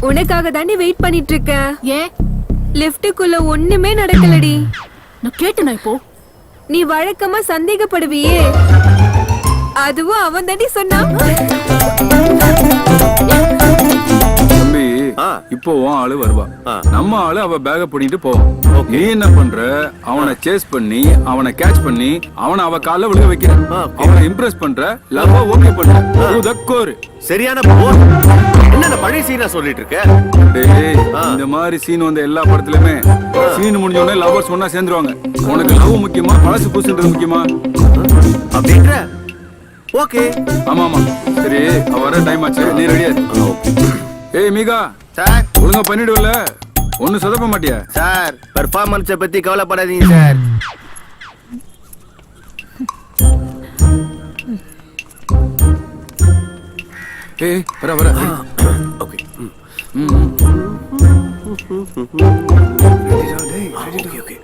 உனக்காக தாண்டி வெயிட் பண்ணிட்டு இருக்கேன். ஏன்? லிஃப்ட்டுக்குள்ள ஒண்ணுமே நடக்கலடி. நான் கேட்டேனா இப்போ? நீ வழக்கமா சந்தேகப்படுவியே, அதுவும் அவன் தாண்டி சொன்னான். தம்பி, இப்போ உன் ஆளு வருவா. நம்ம ஆளு அவ பேக பண்ணிட்டு போவோம். நீ என்ன பண்ற? அவனை சேஸ் பண்ணி, அவனை கேட்ச் பண்ணி, அவனை அவ கால்ல விழுக வைக்கிற. அவனை இம்ப்ரெஸ் பண்ற, லவ் ஓகே பண்ற. உதக்கோரு சரியான போர். என்ன பழைய சீனா சொல்லிட்டு இருக்க? டேய், இந்த மாதிரி சீன் வந்த எல்லா படத்துலயுமே சீன் முடிஞ்ச உடனே லவ்வர்ஸ் ஒண்ணா சேர்ந்துருவாங்க. உனக்கு லவ் முக்கியமா, பழசு புதுசுன்றது முக்கியமா? அப்படின்ற ஓகே. ஆமா. சரி, அவ வர டைம் ஆச்சு. நீ ரெடியா? ஏய் மீகா சார், ஒழுங்கா பண்ணிடுவல? ஒன்னும் சொதப்ப மாட்டியா? சார் பெர்ஃபார்மன்ஸை பத்தி கவலைப்படாதீங்க சார். ஏய் வர. ஓகே. ஓகே.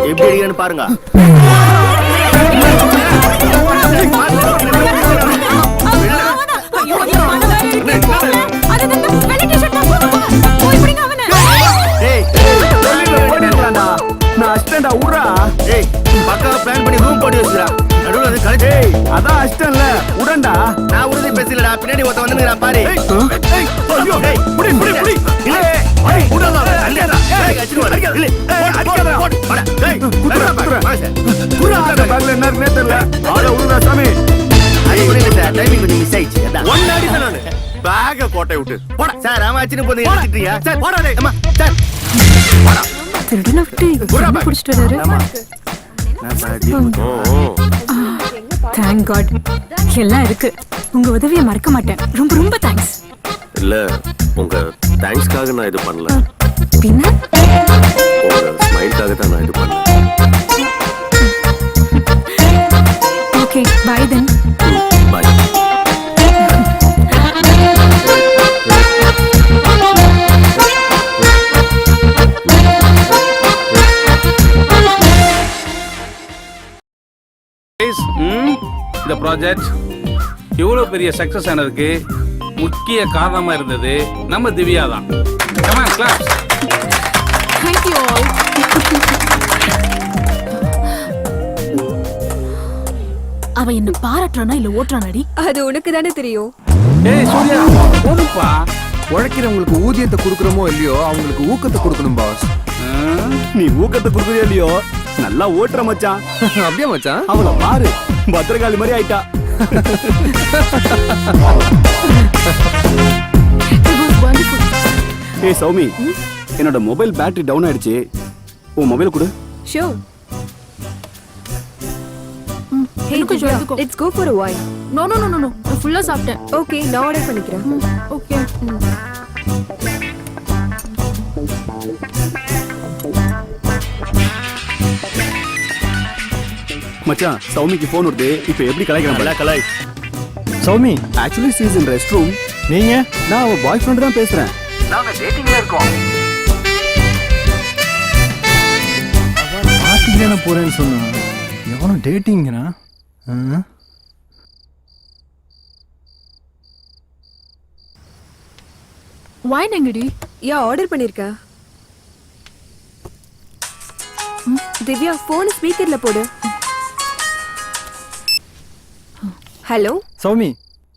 எப்படி அடிக்கன்னு பாருங்க. நான் அஸ்டண்டா ஊரா. ஏய் பக்காவா பிளான் பண்ணி ரூம் போட்டு வச்சுடா. நடுவுல வந்து கலெக்ட். ஏய் அதான் அஸ்டன்ல உடண்டா. நான் உறுதி பேசலடா. பின்னாடி ஒருத்த வந்துங்கடா பாரு. ஏய் ஐயோ ஏய் புடி. இல்ல ஏய் உடடா. அல்லடா. ஏய் அடிச்சு வர. இல்ல அடிக்கடா. போடா. ஏய் குறா பேக்ல என்ன இருக்குனே தெரியல. ஆள உடுடா சாமி. அடி புரியல சார். டைமிங் கொஞ்சம் மிஸ் ஆயிடுச்சு. அதான் ஒண்ணு அடிதான் நானு. பேக கோட்டை விட்டு போடா. சார் அவன் அடிச்சு போய் எடுத்துட்டீங்க. சார் போடா டேய். அம்மா சார் போடா. திருடன விட்டு புடிச்சிட்டு வராரு. ஆமா. நான் சாதி. Thank God. எல்லாம் இருக்கு. உங்க உதவியை மறக்க மாட்டேன். ரொம்ப தேங்க்ஸ். இல்ல உங்க தேங்க்ஸ்க்காக நான் இது பண்ணல. பின்ன உங்க ஸ்மைல்காக தான் நான் இது பண்ணேன். Okay bye then. பை. இந்த ப்ராஜெக்ட் இவ்வளவு பெரிய சக்சஸ் ஆனதுக்கு முக்கிய காரணமா இருந்தது நம்ம திவ்யா தான். Come on, claps. Thank you all. அவ என்ன பாராட்டுறானா இல்ல ஓட்டுறானாடி? அது உனக்கு தானே தெரியும். ஏய் சூர்யா, போடுப்பா. உழைக்கிறவங்களுக்கு ஊதியத்தை கொடுக்குறோமோ இல்லையோ, அவங்களுக்கு ஊக்கத்தை கொடுக்கணும் பாஸ். நீ ஊக்கத்தை கொடுக்குறியோ இல்லையோ, நல்லா ஓட்டுற மச்சான். அப்படியே மச்சான். அவளை பாரு, பத்திரகாளி மாதிரி ஆயிட்டா. It was wonderful. ஏய் சௌமி, என்னோட மொபைல் பேட்டரி டவுன் ஆயிடுச்சு. உன் மொபைல் கொடு. Sure. Hey கொஞ்சம் Divya, எடுத்துக்கோ. let's go for a while. No. நான் ஃபுல்லா சாப்பிட்டேன். Okay, நான் ஆர்டர் பண்ணிக்கிறேன். ஓகே. மச்சான், சௌமிக்கு ஃபோன் வருது. இப்போ எப்படி கலாய்க்கிறான்? கலாய். Soumi, actually she is in rest room. நீங்க? நான் அவ பாய் ஃப்ரெண்ட் தான் பேசுறேன். நாங்க டேட்டிங்ல இருக்கோம். பார்ட்டிக்கு தானே போறேன்னு சொன்னா, எவனும் டேட்டிங்கிறா? வைன் எங்கடி? யா ஆர்டர் பண்ணிருக்கேன். திவ்யா போன் ஸ்பீக்கர்ல போடு. ஹலோ சௌமி,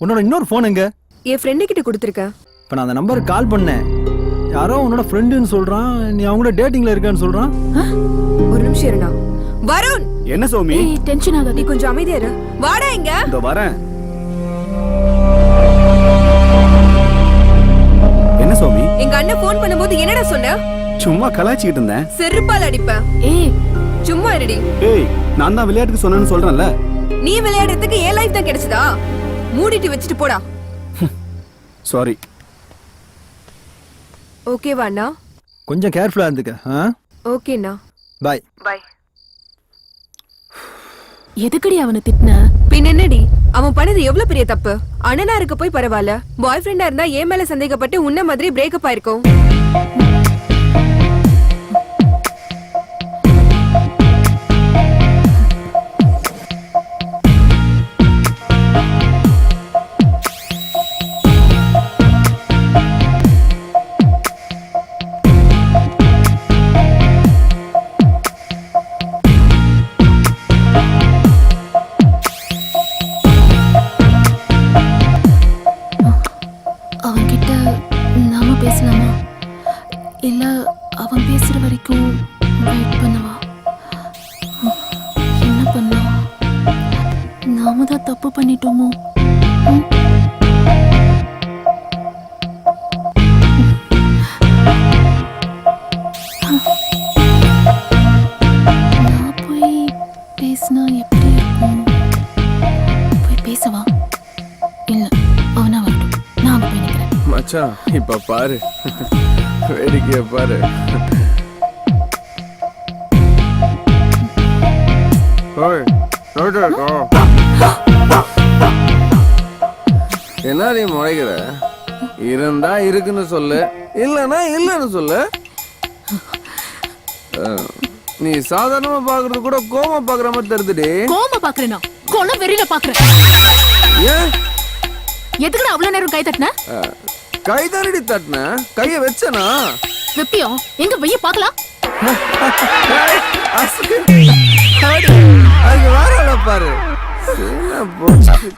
உன்னோட இன்னொரு போன் எங்க? என் ஃப்ரெண்டு கிட்ட கொடுத்துருக்கேன். இப்போ நான் அந்த நம்பருக்கு கால் பண்ணேன். யாரோ உன்னோட ஃப்ரெண்டுன்னு சொல்றான், நீ அவங்களோட டேட்டிங்ல இருக்கான்னு சொல்றான். ஒரு நிமிஷம் இருடா. வருண், என்ன சௌமி? டென்ஷன் ஆகாத, நீ கொஞ்சம் அமைதியா இரு. வாடா இங்க. இதோ வரேன். என்ன சௌமி? எங்க அண்ணன் ஃபோன் பண்ணும்போது என்னடா சொன்ன? சும்மா கலாய்ச்சிக்கிட்டு இருந்தேன். செருப்பால் அடிப்பேன். ஏய் சும்மா இருடி. ஏய், நான் தான் விளையாட்டுக்கு சொன்னேன்னு சொல்றேன்ல. நீ விளையாடுறதுக்கு ஏன் லைஃப் தான் கிடைச்சதா? மூடிட்டு வச்சுட்டு போடா. சாரி. ஓகேவா அண்ணா? கொஞ்சம் கேர்ஃபுல்லா இருந்துக்க. ஓகேண்ணா. பை. பை. எதுக்கடி அவனை திட்டின? பின் என்னடி, அவன் பண்ணது எவ்வளவு பெரிய தப்பு. அண்ணனா இருக்க போய் பரவாயில்ல, பாய் ஃப்ரெண்டா இருந்தா ஏன் மேல சந்தேகப்பட்டு உன்ன மாதிரி பிரேக்கப் ஆயிருக்கும். அவன்கிட்ட நாம பேசலாமா, இல்ல அவன் பேசுற வரைக்கும் வெயிட் பண்ணவா? என்ன பண்ணலாம்? நாம தான் தப்பு பண்ணிட்டோமோ? நான் போய் பேசினா எப்படி இருக்கும்? போய் பேசவா? இல்ல, அவனா வரட்டும், நான் போய் நிக்கிறேன். மச்சான் இப்ப பாரு, வேடிக்கைய பாரு. என்ன நீ முறைகிற? இருந்தா இருக்குன்னு சொல்லு, இல்லன்னா இல்லன்னு சொல்லு. நீ சாதாரணமா பாக்குறது கூட கோமா பாக்குற மாதிரி தெரியுதுடி. கோமா பாக்குறேனா? கொலை வெறியில பாக்குறேன். ஏன் எதுக்குடா அவ்வளவு நேரம் கை தட்டின? கை தானடி தட்டின, கைய வச்சனா? வெப்பியோ எங்க வெய்ய பாக்கலாம். அதுக்கு வேற பாரு,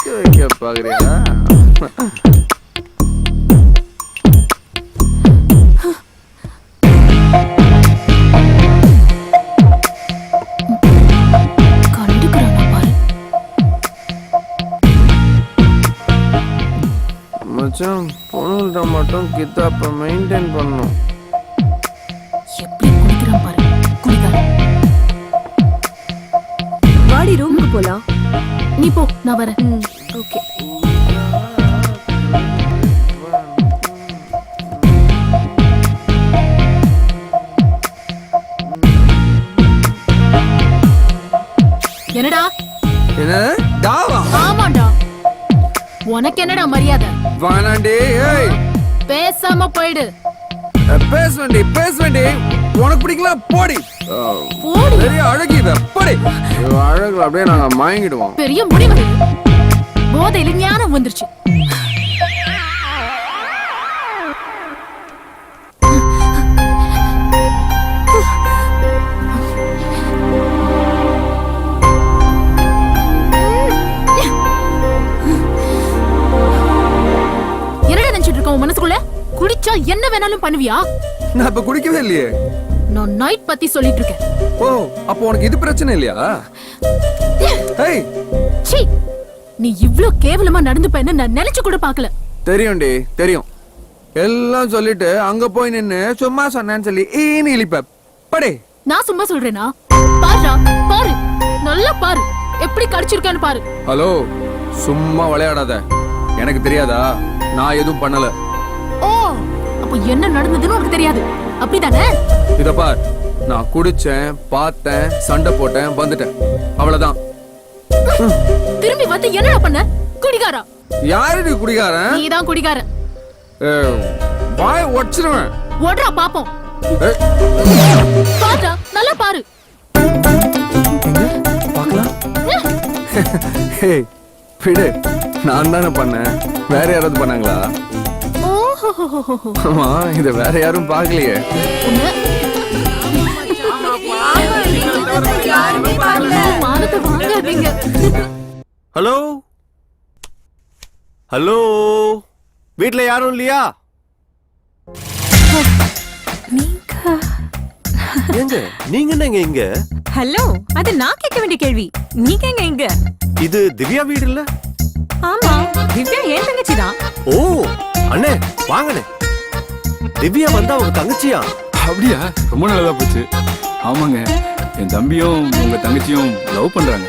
வைக்க பாக்குறியா? மச்சான், பொண்ணுகிட்ட மட்டும் கித்தாப்ப மெயின்டைன் பண்ணணும். எப்படி குடிக்கிறான் பாரு, குடிக்காரன். வாடி ரூமுக்கு போலாம். நீ போ, நான் வரேன். ஓகே. என்னடா? என்ன டாவா? ஆமாடா. உனக்கு என்னடா மரியாதை? வானாண்டி, ஏய் பேசாம போயிடு. பேசுவேண்டி பேசுவேண்டி, உனக்கு பிடிக்கலாம் போடி. போடி. பெரிய அழகி இவ, போடி. அழகு அப்படியே நாங்க மயங்கிடுவோம். பெரிய முடி வருது, போதையில ஞானம் வந்துருச்சு. மனசுக்குள்ள குடிச்சா என்ன வேணாலும் பண்ணுவியா? நான் இப்ப குடிக்கவே இல்லையே. நான் நைட் பத்தி சொல்லிட்டு இருக்கேன். ஓ, அப்போ உனக்கு இது பிரச்சனை இல்லையா? ஏய் சீ, நீ இவ்ளோ கேவலமா நடந்துப்பேன்னு நான் நினைச்சு கூட பார்க்கல. தெரியும்டி, தெரியும். எல்லாம் சொல்லிட்டு அங்க போய் நின்னு சும்மா சொன்னேன்னு சொல்லி ஈனி இழிப்ப படே. நான் சும்மா சொல்றேனா? பாருடா, பாரு, நல்லா பாரு, எப்படி கடிச்சிருக்கான்னு பாரு. ஹலோ, சும்மா விளையாடாத. எனக்கு தெரியாதா? நான் எதுவும் பண்ணல. ஓ, அப்ப என்ன நடந்ததுன்னு உனக்கு தெரியாது, அப்படிதானே? இத பார், நான் குடிச்சேன், பார்த்தேன், சண்டை போட்டேன், வந்துட்டேன், அவ்வளவுதான். திரும்பி வந்து என்னடா பண்ண? குடிகாரா? யாருடி குடிகாரன்? நீதான் குடிகாரன். வாய் உடைச்சிருவேன். ஓடுறா பாப்போம். பாருடா, நல்லா பாரு. பார்க்கலாம். ஹே, விடு, நான் தானே பண்ணேன், வேற யாராவது பண்ணாங்களா? ஆமா, இத வேற யாரும் பார்க்கலையே. ஹலோ ஹலோ, வீட்ல யாரும் இல்லையா? ஏங்க நீங்க என்னங்க இங்க? ஹலோ, அது நான் கேட்க வேண்டிய கேள்வி. நீங்க எங்க இங்க? இது திவ்யா வீடு இல்ல? ஆமா, திவ்யா என் தங்கச்சி தான். ஓ அண்ணே வாங்கண்ணே. திவ்யா வந்தா உங்க தங்கச்சியா? அப்படியா? ரொம்ப நல்லதா போச்சு. ஆமாங்க, என் தம்பியும் உங்க தங்கச்சியும் லவ் பண்றாங்க.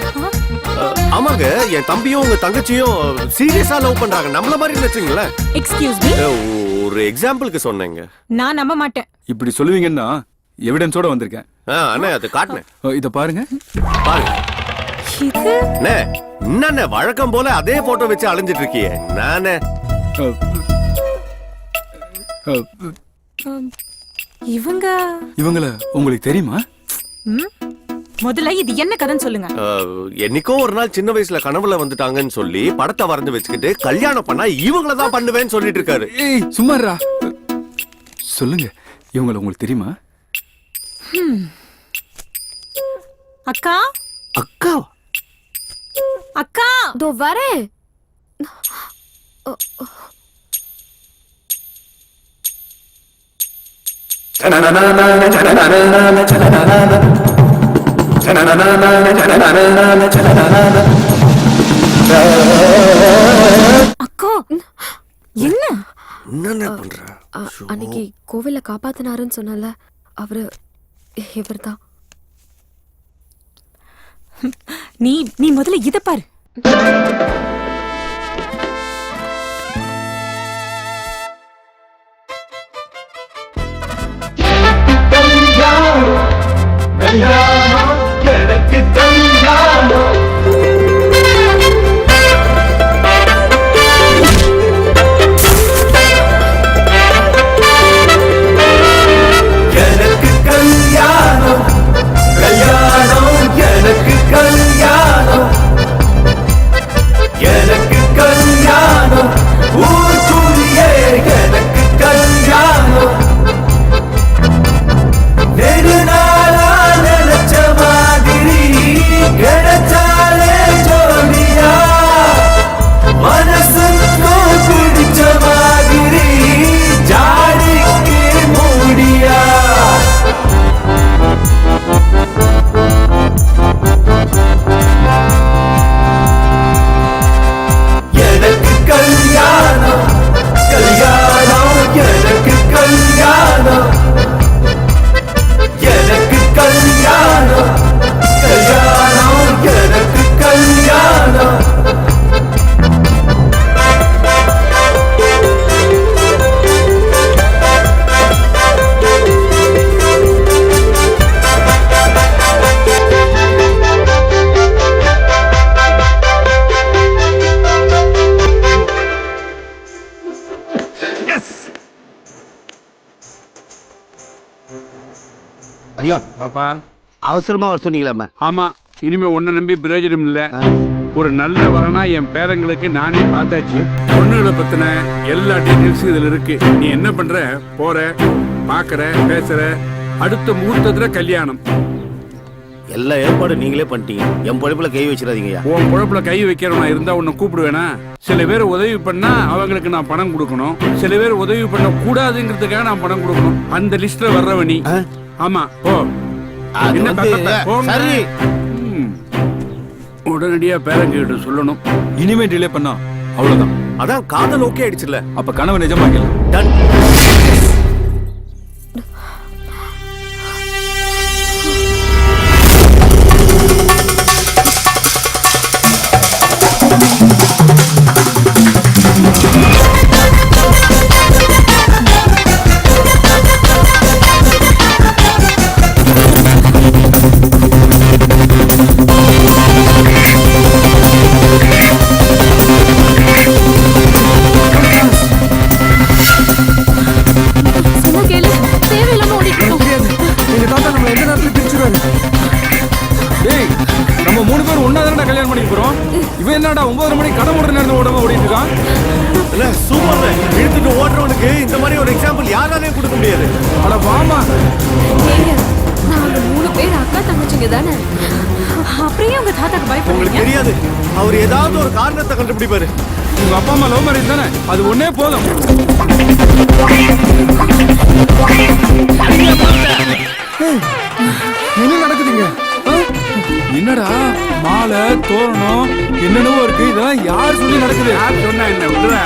ஆமாங்க, என் தம்பியும் உங்க தங்கச்சியும் சீரியஸா லவ் பண்றாங்க. நம்மள மாதிரி நினைச்சீங்களே. Excuse me. ஒரு எக்ஸாம்பிளுக்கு சொன்னேங்க. நான் நம்ப மாட்டேன். இப்படி சொல்லுவீங்கன்னா எவிடன்ஸோட வந்திருக்கேன். அண்ணே அது காட்டுனேன். இத பாருங்க. பாருங்க. இது என்ன வழக்கம் போல அதே போட்டோ வச்சு அலைஞ்சிட்டு இருக்கியே. நானே இவங்கள உங்களுக்கு தெரியுமா? முதல்ல இது என்ன கதைன்னு சொல்லுங்க. என்னைக்கோ ஒரு நாள் சின்ன வயசுல கனவுல வந்துட்டாங்கன்னு சொல்லி படத்தை வரைஞ்சு வச்சுக்கிட்டு கல்யாணம் பண்ணா இவங்கள தான் பண்ணுவேன்னு சொல்லிட்டு இருக்காரு. ஏய் சும்மாரா. சொல்லுங்க, இவங்கள உங்களுக்கு தெரியுமா? அக்கா அக்கா அக்கா தோ வரேன். அக்கா என்ன என்ன பண்ற? அன்னைக்கு கோவில்ல காப்பாத்தினாருன்னு சொன்னல அவரு இவர்தான். நீ முதல்ல இத பாரு. ஐயா பாப்பா, அவசரமா வர சொன்னீங்களா? ஆமா, இனிமே உன்னை நம்பி பிரயோஜனம் இல்ல. ஒரு நல்ல வரனா என் பேரங்களுக்கு நானே பார்த்தாச்சு. பொண்ணுகளை பத்தின எல்லா டீட்டெயில்ஸும் இதுல இருக்கு. நீ என்ன பண்ற, போற, பாக்குற, பேசுற, அடுத்த முகூர்த்தத்துல கல்யாணம். எல்லா ஏற்பாடும் நீங்களே பண்ணிட்டீங்க. என் பொழப்புல கை வச்சிடாதீங்கய்யா. உன் பொழப்புல கை வைக்கிறவனா இருந்தா உன்னை கூப்பிடுவேனா? சில பேர் உதவி பண்ணா அவங்களுக்கு நான் பணம் கொடுக்கணும், சில பேர் உதவி பண்ண கூடாதுங்கிறதுக்காக நான் பணம் கொடுக்கணும். அந்த லிஸ்ட்ல வர்றவனி. ஆமா, போ. என்ன சரி, உடனடியா பேரங்கிட்ட சொல்லணும். இனிமே டிலே பண்ணா அவ்வளவுதான். அதான் காதல் ஓகே ஆயிடுச்சுல. அப்ப கனவு நிஜமாக்கல. டன். என்னடா 9:30 மணிக்கு கடை மூடுற நேரத்துல ஓடாம ஓடிட்டு இருக்கான்? இல்ல சூப்பர். இழுத்துட்டு ஓடுறவனுக்கு இந்த மாதிரி ஒரு எக்ஸாம்பிள் யாராலையும் கொடுக்க முடியாது. அட வாமா. நாங்க 3 பேர் அக்கா தங்கச்சிங்க தானே. அப்படியே உங்க தாத்தாக்கு பயப்படுறீங்க? உங்களுக்கு தெரியாது, அவர் ஏதாவது ஒரு காரணத்தை கண்டுபிடிப்பாரு. உங்க அப்பா அம்மா லவ் மேரேஜ் தானே, அது ஒன்னே போதும். என்ன விடுறா.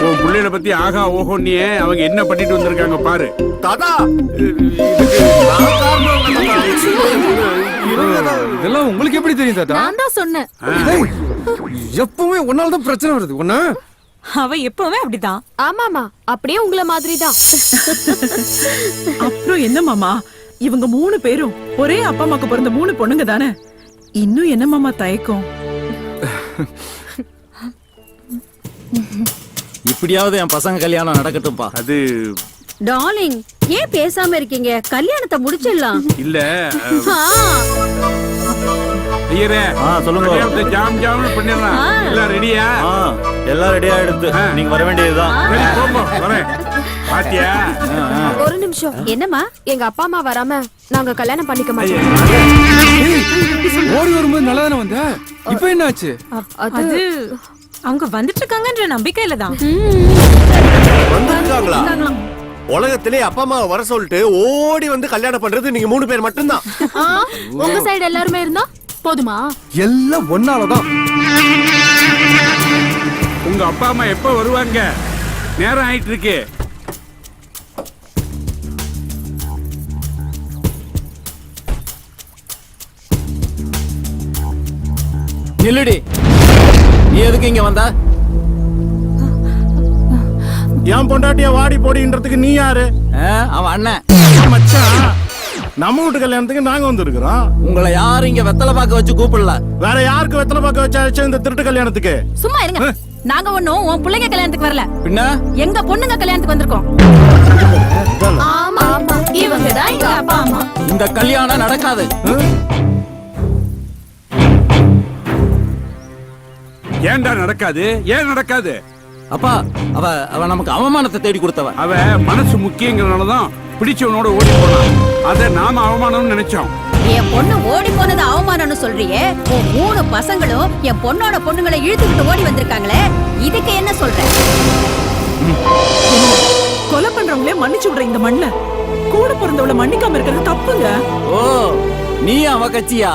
உன் பிள்ளைகளை பத்தி ஆகா ஓஹோ நீ அவங்க என்ன பண்ணிட்டு வந்திருக்காங்க பாரு. தாத்தா இதெல்லாம் உங்களுக்கு எப்படி தெரியும் தாத்தா? நான் தான் சொன்னேன். எப்பவுமே ஒன்னால தான் பிரச்சனை வருது. ஒன்னா அவ எப்பவுமே அப்படிதான். ஆமாமா, அப்படியே உங்கள மாதிரி தான். அப்புறம் என்ன மாமா, இவங்க 3 பேரும் ஒரே அப்பா அம்மாக்கு பிறந்த 3 பொண்ணுங்க தானே. இன்னும் என்ன மாமா தயக்கம்? இப்படியாவது என் பசங்க கல்யாணம் நடக்கட்டும்பா. அது டார்லிங், ஏன் பேசாம இருக்கீங்க? கல்யாணத்தை முடிச்சிடலாம். இல்ல ஐயரே, சொல்லுங்க. கல்யாணத்தை ஜாம் ஜாம்னு பண்ணிடலாம். எல்லாம் ரெடியா? எல்லாம் ரெடியா எடுத்து நீங்க வர வேண்டியதுதான். சரி, போங்க, வரேன். பாத்தியா? ஒரு நிமிஷம். என்னம்மா? எங்க அப்பா அம்மா வராம நாங்க கல்யாணம் பண்ணிக்க மாட்டோம். ஓடி வரும்போது நல்லா தானே வந்த, இப்ப என்ன ஆச்சு? அது அவங்க வந்துட்டு இருக்காங்கன்ற நம்பிக்கையில தான். வந்துருக்காங்களா? உலகத்திலே அப்பா அம்மா வர சொல்லிட்டு ஓடி வந்து கல்யாணம் பண்றது நீங்க 3 பேர் மட்டும்தான். உங்க சைடு எல்லாருமே இருந்தா போதுமா? எல்லாம் ஒன்னாலதான். உங்க அப்பா அம்மா எப்ப வருவாங்க? நேரம் ஆயிட்டு இருக்கு. நில்லுடி, நீ எதுக்கு இங்க வந்தா? என் பொண்டாட்டிய வாடி போடின்றதுக்கு நீ யாரு? அவன் அண்ணன். மச்சான், நம்ம வீட்டு கல்யாணத்துக்கு நாங்க வந்திருக்கிறோம். உங்களை யாரும் இங்க வெத்தலை பாக்க வச்சு கூப்பிடல. வேற யாருக்கு வெத்தலை பாக்க வச்சாச்சு இந்த திருட்டு கல்யாணத்துக்கு? சும்மா இருங்க. நாங்க ஒண்ணும் உன் பிள்ளைங்க கல்யாணத்துக்கு வரல. பின்ன எங்க பொண்ணுங்க கல்யாணத்துக்கு வந்திருக்கோம். ஆமா, இவங்க தான் எங்க அப்பா அம்மா. இந்த கல்யாணம் நடக்காது. ஏன்டா நடக்காது? ஏன் நடக்காது? அப்பா, அவ நமக்கு அவமானத்தை தேடி கொடுத்தவ. அவ மனசு முக்கியங்கிறனாலதான் பிடிச்சவனோட ஓடி போனான். அத நாம அவமானம்னு நினைச்சோம். என் பொண்ணு ஓடி போனது அவமானம்னு சொல்றியே? உன் 3 பசங்களும் என் பொண்ணோட பொண்ணுங்களை இழுத்துக்கிட்டு ஓடி வந்திருக்காங்களே, இதுக்கு என்ன சொல்ற? கொலை பண்றவங்களே மன்னிச்சு விடுற இந்த மண்ண கூட பிறந்தவள மன்னிக்காம இருக்கிறது தப்புங்க. ஓ, நீ அவ கட்சியா?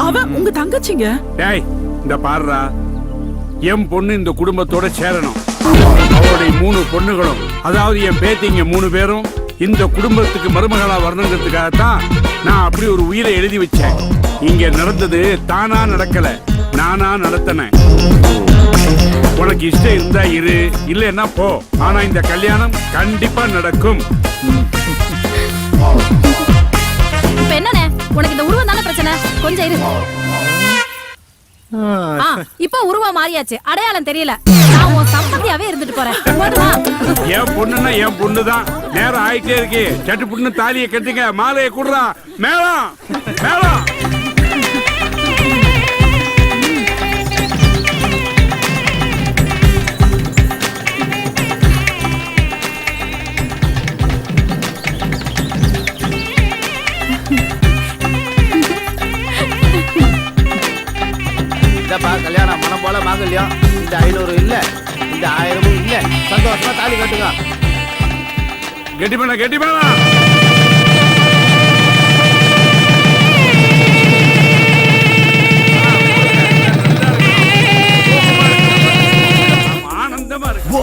அவ உங்க தங்கச்சிங்க. டேய், இந்த பாருடா, என் பொண்ணு இந்த குடும்பத்தோட சேரணும். அவருடைய 3 பொண்ணுகளும், அதாவது என் பேத்திங்க 3 பேரும் இந்த குடும்பத்துக்கு மருமகளா வரணுங்கிறதுக்காகத்தான் நான் அப்படி ஒரு உயிரை எழுதி வச்சேன். இங்க நடந்தது தானா நடக்கல, நானா நடத்தினேன். உனக்கு இஷ்டம் இருந்தா இரு, இல்லைன்னா போ. ஆனா இந்த கல்யாணம் கண்டிப்பா நடக்கும். இப்ப என்னண்ணே, உனக்கு இந்த உருவம் தானே பிரச்சனை? கொஞ்சம் இரு. இப்ப உருவம் மாறியாச்சு, அடையாளம் தெரியல. நான் உன் சம்பந்தியாவே இருந்துட்டு போறேன். என் பொண்ணுன்னா என் பொண்ணுதான். நேரம் ஆயிட்டே இருக்கு. சட்டு பொண்ணு தாலியை கட்டுங்க, மாலையை குடுறா. மேளம் மேளம். கல்யாணம் மனம் போல மாங்கல்யம். இந்த 500 இல்ல, இந்த 1000 இல்ல. சந்தோஷமா தாலி கட்டுங்க. கெட்டி பண்ண கெட்டி பண்ண. ஆனந்தமா இருக்கு.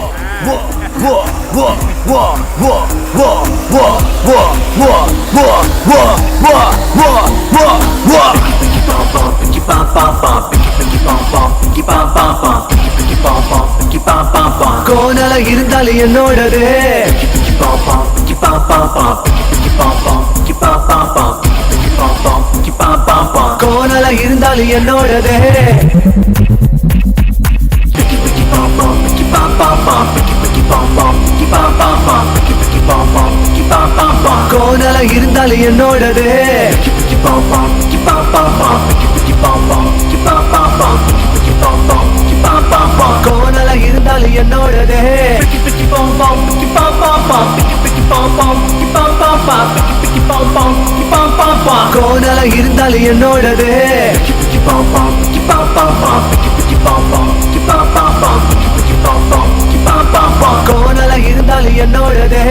கோணல இருந்தாலும் என்னோடது, கோணல இருந்தாலும் என்னோடது, கோணல இருந்தாலும் என்னோடது, கோணல இருந்தாலும் என்னோடது, கோணல இருந்தாலும் என்னோடது, கோணல இருந்தாலும் என்னோடது.